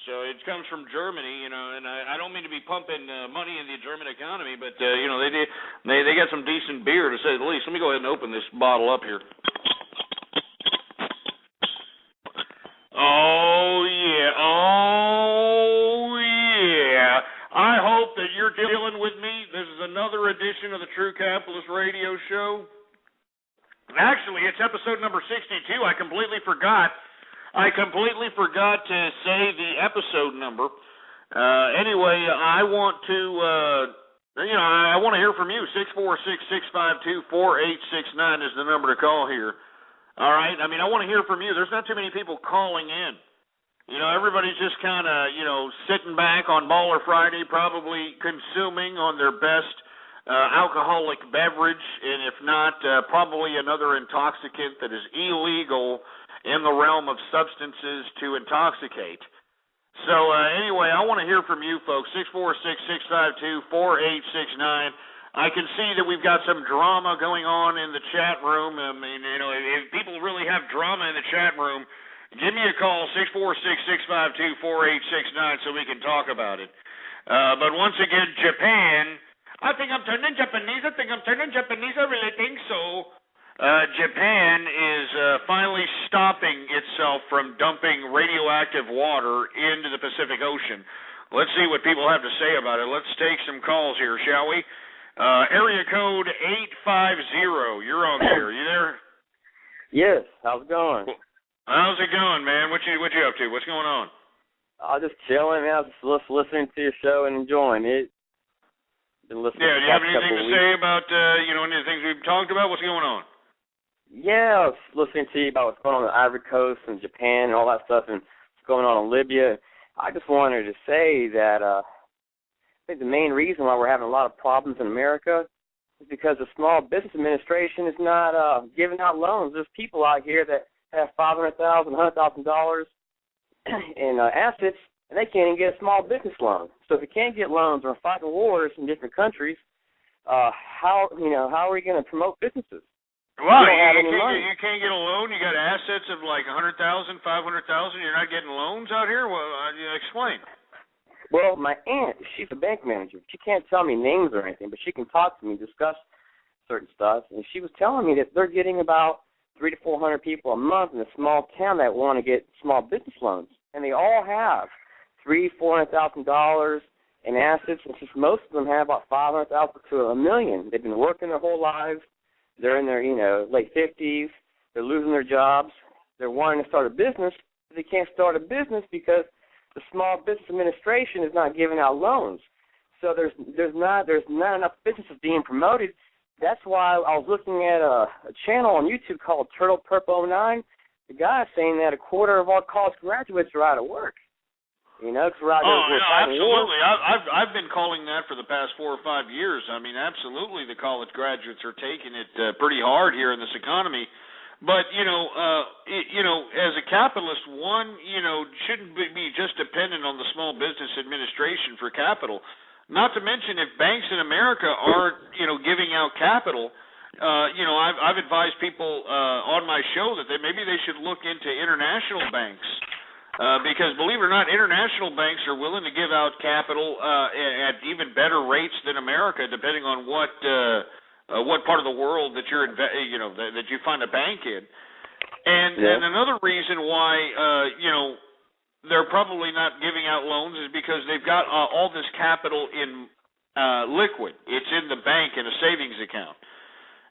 So it comes from Germany, you know, and I don't mean to be pumping money in the German economy, but you know, they got some decent beer to say the least. Let me go ahead and open this bottle up here. Oh yeah. I hope that you're dealing with me. This is another edition of the True Capitalist Radio Show. Actually, it's episode number 62. I completely forgot to say the episode number. Anyway, I want to, I want to hear from you. 646-652-4869 is the number to call here. All right? I mean, I want to hear from you. There's not too many people calling in. You know, everybody's just kind of, you know, sitting back on Baller Friday, probably consuming on their best alcoholic beverage, and if not, probably another intoxicant that is illegal in the realm of substances to intoxicate. So, anyway, I want to hear from you folks, 646-652-4869. I can see that we've got some drama going on in the chat room. I mean, you know, if people really have drama in the chat room, give me a call, 646-652-4869, so we can talk about it. But once again, Japan, I think I'm turning Japanese. I really think so. Japan is finally stopping itself from dumping radioactive water into the Pacific Ocean. Let's see what people have to say about it. Let's take some calls here, shall we? Area code 850. You're on there. You there? Yes. How's it going? How's it going, man? What you up to? What's going on? I'm just chilling, man. I was just listening to your show and enjoying it. Been listening. Yeah. Do you have anything to say about any of the things we've talked about? What's going on? Yeah, I was listening to you about what's going on in the Ivory Coast and Japan and all that stuff, and what's going on in Libya. I just wanted to say that I think the main reason why we're having a lot of problems in America is because the Small Business Administration is not giving out loans. There's people out here that have $500,000, $100,000 in assets, and they can't even get a small business loan. So if you can't get loans or fighting wars in different countries, how are we going to promote businesses? Well, you can't get a loan. You got assets of like $100,000, $500,000. You're not getting loans out here. Well, explain. Well, my aunt, she's a bank manager. She can't tell me names or anything, but she can talk to me, discuss certain stuff. And she was telling me that they're getting about 300 to 400 people a month in a small town that want to get small business loans, and they all have $400,000 in assets. And just most of them have about $500,000 to $1 million. They've been working their whole lives. They're in their late 50s. They're losing their jobs. They're wanting to start a business, but they can't start a business because the Small Business Administration is not giving out loans. So there's not enough businesses being promoted. That's why I was looking at a channel on YouTube called Turtle Purple 09. The guy's saying that a quarter of our college graduates are out of work. You know, because we're out there. Absolutely. I've been calling that for the past 4 or 5 years. I mean, absolutely, the college graduates are taking it pretty hard here in this economy. But you know, as a capitalist, one shouldn't be just dependent on the Small Business Administration for capital. Not to mention, if banks in America aren't giving out capital. I've advised people on my show that maybe they should look into international banks. Because believe it or not, international banks are willing to give out capital at even better rates than America, depending on what part of the world that you're that you find a bank in. And another reason why they're probably not giving out loans is because they've got all this capital in liquid. It's in the bank in a savings account.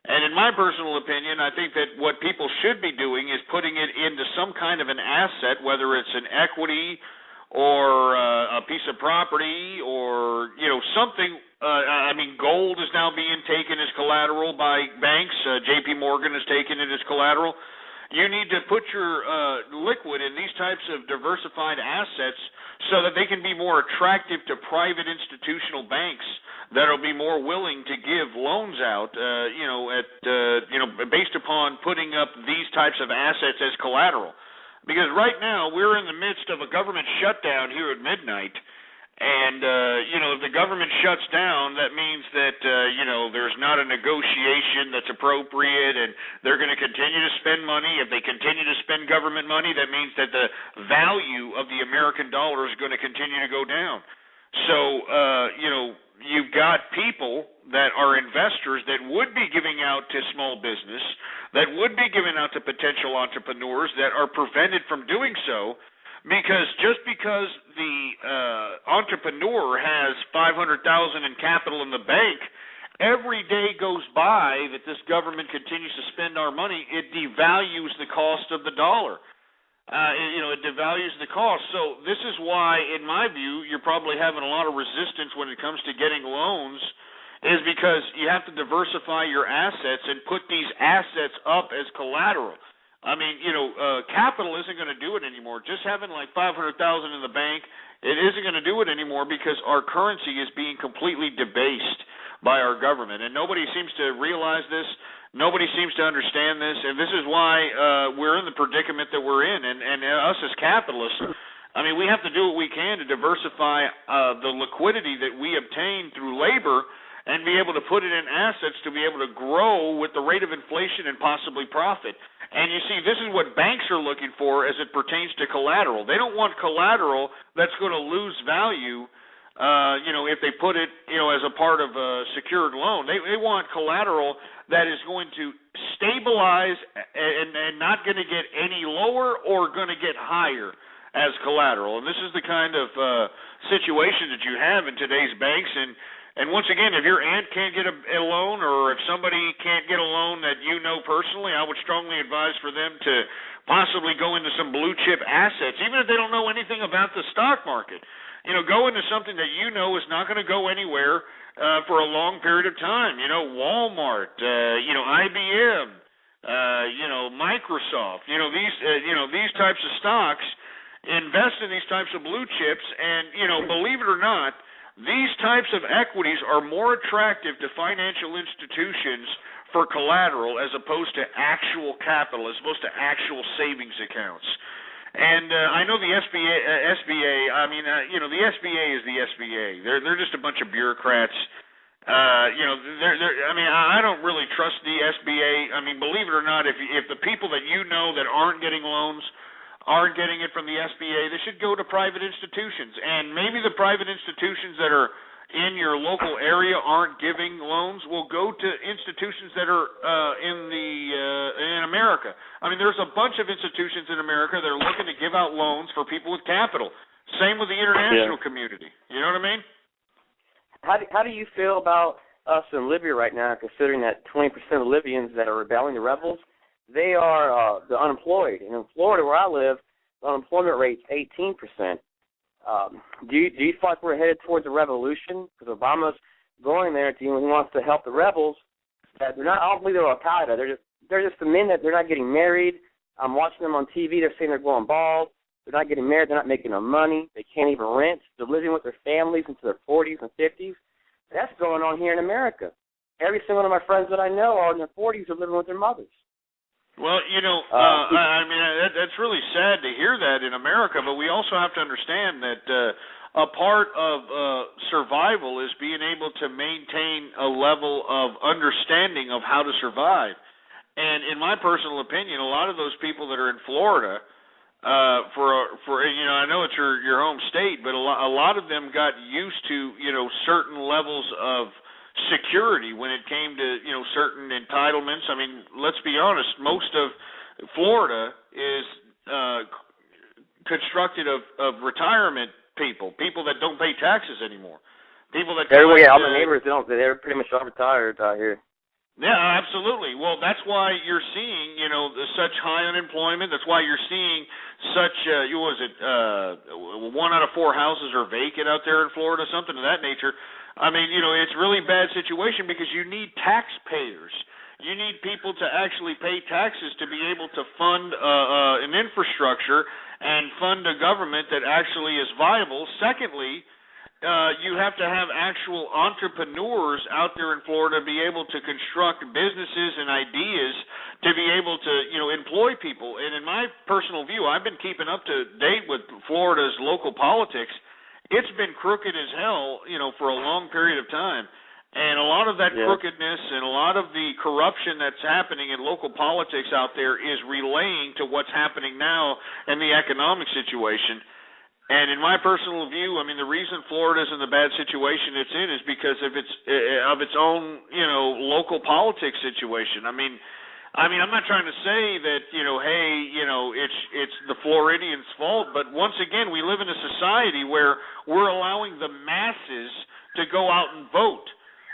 And in my personal opinion, I think that what people should be doing is putting it into some kind of an asset, whether it's an equity or a piece of property or, something. I mean, gold is now being taken as collateral by banks. J.P. Morgan has taken it as collateral. You need to put your liquid in these types of diversified assets so that they can be more attractive to private institutional banks that will be more willing to give loans out, based upon putting up these types of assets as collateral. Because right now we're in the midst of a government shutdown here at midnight, and if the government shuts down, that means that there's not a negotiation that's appropriate, and they're going to continue to spend money. If they continue to spend government money, that means that the value of the American dollar is going to continue to go down. So you've got people that are investors that would be giving out to small business, that would be giving out to potential entrepreneurs that are prevented from doing so because the entrepreneur has $500,000 in capital in the bank, every day goes by that this government continues to spend our money, it devalues the cost of the dollar. It devalues the cost. So this is why, in my view, you're probably having a lot of resistance when it comes to getting loans, is because you have to diversify your assets and put these assets up as collateral. I mean, capital isn't going to do it anymore. Just having like $500,000 in the bank, it isn't going to do it anymore because our currency is being completely debased by our government, and nobody seems to realize this. Nobody seems to understand this, and this is why we're in the predicament that we're in. And us as capitalists, I mean, we have to do what we can to diversify the liquidity that we obtain through labor and be able to put it in assets to be able to grow with the rate of inflation and possibly profit. And you see, this is what banks are looking for as it pertains to collateral. They don't want collateral that's going to lose value if they put it, as a part of a secured loan. They want collateral that is going to stabilize and not going to get any lower or going to get higher as collateral. And this is the kind of situation that you have in today's banks. And once again, if your aunt can't get a loan, or if somebody can't get a loan that you know personally, I would strongly advise for them to possibly go into some blue chip assets, even if they don't know anything about the stock market. Go into something that you know is not going to go anywhere for a long period of time. Walmart, IBM, Microsoft. These types of stocks. Invest in these types of blue chips, and believe it or not, these types of equities are more attractive to financial institutions for collateral as opposed to actual capital, as opposed to actual savings accounts. And I know the SBA. I mean, the SBA is the SBA. They're just a bunch of bureaucrats. I mean, I don't really trust the SBA. I mean, believe it or not, if the people that you know that aren't getting loans aren't getting it from the SBA, they should go to private institutions. And maybe the private institutions that are in your local area aren't giving loans, will go to institutions that are in America. I mean, there's a bunch of institutions in America that are looking to give out loans for people with capital. Same with the international community. You know what I mean? How do you feel about us in Libya right now, considering that 20% of Libyans that are rebelling, the rebels, they are the unemployed. And in Florida, where I live, the unemployment rate's 18%. Do you feel like we're headed towards a revolution? Because Obama's going there, he wants to help the rebels. That they're not. I don't believe they're Al Qaeda. They're just the men that they're not getting married. I'm watching them on TV. They're saying they're going bald. They're not getting married. They're not making no money. They can't even rent. They're living with their families into their 40s and 50s. That's going on here in America. Every single one of my friends that I know are in their 40s are living with their mothers. Well, I mean, that's really sad to hear that in America, but we also have to understand that a part of survival is being able to maintain a level of understanding of how to survive. And in my personal opinion, a lot of those people that are in Florida, I know it's your home state, but a lot of them got used to certain levels of security when it came to certain entitlements. I mean, let's be honest, most of Florida is constructed of retirement people that don't pay taxes anymore, people that all my neighbors they're pretty much all retired out here. Yeah, absolutely. Well, that's why you're seeing, such high unemployment. That's why you're seeing such, 1 out of 4 houses are vacant out there in Florida, something of that nature. I mean, it's a really bad situation because you need taxpayers. You need people to actually pay taxes to be able to fund an infrastructure and fund a government that actually is viable. Secondly, you have to have actual entrepreneurs out there in Florida be able to construct businesses and ideas to be able to, employ people. And in my personal view, I've been keeping up to date with Florida's local politics. It's been crooked as hell, for a long period of time. And a lot of that crookedness and a lot of the corruption that's happening in local politics out there is relaying to what's happening now in the economic situation. And in my personal view, I mean, the reason Florida's in the bad situation it's in is because of its own, local politics situation. I mean, I'm not trying to say that, it's the Floridians' fault, but once again, we live in a society where we're allowing the masses to go out and vote.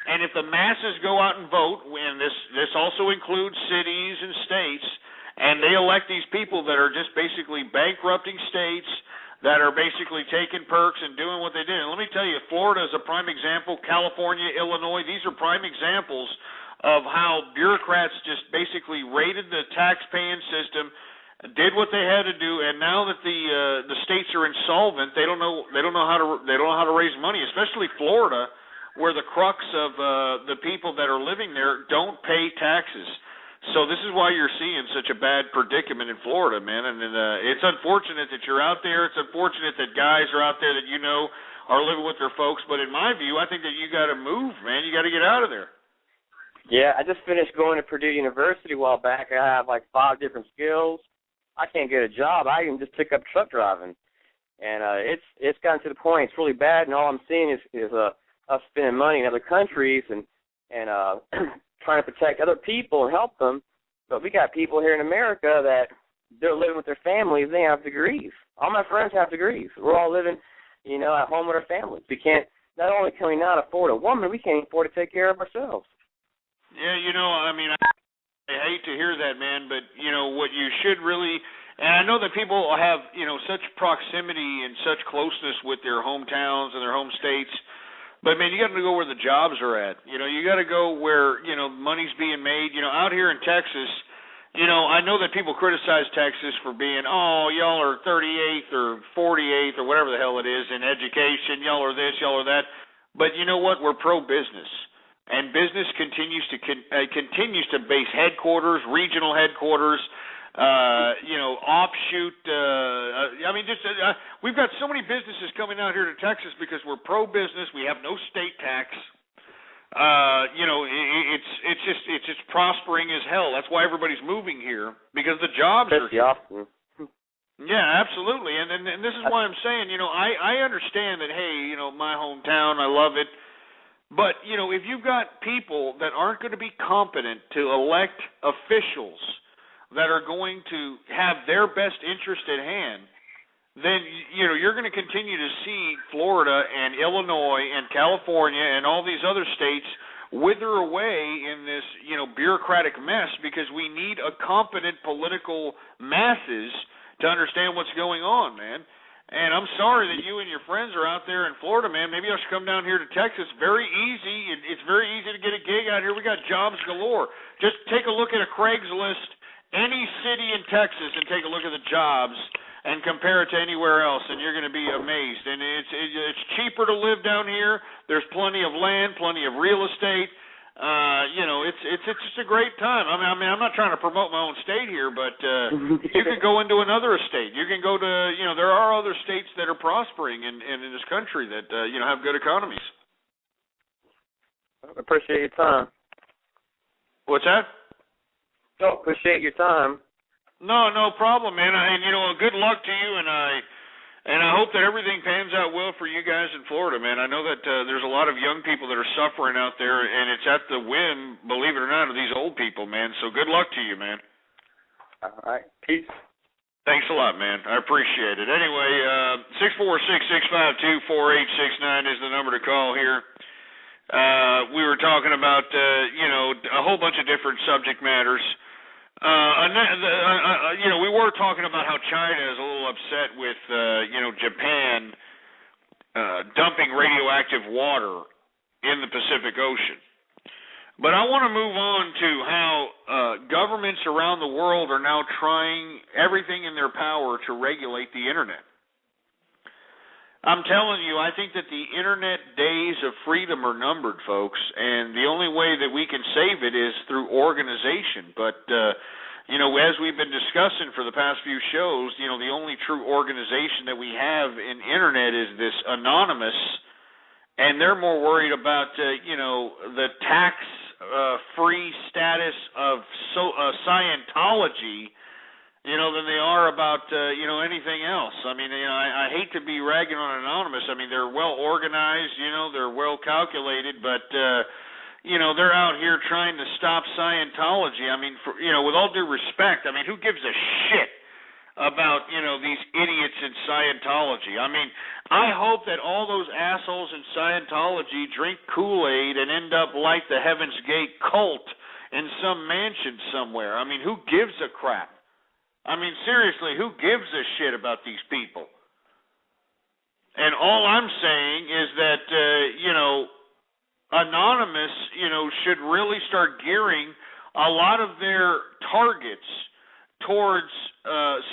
And if the masses go out and vote, and this also includes cities and states, and they elect these people that are just basically bankrupting states, that are basically taking perks and doing what they did. And let me tell you, Florida is a prime example. California, Illinois, these are prime examples of how bureaucrats just basically raided the tax-paying system, did what they had to do, and now that the states are insolvent, they don't know how to raise money, especially Florida, where the crux of the people that are living there don't pay taxes. So this is why you're seeing such a bad predicament in Florida, man. And it's unfortunate that you're out there. It's unfortunate that guys are out there that are living with their folks. But in my view, I think that you got to move, man. You got to get out of there. Yeah, I just finished going to Purdue University a while back. I have like 5 different skills. I can't get a job. I even just pick up truck driving, and it's gotten to the point it's really bad. And all I'm seeing is us spending money in other countries and trying to protect other people and help them, but we got people here in America that they're living with their families. They have degrees. All my friends have degrees. We're all living, at home with our families. We can't. Not only can we not afford a woman, we can't afford to take care of ourselves. Yeah, I hate to hear that, man, but what you should really, and I know that people have such proximity and such closeness with their hometowns and their home states. But, man, you got to go where the jobs are at. You got to go where, money's being made. Out here in Texas, I know that people criticize Texas for being, y'all are 38th or 48th or whatever the hell it is in education. Y'all are this, y'all are that. But you know what? We're pro-business. And business continues to base headquarters, regional headquarters, offshoot. We've got so many businesses coming out here to Texas because we're pro-business. We have no state tax. It's just prospering as hell. That's why everybody's moving here, because the jobs are here. Yeah, absolutely. And this is why I'm saying, I understand that, hey, my hometown, I love it. But, if you've got people that aren't going to be competent to elect officials that are going to have their best interest at hand, then you're going to continue to see Florida and Illinois and California and all these other states wither away in this bureaucratic mess, because we need a competent political masses to understand what's going on, man. And I'm sorry that you and your friends are out there in Florida, man. Maybe I should come down here to Texas. Very easy. It's very easy to get a gig out here. We got jobs galore. Just take a look at a Craigslist, any city in Texas, and take a look at the jobs and compare it to anywhere else, and you're going to be amazed. And it's cheaper to live down here. There's plenty of land, plenty of real estate. It's just a great time. I mean, I'm not trying to promote my own state here, but you can go into another state. You can go to, there are other states that are prospering in this country that, have good economies. I appreciate your time. What's that? No, appreciate your time. No problem, man. And good luck to you, and I hope that everything pans out well for you guys in Florida, man. I know that there's a lot of young people that are suffering out there, and it's at the whim, believe it or not, of these old people, man. So good luck to you, man. All right. Peace. Thanks a lot, man. I appreciate it. Anyway, 646-652-4869 is the number to call here. We were talking about, a whole bunch of different subject matters. We were talking about how China is a little upset with, Japan dumping radioactive water in the Pacific Ocean. But I want to move on to how governments around the world are now trying everything in their power to regulate the Internet. I'm telling you, I think that the Internet days of freedom are numbered, folks, and the only way that we can save it is through organization. But, as we've been discussing for the past few shows, the only true organization that we have in Internet is this Anonymous, and they're more worried about, the tax-free status of Scientology, than they are about, anything else. I mean, I hate to be ragging on Anonymous. I mean, they're well organized, they're well calculated, but, they're out here trying to stop Scientology. I mean, with all due respect, I mean, who gives a shit about, these idiots in Scientology? I mean, I hope that all those assholes in Scientology drink Kool-Aid and end up like the Heaven's Gate cult in some mansion somewhere. I mean, who gives a crap? I mean, seriously, who gives a shit about these people? And all I'm saying is that, Anonymous, should really start gearing a lot of their targets towards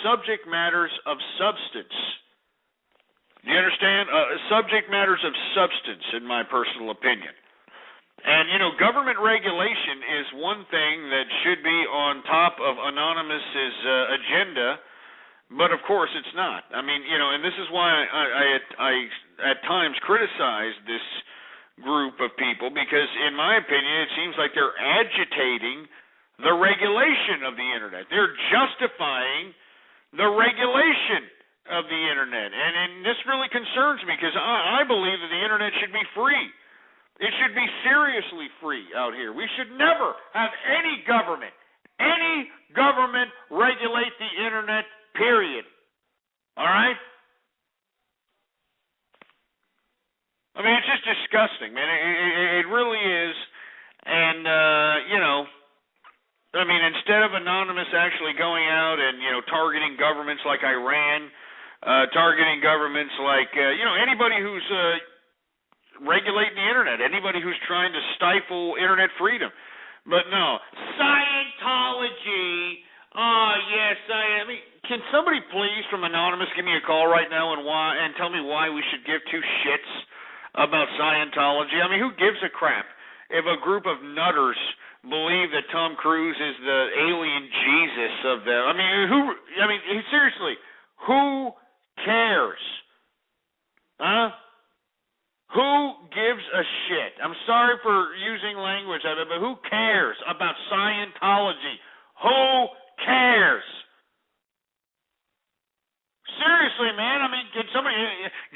subject matters of substance. Do you understand? Subject matters of substance, in my personal opinion. And, government regulation is one thing that should be on top of Anonymous's agenda, but of course it's not. I mean, and this is why I at times criticize this group of people, because in my opinion it seems like they're agitating the regulation of the Internet. They're justifying the regulation of the Internet. And this really concerns me, because I believe that the Internet should be free. It should be seriously free out here. We should never have any government regulate the Internet, period. All right? I mean, it's just disgusting, man. It really is. And, I mean, instead of Anonymous actually going out and, targeting governments like Iran, targeting governments like, anybody who's regulating the Internet, anybody who's trying to stifle Internet freedom. But no, Scientology. Oh, yes, I mean, can somebody please from Anonymous give me a call right now and tell me why we should give two shits about Scientology? I mean, who gives a crap if a group of nutters believe that Tom Cruise is the alien Jesus of them? I mean, seriously, who cares? Huh? Who gives a shit? I'm sorry for using language out of it, but who cares about Scientology? Who cares? Seriously, man. I mean, can somebody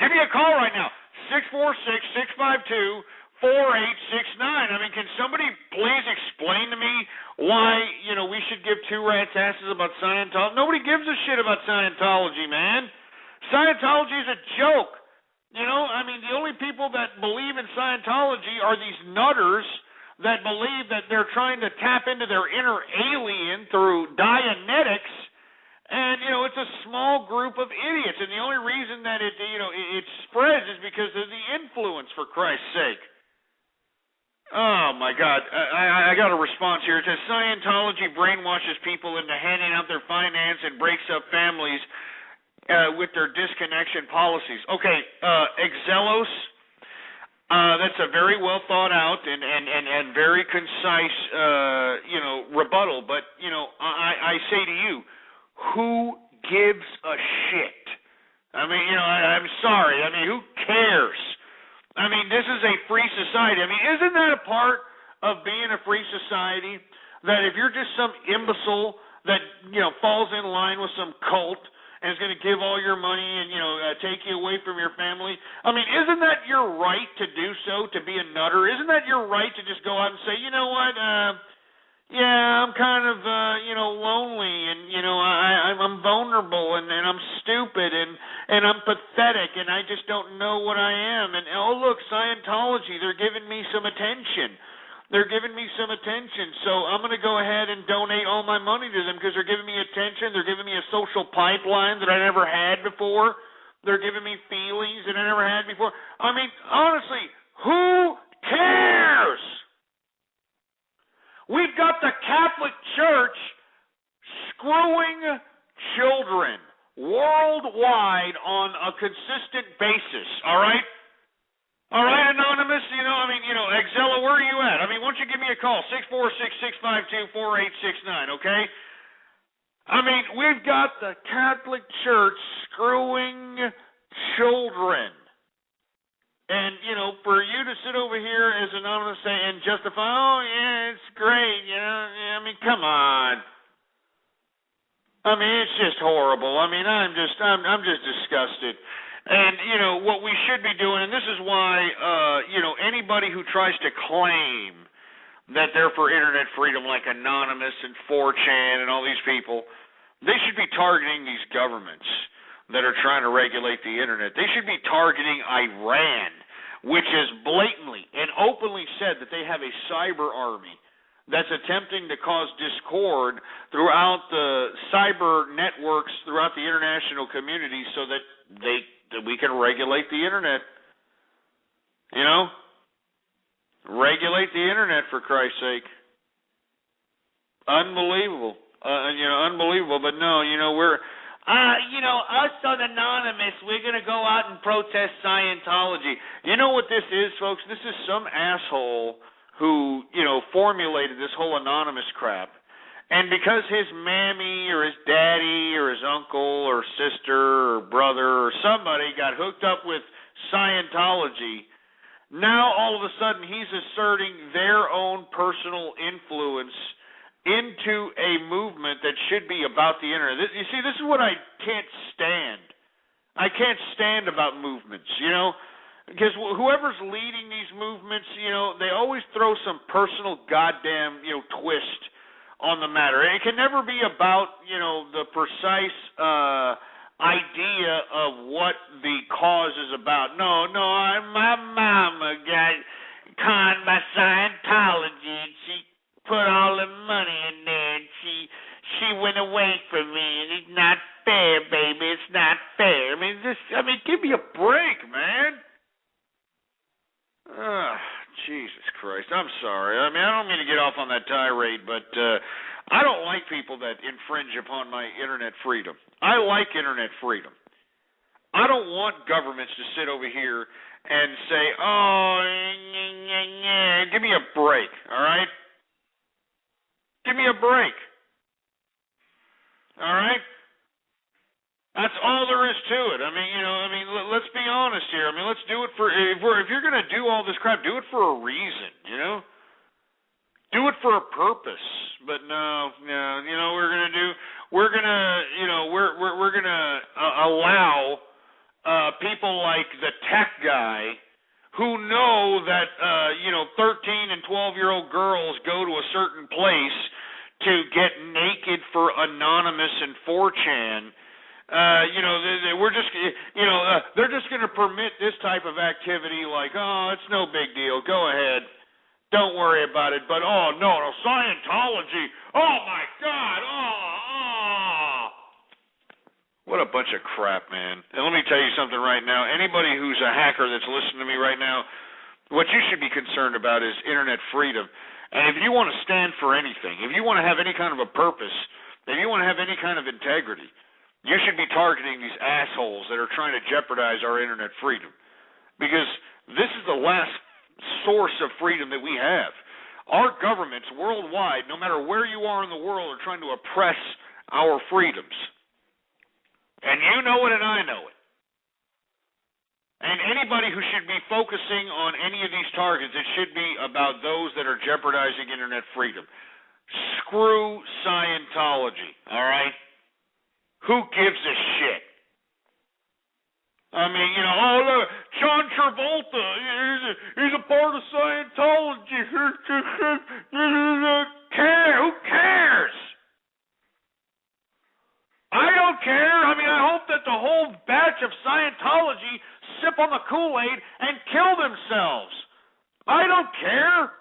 give me a call right now? 646-652-4869. I mean, can somebody please explain to me why, we should give two rats' asses about Scientology? Nobody gives a shit about Scientology, man. Scientology is a joke. I mean, the only people that believe in Scientology are these nutters that believe that they're trying to tap into their inner alien through Dianetics, And, it's a small group of idiots, and the only reason that it spreads is because of the influence, for Christ's sake. Oh, my God. I got a response here. It says, Scientology brainwashes people into handing out their finance and breaks up families with their disconnection policies. Okay, Exelos, that's a very well thought out and very concise, rebuttal. But, I say to you, who gives a shit? I mean, I'm sorry. I mean, who cares? I mean, this is a free society. I mean, isn't that a part of being a free society? That if you're just some imbecile that, falls in line with some cult and is going to give all your money and, take you away from your family, I mean, isn't that your right to do so, to be a nutter? Isn't that your right to just go out and say, you know what, I'm kind of, lonely, and, I'm vulnerable, and I'm stupid, and I'm pathetic, and I just don't know what I am. And, oh, look, Scientology, they're giving me some attention. They're giving me some attention, so I'm going to go ahead and donate all my money to them because they're giving me attention. They're giving me a social pipeline that I never had before. They're giving me feelings that I never had before. I mean, honestly, who cares? We've got the Catholic Church screwing children worldwide on a consistent basis, all right? All right, Anonymous, Exela, where are you at? I mean, why don't you give me a call, 646-652-4869, okay? I mean, we've got the Catholic Church screwing children. And, for you to sit over here as Anonymous and justify, oh, yeah, it's great, I mean, come on. I mean, it's just horrible. I mean, I'm just disgusted. And, what we should be doing, and this is why, anybody who tries to claim that they're for internet freedom, like Anonymous and 4chan and all these people, they should be targeting these governments that are trying to regulate the internet. They should be targeting Iran, which has blatantly and openly said that they have a cyber army that's attempting to cause discord throughout the cyber networks throughout the international community so that we can regulate the internet. Regulate the internet, for Christ's sake. Unbelievable. Unbelievable. But no, we're us on Anonymous, we're going to go out and protest Scientology. You know what this is, folks? This is some asshole who, formulated this whole Anonymous crap. And because his mammy or his daddy or his uncle or sister or brother or somebody got hooked up with Scientology, now all of a sudden he's asserting their own personal influence into a movement that should be about the internet. You see, this is what I can't stand. I can't stand about movements, because whoever's leading these movements, they always throw some personal goddamn, twist on the matter. It can never be about, the precise idea of what the cause is about. No, my mama got conned by Scientology, and she put all the money in there, and she went away from me, and it's not fair, baby. It's not fair. I mean, give me a break, man. Jesus Christ. I'm sorry. I mean, I don't mean to get off on that tirade, but I don't like people that infringe upon my internet freedom. I like internet freedom. I don't want governments to sit over here and say, give me a break, all right? Give me a break. All right? That's all there is to it. Let's be honest here. Let's do it for, if you're going to do all this crap, do it for a reason, Do it for a purpose. But no, we're going to allow people like the tech guy who know that, 13 and 12-year-old girls go to a certain place to get naked for Anonymous and 4chan. We're just, they're just going to permit this type of activity like, it's no big deal. Go ahead. Don't worry about it. But, no, Scientology. Oh, my God. What a bunch of crap, man. And let me tell you something right now. Anybody who's a hacker that's listening to me right now, what you should be concerned about is internet freedom. And if you want to stand for anything, if you want to have any kind of a purpose, if you want to have any kind of integrity, you should be targeting these assholes that are trying to jeopardize our internet freedom. Because this is the last source of freedom that we have. Our governments worldwide, no matter where you are in the world, are trying to oppress our freedoms. And you know it and I know it. And anybody who should be focusing on any of these targets, it should be about those that are jeopardizing internet freedom. Screw Scientology, all right? Who gives a shit? I mean, you know, oh, look, John Travolta, he's a part of Scientology. Who cares? I don't care. I mean, I hope that the whole batch of Scientology sip on the Kool-Aid and kill themselves. I don't care.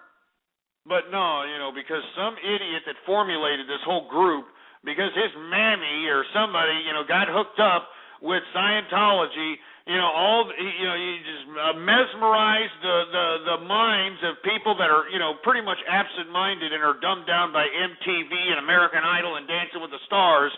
But no, you know, because some idiot that formulated this whole group, because his mammy or somebody, you know, got hooked up with Scientology, you know, you just mesmerize the minds of people that are, you know, pretty much absent-minded and are dumbed down by MTV and American Idol and Dancing with the Stars.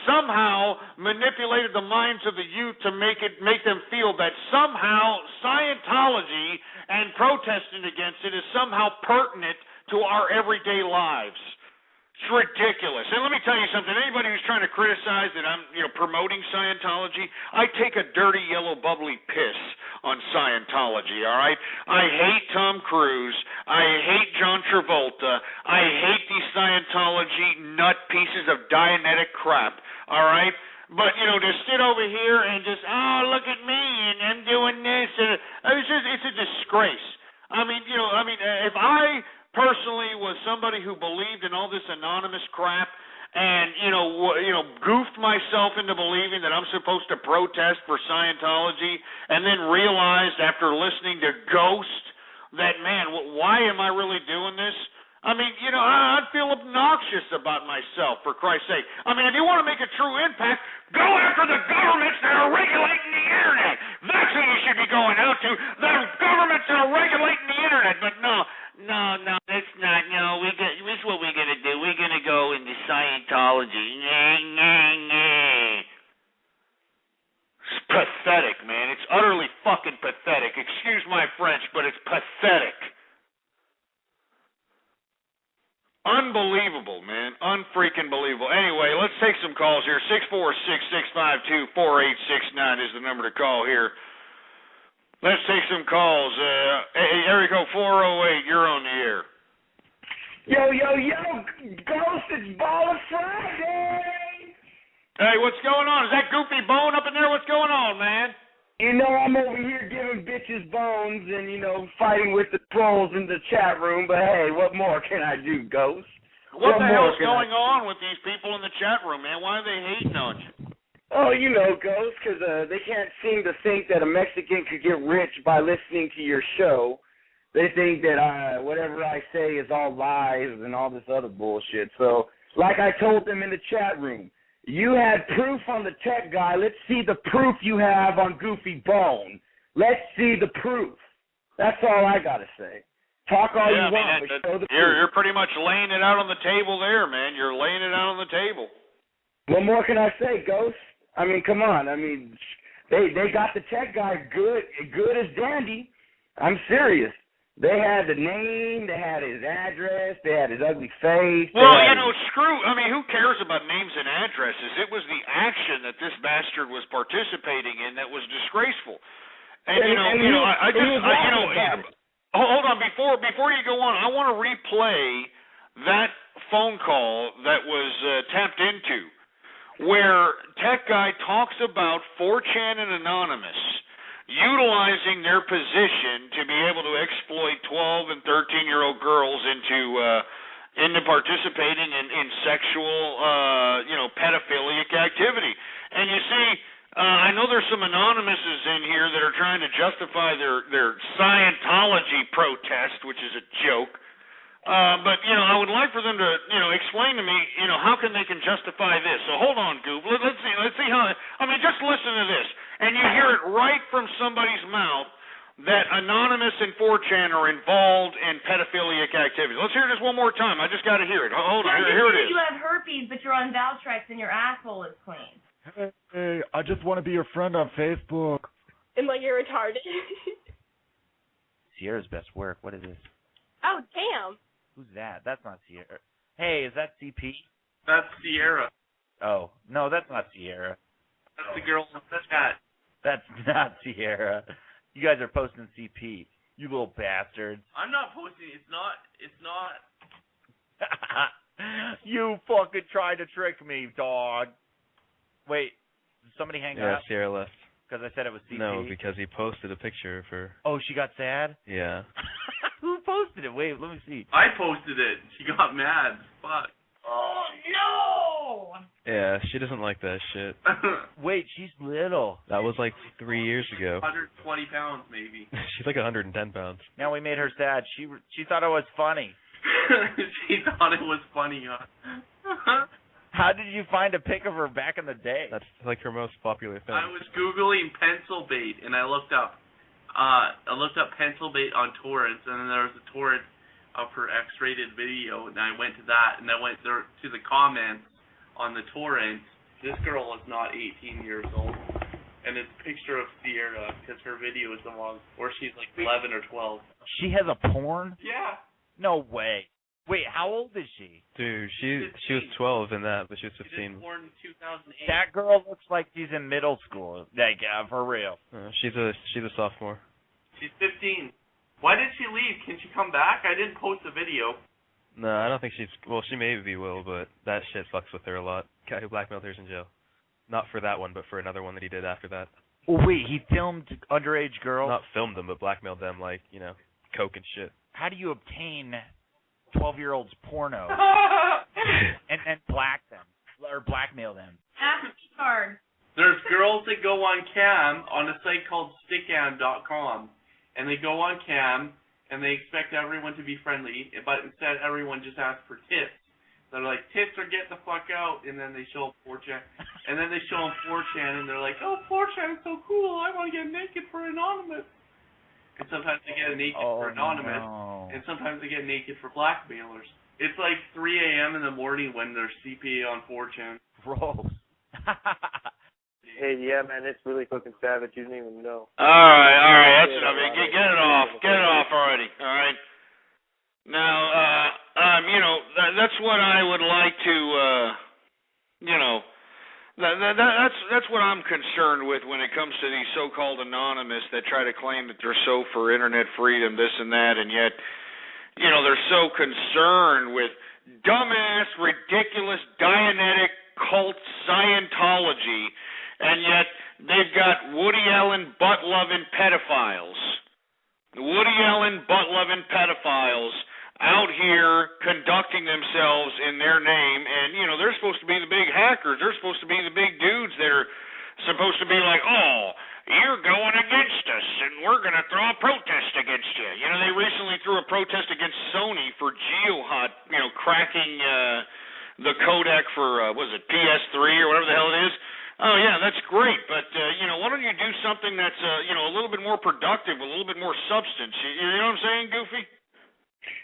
Somehow manipulated the minds of the youth to make them feel that somehow Scientology and protesting against it is somehow pertinent to our everyday lives. It's ridiculous. And let me tell you something. Anybody who's trying to criticize that I'm, you know, promoting Scientology, I take a dirty yellow bubbly piss on Scientology, all right? I hate Tom Cruise. I hate John Travolta. I hate these Scientology nut pieces of Dianetic crap, all right? But, you know, to sit over here and just, oh, look at me, and I'm doing this. And it's a disgrace. I mean, you know, if I personally was somebody who believed in all this anonymous crap and, you know, goofed myself into believing that I'm supposed to protest for Scientology and then realized after listening to Ghost that, man, why am I really doing this? I mean, you know, I'd feel obnoxious about myself, for Christ's sake. I mean, if you want to make a true impact, go after the governments that are regulating the Internet. That's who you should be going out to, the governments that are regulating the Internet. But no, that's not. No, this is what we're going to do. We're going to go into Scientology. It's pathetic, man. It's utterly fucking pathetic. Excuse my French, but it's pathetic. Unbelievable, man. Unfreaking believable. Anyway, let's take some calls here. 646-652-4869 is the number to call here. Let's take some calls. Area code 408, you're on the air. Yo, Ghost, it's Baller Friday. Hey, what's going on? Is that Goofy Bone up in there? What's going on, man? You know, I'm over here giving bitches bones and, you know, fighting with the trolls in the chat room, but hey, what more can I do, Ghost? What the hell's going on with these people in the chat room, man? Why are they hating on you? Oh, you know, Ghost, because they can't seem to think that a Mexican could get rich by listening to your show. They think that whatever I say is all lies and all this other bullshit. So, like I told them in the chat room, you had proof on the tech guy. Let's see the proof you have on Goofy Bone. Let's see the proof. That's all I got to say. Talk all you want, but show the proof. You're pretty much laying it out on the table there, man. You're laying it out on the table. What more can I say, Ghost? I mean, come on. I mean, they got the tech guy good as dandy. I'm serious. They had the name, they had his address, they had his ugly face. Well, you know, who cares about names and addresses? It was the action that this bastard was participating in that was disgraceful. And hold on, before you go on, I want to replay that phone call that was tapped into, where Tech Guy talks about 4chan and Anonymous utilizing their position to be able to exploit 12 and 13-year-old girls into participating in sexual, pedophilic activity. And you see, I know there's some Anonymouses in here that are trying to justify their Scientology protest, which is a joke. But, you know, I would like for them to, you know, explain to me, you know, how can they can justify this. So hold on, Goof. Let's see how, I mean, just listen to this. And you hear it right from somebody's mouth that Anonymous and 4chan are involved in pedophilic activities. Let's hear this one more time. I just got to hear it. Hold on. Here it is. You have herpes, but you're on Valtrex and your asshole is clean. Hey, I just want to be your friend on Facebook. And like you're retarded. Sierra's best work. What is this? Oh, damn. Who's that? That's not Sierra. Hey, is that CP? That's Sierra. Oh, no, that's not Sierra. That's the girl in the chat. That's not Sierra. You guys are posting CP. You little bastards. I'm not posting. It's not. You fucking tried to trick me, dog. Wait, did somebody hang up? Yeah, Sierra left. Because I said it was CP? No, because he posted a picture of her. Oh, she got sad? Yeah. Who posted it? Wait, let me see. I posted it. She got mad. Fuck. Oh, no! Yeah, she doesn't like that shit. Wait, she's little. That was like 3 years ago. 120 pounds, maybe. She's like 110 pounds. Now we made her sad. She thought it was funny. She thought it was funny, huh? How did you find a pic of her back in the day? That's like her most popular thing. I was Googling pencil bait, and I looked up pencil bait on torrents, and then there was a torrent of her X-rated video, and I went to that, and I went there to the comments on the torrent. This girl is not 18 years old, and it's a picture of Sierra, because her video is the long, or she's like 11 or 12. She has a porn? Yeah. No way. Wait, how old is she? Dude, she was 12 in that, but she was 15. She was born in 2008. That girl looks like she's in middle school. Like, for real. She's a sophomore. She's 15. Why did she leave? Can she come back? I didn't post the video. No, I don't think she maybe will, but that shit fucks with her a lot. Guy who blackmailed her's in jail. Not for that one, but for another one that he did after that. Oh, wait, he filmed underage girls? Not filmed them, but blackmailed them, like, you know, coke and shit. How do you obtain 12-year-olds porno and then blackmail them? Ask card. There's girls that go on cam on a site called stickam.com, and they go on cam and they expect everyone to be friendly, but instead everyone just asks for tits. They're like, tits or get the fuck out, and then they show up 4chan, and then they show them 4chan, and they're like, oh, 4chan is so cool, I want to get naked for Anonymous. And sometimes they get naked for Anonymous, and sometimes they get naked for blackmailers. It's like 3 a.m. in the morning when there's CPA on 4chan. Gross. Hey, yeah, man, it's really fucking savage. You didn't even know. All right, that's enough. Get it off already. All right. Now, you know, that's what I would like to, you know, that's what I'm concerned with when it comes to these so-called anonymous that try to claim that they're so for internet freedom, this and that, and yet, you know, they're so concerned with dumbass, ridiculous, Dianetic cult Scientology. And yet they've got Woody Allen butt-loving pedophiles. Woody Allen butt-loving pedophiles out here conducting themselves in their name. And, you know, they're supposed to be the big hackers. They're supposed to be the big dudes that are supposed to be like, oh, you're going against us, and we're going to throw a protest against you. You know, they recently threw a protest against Sony for GeoHot, you know, cracking the codec for, was it PS3 or whatever the hell it is? Oh, yeah, that's great, but, you know, why don't you do something that's, you know, a little bit more productive, a little bit more substance? You know what I'm saying, Goofy?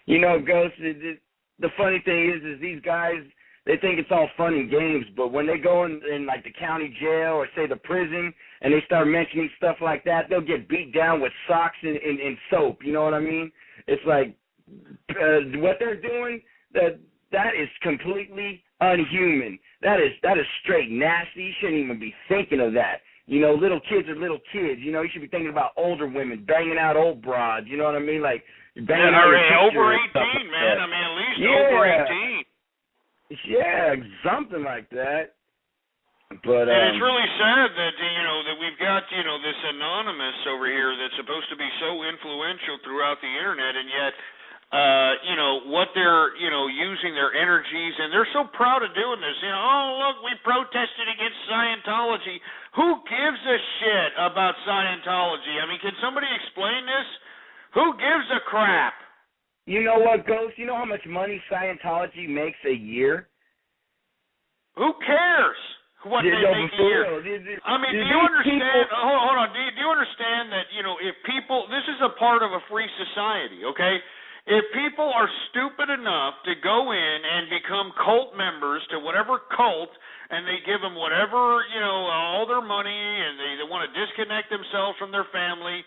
You know, Ghost, the funny thing is these guys, they think it's all fun and games, but when they go in like, the county jail or, say, the prison, and they start mentioning stuff like that, they'll get beat down with socks and soap, you know what I mean? It's like, what they're doing, that is completely unhuman. That is straight nasty. You shouldn't even be thinking of that. You know, little kids are little kids. You know, you should be thinking about older women banging out old broads. You know what I mean? Like banging out over 18, man. I mean, at least over 18. Yeah, something like that. But and it's really sad that that we've got this anonymous over here that's supposed to be so influential throughout the internet, and yet. What they're, using their energies, and they're so proud of doing this. Oh, look, we protested against Scientology. Who gives a shit about Scientology? I mean, can somebody explain this? Who gives a crap? You know what, Ghost? You know how much money Scientology makes a year? Who cares what they make a year? I mean, do you understand? Hold on. Do you understand that, if people, this is a part of a free society, okay? If people are stupid enough to go in and become cult members to whatever cult, and they give them whatever, all their money, and they want to disconnect themselves from their family,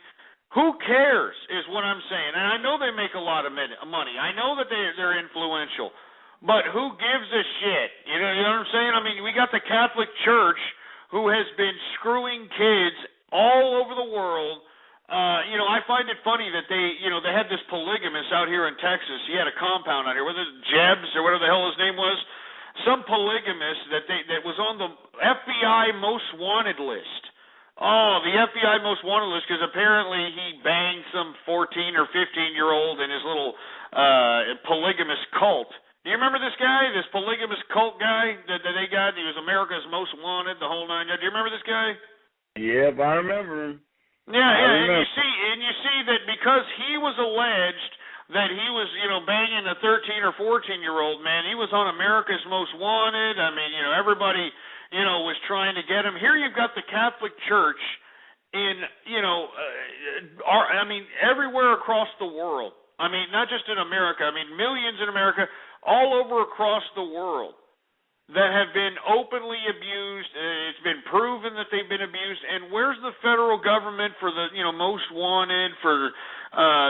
who cares is what I'm saying. And I know they make a lot of money. I know that they're influential. But who gives a shit? You know what I'm saying? I mean, we got the Catholic Church who has been screwing kids all over the world. I find it funny that they had this polygamist out here in Texas. He had a compound out here, whether it's Jebs or whatever the hell his name was. Some polygamist that was on the FBI most wanted list. Oh, the FBI most wanted list because apparently he banged some 14 or 15-year-old in his little polygamous cult. Do you remember this guy, this polygamous cult guy that they got? He was America's most wanted, the whole nine. Do you remember this guy? Yep, I remember him. Yeah, and you see that because he was alleged that he was, banging a 13 or 14-year-old, man, he was on America's Most Wanted. I mean, everybody, was trying to get him. Here you've got the Catholic Church in, everywhere across the world. I mean, not just in America. I mean, millions in America, all over across the world that have been openly abused. It's been proven that they've been abused. And where's the federal government for the most wanted for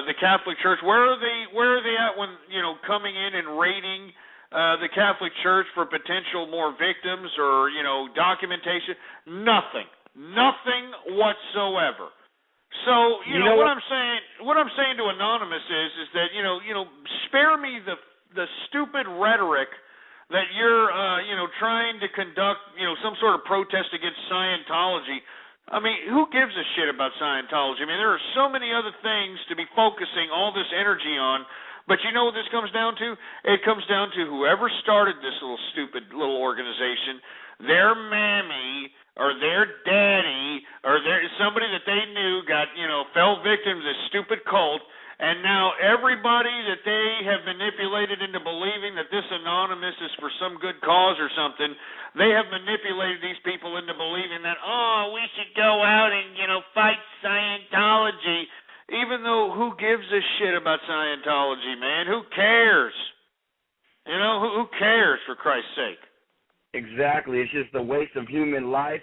the Catholic Church? Where are they at when coming in and raiding the Catholic Church for potential more victims or documentation? Nothing whatsoever. So what I'm saying to Anonymous is that spare me the stupid rhetoric that you're, trying to conduct, some sort of protest against Scientology. I mean, who gives a shit about Scientology? I mean, there are so many other things to be focusing all this energy on. But you know what this comes down to? It comes down to whoever started this stupid little organization, their mammy or their daddy or somebody that they knew got, fell victim to this stupid cult. And now everybody that they have manipulated into believing that this Anonymous is for some good cause or something, they have manipulated these people into believing that, we should go out and, fight Scientology. Even though who gives a shit about Scientology, man? Who cares? Who cares, for Christ's sake? Exactly. It's just a waste of human life.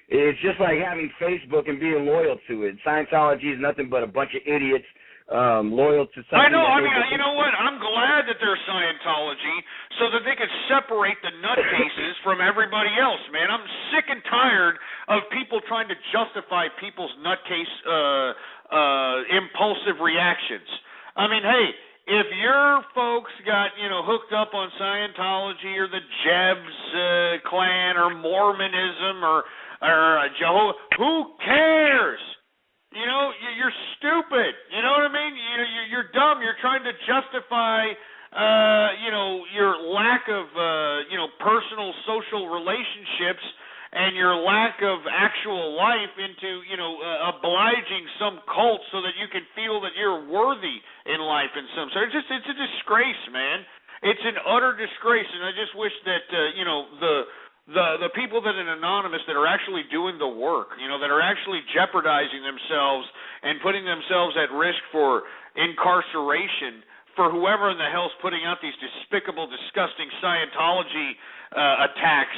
It's just like having Facebook and being loyal to it. Scientology is nothing but a bunch of idiots loyal to something. I know. I mean, you know what? I'm glad that there's Scientology so that they could separate the nutcases from everybody else, man. I'm sick and tired of people trying to justify people's nutcase impulsive reactions. I mean, hey, if your folks got, hooked up on Scientology or the Jebs clan or Mormonism or Jehovah, who cares? You're stupid. You know what I mean? You're dumb. You're trying to justify, your lack of, personal social relationships and your lack of actual life into, obliging some cult so that you can feel that you're worthy in life in some sort. It's a disgrace, man. It's an utter disgrace, and I just wish that, the people that are anonymous that are actually doing the work, that are actually jeopardizing themselves and putting themselves at risk for incarceration for whoever in the hell's putting out these despicable, disgusting Scientology attacks,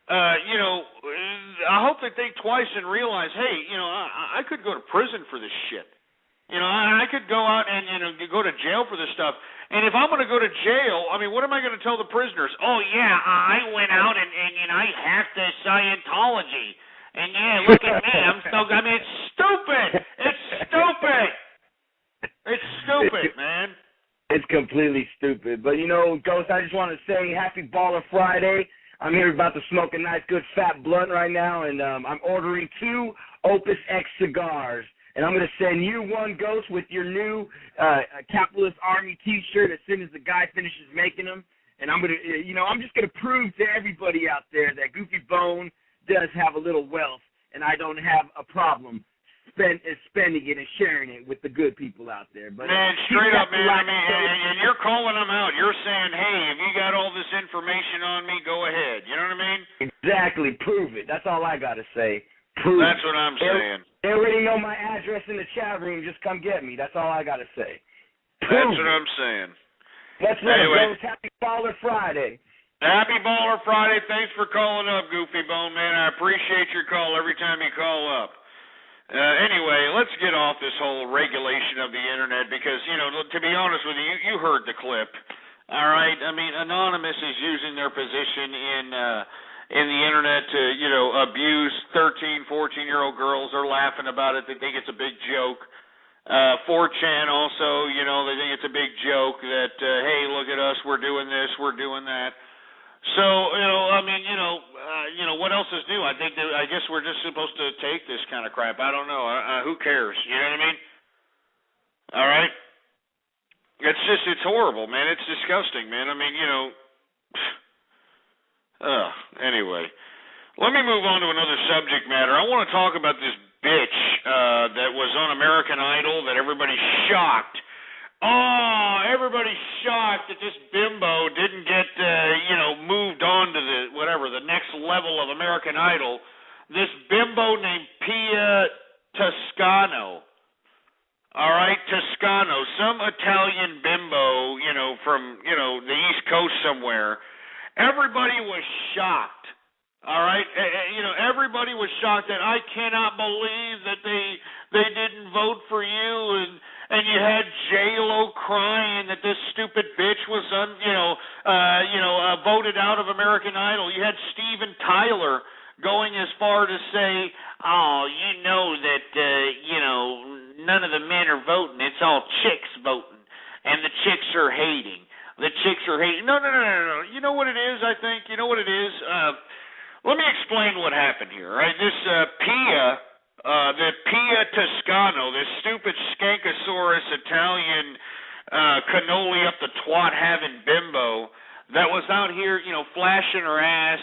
I hope they think twice and realize, hey, I could go to prison for this shit. I could go out and, go to jail for this stuff. And if I'm going to go to jail, I mean, what am I going to tell the prisoners? Oh, yeah, I went out and I hacked the Scientology. And, yeah, look at me. It's stupid. It's stupid. It's stupid, man. It's completely stupid. But, Ghost, I just want to say happy Baller Friday. I'm here about to smoke a nice, good, fat blunt right now, and I'm ordering 2 Opus X cigars. And I'm going to send you one, Ghost, with your new Capitalist Army T-shirt as soon as the guy finishes making them. And I'm going to, I'm just going to prove to everybody out there that Goofy Bone does have a little wealth, and I don't have a problem spending it and sharing it with the good people out there. But man, straight up, man. I mean, and you're calling them out. You're saying, hey, if you got all this information on me, go ahead. You know what I mean? Exactly. Prove it. That's all I got to say. Prove That's what I'm saying. They already know my address in the chat room. Just come get me. That's all I got to say. That's what I'm saying. Let's let anyway. it go. Happy Baller Friday. Happy Baller Friday. Thanks for calling up, Goofy Bone, man. I appreciate your call every time you call up. Anyway, let's get off this whole regulation of the internet because, you know, to be honest with you, you heard the clip. All right? I mean, Anonymous is using their position in the internet to, you know, abuse 13, 14-year-old girls. They're laughing about it. They think it's a big joke. 4chan also, you know, they think it's a big joke that, hey, look at us, we're doing this, we're doing that. So, you know, I mean, you know, what else is new? I guess we're just supposed to take this kind of crap. I don't know. Who cares? You know what I mean? All right? It's horrible, man. It's disgusting, man. I mean, you know, anyway. Let me move on to another subject matter. I want to talk about this bitch that was on American Idol that everybody's shocked. Oh, everybody's shocked that this bimbo didn't get, you know, moved on to the next level of American Idol. This bimbo named Pia Toscano. All right, Toscano, some Italian bimbo, you know, from, you know, the East Coast somewhere. Everybody was shocked. All right, you know, everybody was shocked that I cannot believe that they didn't vote for you, and you had J-Lo crying that this stupid bitch was voted out of American Idol. You had Steven Tyler going as far to say, oh, you know that you know, none of the men are voting. It's all chicks voting, and the chicks are hating. The chicks are hating. No. You know what it is? I think you know what it is. Let me explain what happened here, right? This Pia Toscano, this stupid skankosaurus Italian cannoli up the twat having bimbo that was out here, you know, flashing her ass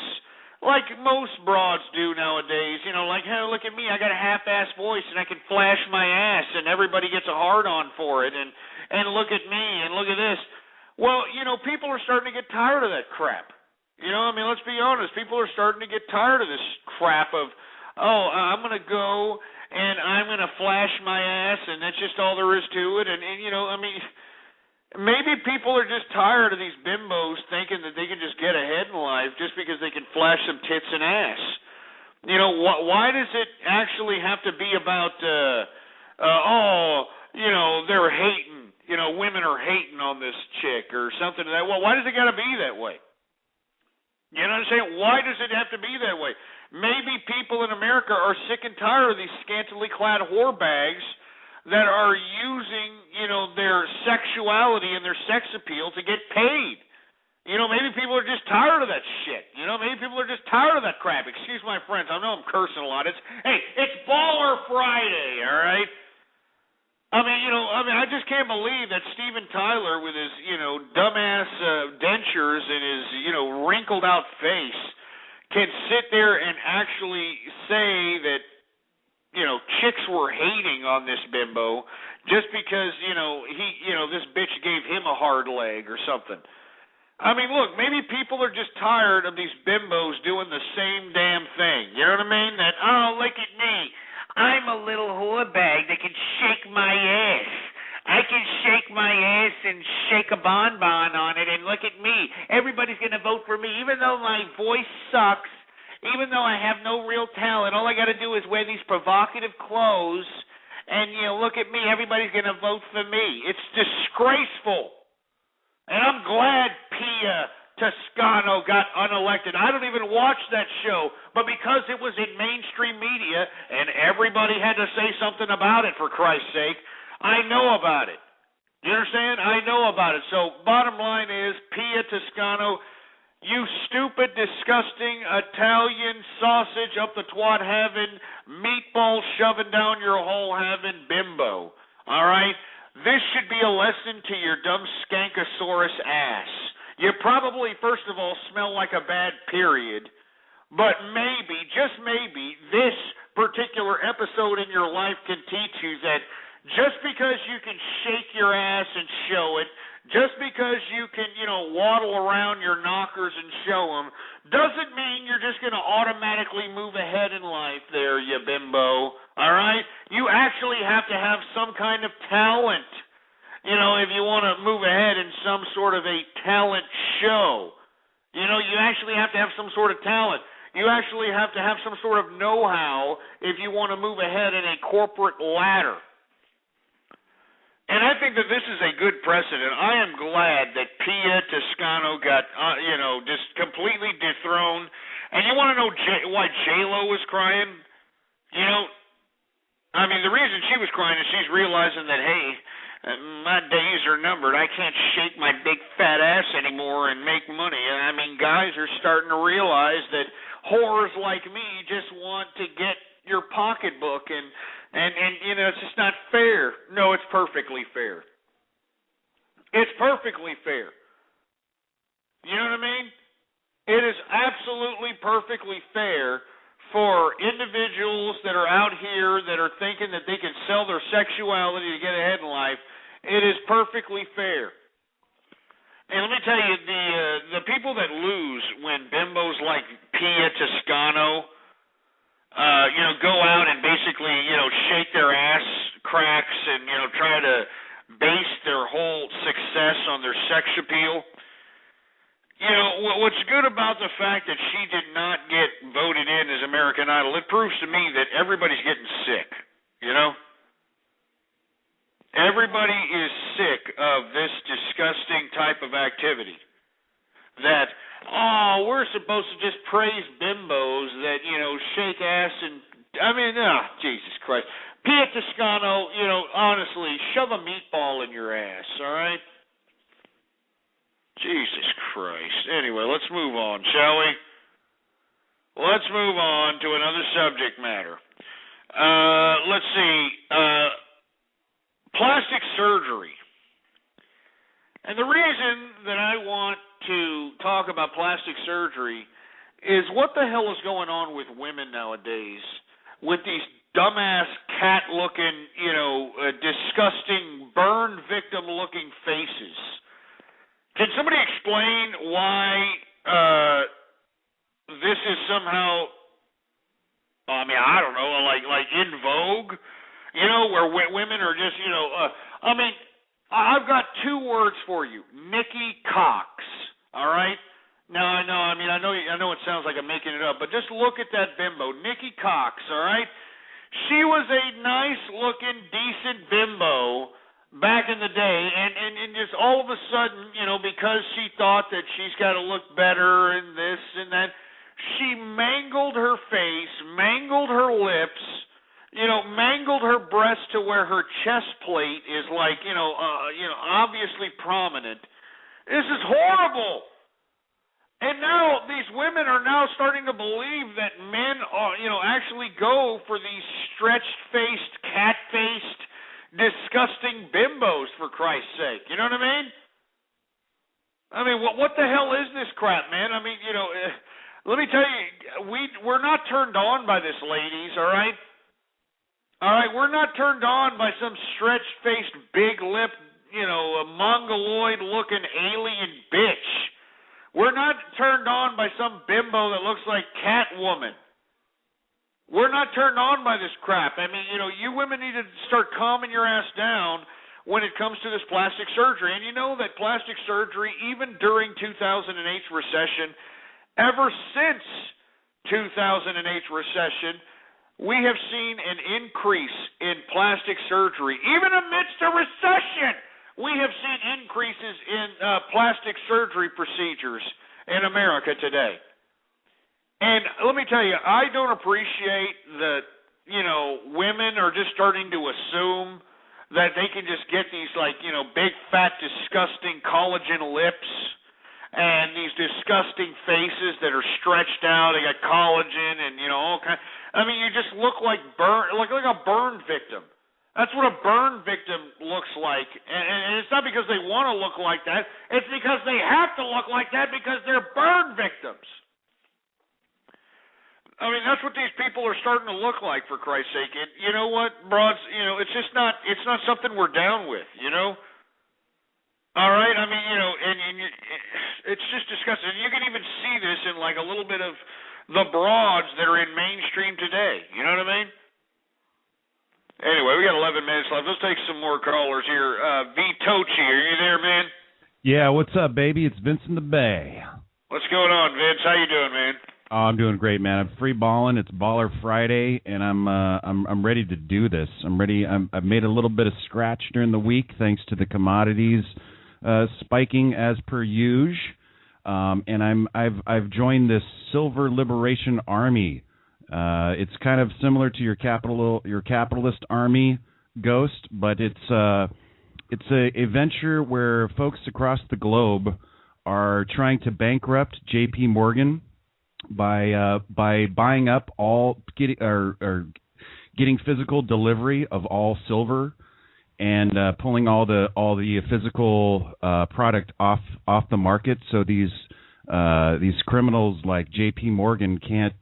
like most broads do nowadays. You know, like, hey, look at me, I got a half-ass voice and I can flash my ass and everybody gets a hard-on for it and look at me and look at this. Well, you know, people are starting to get tired of that crap. You know, I mean, let's be honest. People are starting to get tired of this crap of, oh, I'm going to go and I'm going to flash my ass and that's just all there is to it. And, you know, I mean, maybe people are just tired of these bimbos thinking that they can just get ahead in life just because they can flash some tits and ass. You know, why does it actually have to be about, you know, they're hating, you know, women are hating on this chick or something like that. Well, why does it got to be that way? You know what I'm saying? Why does it have to be that way? Maybe people in America are sick and tired of these scantily clad whore bags that are using, you know, their sexuality and their sex appeal to get paid. You know, maybe people are just tired of that shit. You know, maybe people are just tired of that crap. Excuse my French. I know I'm cursing a lot. It's Baller Friday, all right? I mean, I just can't believe that Steven Tyler, with his, you know, dumbass dentures and his, you know, wrinkled out face, can sit there and actually say that, you know, chicks were hating on this bimbo just because, you know, this bitch gave him a hard leg or something. I mean, look, maybe people are just tired of these bimbos doing the same damn thing. You know what I mean? That, oh, look at me. I'm a little whore bag that can shake my ass. I can shake my ass and shake a bonbon on it, and look at me. Everybody's going to vote for me. Even though my voice sucks, even though I have no real talent, all I got to do is wear these provocative clothes, and, you know, look at me. Everybody's going to vote for me. It's disgraceful. And I'm glad Pia Toscano got unelected. I don't even watch that show, but because it was in mainstream media and everybody had to say something about it, for Christ's sake, I know about it. You understand? I know about it. So bottom line is, Pia Toscano, you stupid, disgusting Italian sausage up the twat having, meatball shoving down your hole having bimbo. All right? This should be a lesson to your dumb skankosaurus ass. You probably, first of all, smell like a bad period, but maybe, just maybe, this particular episode in your life can teach you that just because you can shake your ass and show it, just because you can, waddle around your knockers and show them, doesn't mean you're just going to automatically move ahead in life there, you bimbo. All right? You actually have to have some kind of talent, if you want to move ahead in some sort of a talent show. You actually have to have some sort of talent. You actually have to have some sort of know-how if you want to move ahead in a corporate ladder. And I think that this is a good precedent. I am glad that Pia Toscano got, just completely dethroned. And you want to know why J-Lo was crying? The reason she was crying is she's realizing that, hey, my days are numbered. I can't shake my big fat ass anymore and make money. Guys are starting to realize that whores like me just want to get your pocketbook and it's just not fair. No, it's perfectly fair. It's perfectly fair. You know what I mean? It is absolutely perfectly fair for individuals that are out here that are thinking that they can sell their sexuality to get ahead in life. It is perfectly fair. And let me tell you, the people that lose when bimbos like Pia Toscano go out and basically, shake their ass cracks and, try to base their whole success on their sex appeal. What's good about the fact that she did not get voted in as American Idol, it proves to me that everybody's getting sick, Everybody is sick of this disgusting type of activity. That, we're supposed to just praise bimbos that, shake ass and, Jesus Christ. Pia Toscano, honestly, shove a meatball in your ass, all right? Jesus Christ. Anyway, let's move on, shall we? Let's move on to another subject matter. Let's see. Plastic surgery. And the reason that I want to talk about plastic surgery is what the hell is going on with women nowadays with these dumbass cat-looking, disgusting, burn victim-looking faces. Can somebody explain why this is somehow, I don't know, like in vogue? Where women are just, I've got two words for you. Nikki Cox, all right? Now, I know it sounds like I'm making it up, but just look at that bimbo, Nikki Cox, all right? She was a nice-looking, decent bimbo back in the day, and just all of a sudden, because she thought that she's got to look better and this and that, she mangled her face, mangled her lips, mangled her breast to where her chest plate is like, obviously prominent. This is horrible. And now these women are now starting to believe that men are, actually go for these stretched-faced, cat-faced, disgusting bimbos, for Christ's sake. You know what I mean? What the hell is this crap, man? Let me tell you, we're not turned on by this, ladies, all right? All right, we're not turned on by some stretched-faced, big-lipped, a mongoloid-looking alien bitch. We're not turned on by some bimbo that looks like Catwoman. We're not turned on by this crap. You women need to start calming your ass down when it comes to this plastic surgery. And you know that plastic surgery, even during 2008's recession, ever since 2008's recession, we have seen an increase in plastic surgery. Even amidst a recession, we have seen increases in plastic surgery procedures in America today. And let me tell you, I don't appreciate that, women are just starting to assume that they can just get these, big, fat, disgusting collagen lips and these disgusting faces that are stretched out. They got collagen and, all kinds. You just look like a burn victim. That's what a burn victim looks like. And it's not because they want to look like that. It's because they have to look like that because they're burn victims. I mean, that's what these people are starting to look like, for Christ's sake. You know what, broads? It's just not. It's not something we're down with. All right. I mean, it's just disgusting. And you can even see this in like a little bit of the broads that are in mainstream today. You know what I mean? Anyway, we got 11 minutes left. Let's take some more callers here. Vitochi, are you there, man? Yeah, what's up, baby? It's Vince in the Bay. What's going on, Vince? How you doing, man? Oh, I'm doing great, man. I'm free balling. It's Baller Friday, and I'm ready to do this. I'm ready. I've made a little bit of scratch during the week thanks to the commodities spiking as per usual. And I've joined this Silver Liberation Army. It's kind of similar to your capitalist army, Ghost, but it's a venture where folks across the globe are trying to bankrupt J.P. Morgan by buying up getting physical delivery of all silver and pulling all the physical product off the market, so these criminals like J.P. Morgan can't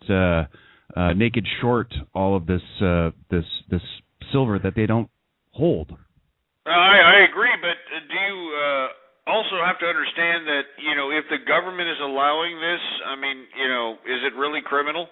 naked short all of this silver that they don't hold. I agree, but do you also have to understand that if the government is allowing this, I mean, is it really criminal?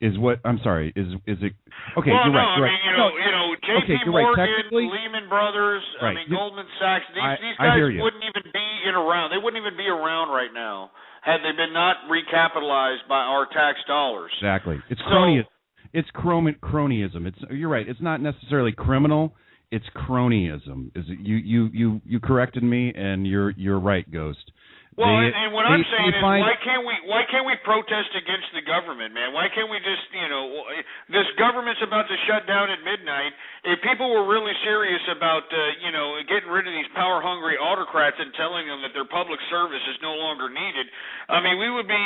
Is what? I'm sorry. Is it? Okay, well, you're right. I mean, J.P. Morgan, Lehman Brothers, right. Goldman Sachs. These guys wouldn't even be around. They wouldn't even be around right now had they been not recapitalized by our tax dollars. Exactly. It's cronyism. It's cronyism. You're right. It's not necessarily criminal. It's cronyism. Is it, you corrected me, and you're right, Ghost. Well, and what I'm saying is, why can't we protest against the government, man? Why can't we just, this government's about to shut down at midnight. If people were really serious about, getting rid of these power-hungry autocrats and telling them that their public service is no longer needed, I mean, we would be,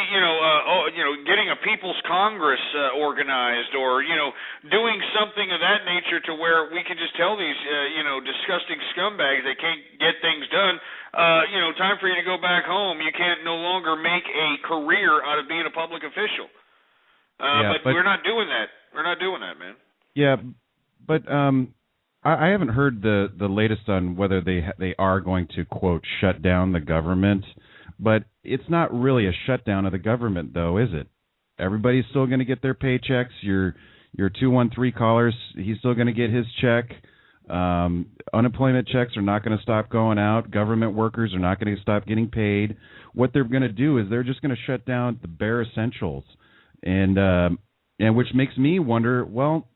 getting a People's Congress organized, or doing something of that nature to where we can just tell these, disgusting scumbags they can't get things done. Time for you to go back home. You can't no longer make a career out of being a public official. But we're not doing that. We're not doing that, man. Yeah, but I haven't heard the latest on whether they are going to, quote, shut down the government. But it's not really a shutdown of the government, though, is it? Everybody's still going to get their paychecks. Your 213 callers, he's still going to get his check. Unemployment checks are not going to stop going out. Government workers are not going to stop getting paid. What they're going to do is they're just going to shut down the bare essentials, and which makes me wonder, well,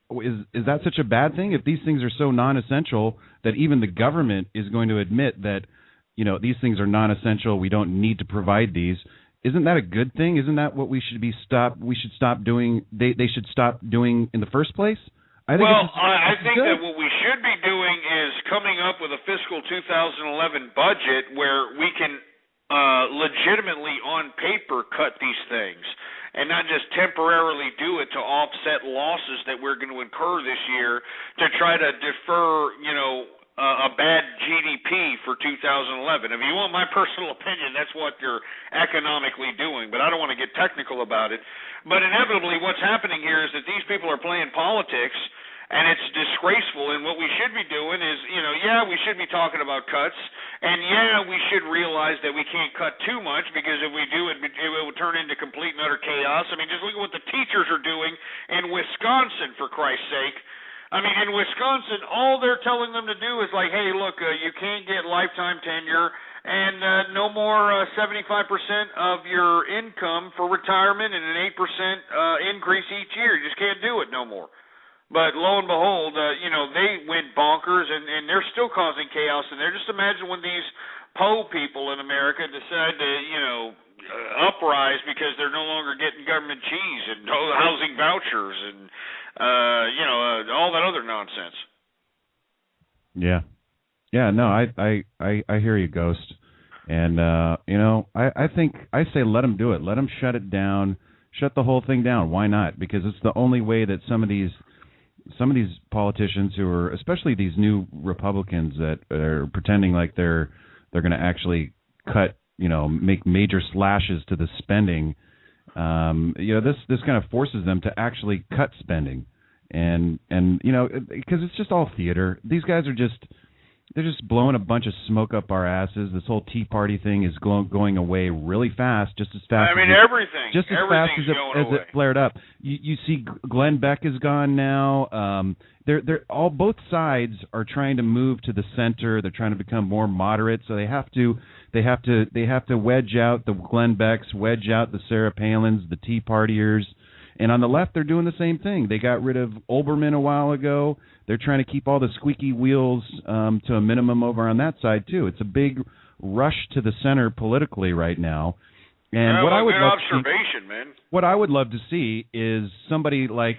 is that such a bad thing? If these things are so non-essential that even the government is going to admit that these things are non-essential, we don't need to provide these. Isn't that a good thing? Isn't that what we should stop doing? They should stop doing in the first place? I think that what we should be doing is coming up with a fiscal 2011 budget where we can legitimately on paper cut these things and not just temporarily do it to offset losses that we're going to incur this year to try to defer, a bad GDP for 2011. If you want my personal opinion, that's what you're economically doing, but I don't want to get technical about it. But inevitably what's happening here is that these people are playing politics, and it's disgraceful, and what we should be doing is, we should be talking about cuts, and we should realize that we can't cut too much, because if we do, it will turn into complete and utter chaos. I mean, just look at what the teachers are doing in Wisconsin, for Christ's sake. I mean, in Wisconsin, all they're telling them to do is like, hey, look, you can't get lifetime tenure, and no more 75% of your income for retirement, and an 8% increase each year. You just can't do it no more. But lo and behold, they went bonkers, and they're still causing chaos in there. Just imagine when these po people in America decide to, uprise because they're no longer getting government cheese and housing vouchers and, all that other nonsense. Yeah. Yeah, no, I hear you, Ghost. And, I think I say let them do it. Let them shut it down, shut the whole thing down. Why not? Because it's the only way that some of these politicians who are, especially these new Republicans that are pretending like they're going to actually cut make major slashes to the spending, this kind of forces them to actually cut spending, and because it's just all theater. These guys are they're just blowing a bunch of smoke up our asses. This whole Tea Party thing is going away really fast, just as fast. Everything's fast as it flared up. You see, Glenn Beck is gone now. They're both sides are trying to move to the center. They're trying to become more moderate, so they have to wedge out the Glenn Becks, wedge out the Sarah Palins, the Tea Partiers. And on the left, they're doing the same thing. They got rid of Olbermann a while ago. They're trying to keep all the squeaky wheels to a minimum over on that side, too. It's a big rush to the center politically right now. And what I would love to see is somebody like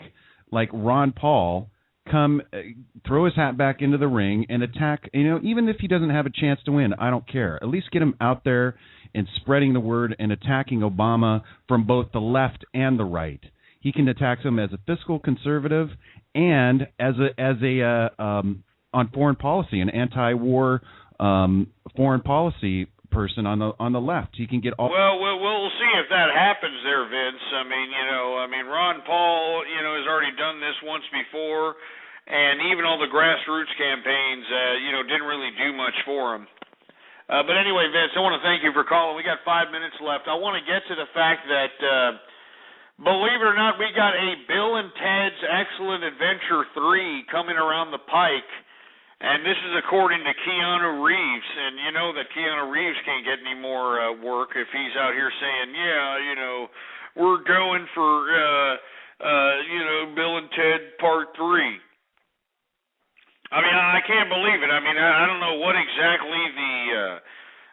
Ron Paul come throw his hat back into the ring and attack, even if he doesn't have a chance to win, I don't care. At least get him out there and spreading the word and attacking Obama from both the left and the right. He can attack him as a fiscal conservative and as a on foreign policy, an anti-war foreign policy person on the left. He can get all. Well, we'll see if that happens there, Vince. Ron Paul, has already done this once before, and even all the grassroots campaigns, didn't really do much for him. But anyway, Vince, I want to thank you for calling. We got 5 minutes left. I want to get to the fact that. Believe it or not, we got a Bill and Ted's Excellent Adventure 3 coming around the pike, and this is according to Keanu Reeves, and you know that Keanu Reeves can't get any more work if he's out here saying, we're going for, Bill and Ted Part 3. I can't believe it. I don't know what exactly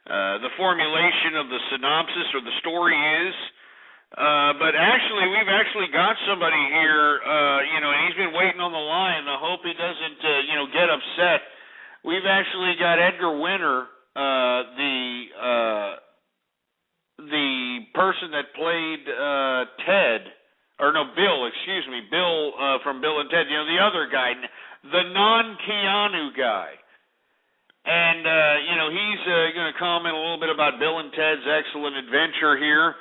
the formulation of the synopsis or the story is. But actually, we've actually got somebody here, and he's been waiting on the line. I hope he doesn't, get upset. We've actually got Edgar Winter, the person that played Bill from Bill and Ted, the other guy, the non-Keanu guy. And, he's going to comment a little bit about Bill and Ted's Excellent Adventure here.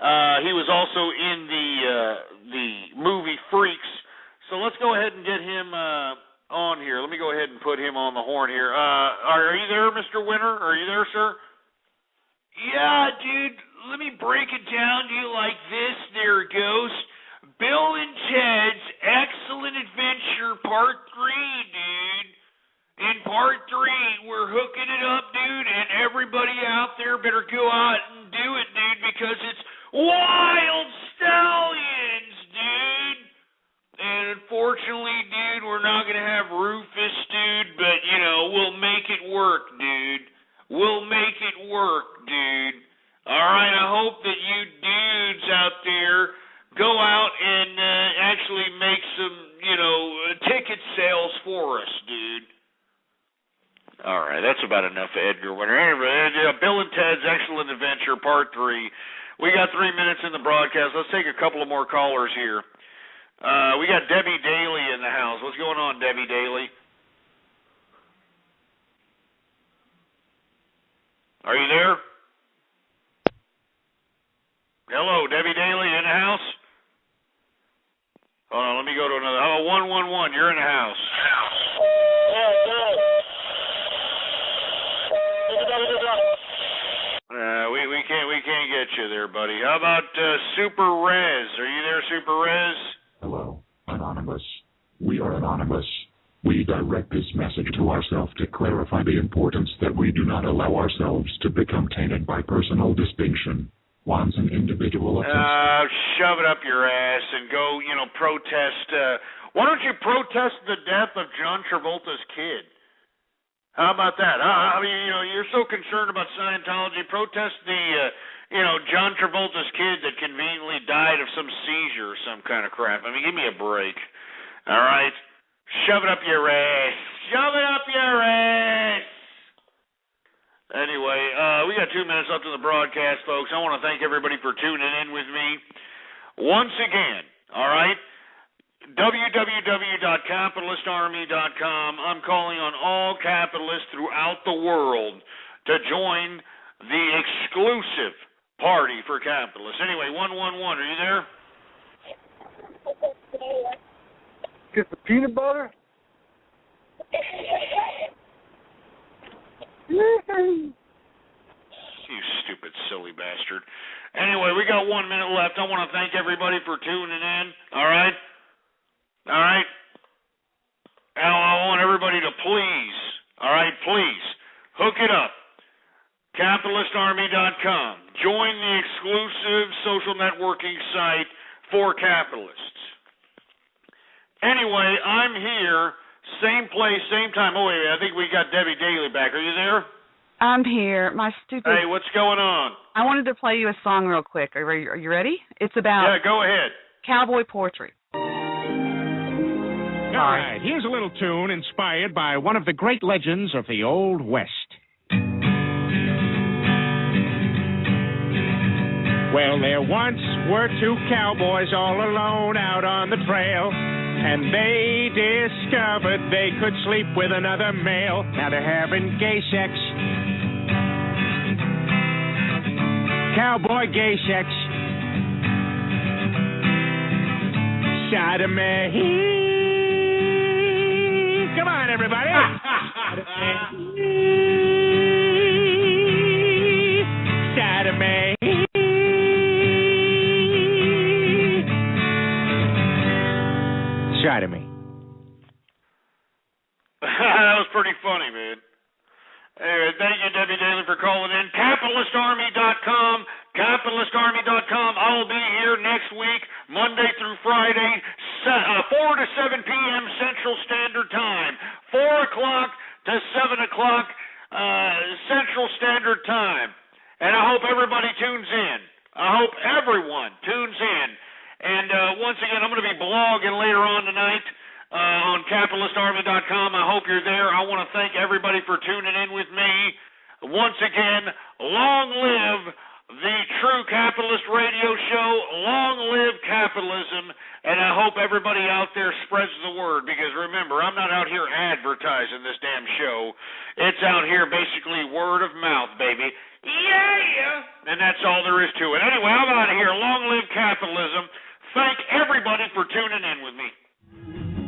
He was also in the movie Freaks. So let's go ahead and get him on here. Let me go ahead and put him on the horn here. Are you there, Mr. Winter? Are you there, sir? Yeah, dude. Let me break it down to you like this there, Ghost. Bill and Ted's Excellent Adventure Part 3, dude. In Part 3, we're hooking it up, dude, and everybody out there better go out and do it, dude, because it's Wild Stallions, dude. And unfortunately, dude, we're not going to have Rufus, dude, but, we'll make it work, dude. We'll make it work, dude. All right, I hope that you dudes out there go out and actually make some, ticket sales for us, dude. All right, that's about enough of Edgar Winter. Anyway, Bill and Ted's Excellent Adventure Part 3. We got 3 minutes in the broadcast. Let's take a couple of more callers here. We got Debbie Daly in the house. What's going on, Debbie Daly? Are you there? Hello, Debbie Daly in the house? Hold on, let me go to another. Oh, 111, you're in the house. We can't get you there, buddy. How about Super Rez? Are you there, Super Rez? Hello, Anonymous. We are Anonymous. We direct this message to ourselves to clarify the importance that we do not allow ourselves to become tainted by personal distinction. Once an individual shove it up your ass and go, protest. Why don't you protest the death of John Travolta's kid? How about that? You're so concerned about Scientology. Protest the, John Travolta's kid that conveniently died of some seizure or some kind of crap. Give me a break. All right? Shove it up your ass. Shove it up your ass. Anyway, we got 2 minutes left in the broadcast, folks. I want to thank everybody for tuning in with me. Once again, all right? www.capitalistarmy.com. I'm calling on all capitalists throughout the world to join the exclusive party for capitalists. Anyway, 111, are you there? Get the peanut butter? You stupid, silly bastard. Anyway, we got 1 minute left. I want to thank everybody for tuning in. All right? All right? Now, I want everybody to please, all right, please, hook it up. CapitalistArmy.com. Join the exclusive social networking site for capitalists. Anyway, I'm here, same place, same time. Oh, wait, I think we got Debbie Daly back. Are you there? I'm here. My stupid... Hey, what's going on? I wanted to play you a song real quick. Are you ready? It's about... Yeah, go ahead. Cowboy poetry. All right, here's a little tune inspired by one of the great legends of the Old West. Well, there once were two cowboys all alone out on the trail, and they discovered they could sleep with another male. Now they're having gay sex. Cowboy gay sex. Sodomy. Come on, everybody. Sodomy. Sodomy. That was pretty funny, man. Anyway, thank you, Debbie Daly, for calling in. CapitalistArmy.com. CapitalistArmy.com. I'll be here next week, Monday through Friday, 4 to 7 p.m. Central Standard Time. 4 o'clock to 7 o'clock Central Standard Time. And I hope everybody tunes in. I hope everyone tunes in. And once again, I'm going to be blogging later on tonight on CapitalistArmy.com. I hope you're there. I want to thank everybody for tuning in with me. Once again, long live the True Capitalist Radio Show. Long live capitalism. And I hope everybody out there spreads the word, because remember, I'm not out here advertising this damn show. It's out here basically word of mouth, baby. Yeah. And that's all there is to it. Anyway, I'm out of here. Long live capitalism. Thank everybody for tuning in with me.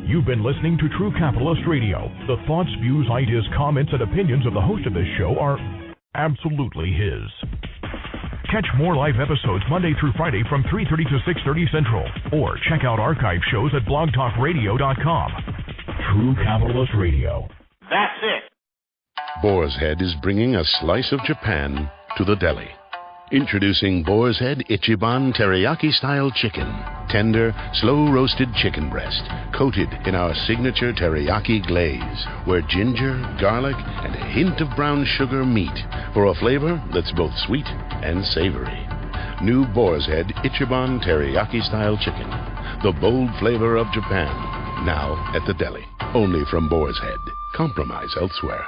You've been listening to True Capitalist Radio. The thoughts, views, ideas, comments, and opinions of the host of this show are absolutely his. Catch more live episodes Monday through Friday from 3:30 to 6:30 Central, or check out archive shows at blogtalkradio.com. True Capitalist Radio. That's it. Boar's Head is bringing a slice of Japan to the deli. Introducing Boar's Head Ichiban Teriyaki-style chicken. Tender, slow-roasted chicken breast, coated in our signature teriyaki glaze, where ginger, garlic, and a hint of brown sugar meet for a flavor that's both sweet and savory. New Boar's Head Ichiban Teriyaki-style chicken. The bold flavor of Japan. Now at the deli. Only from Boar's Head. Compromise elsewhere.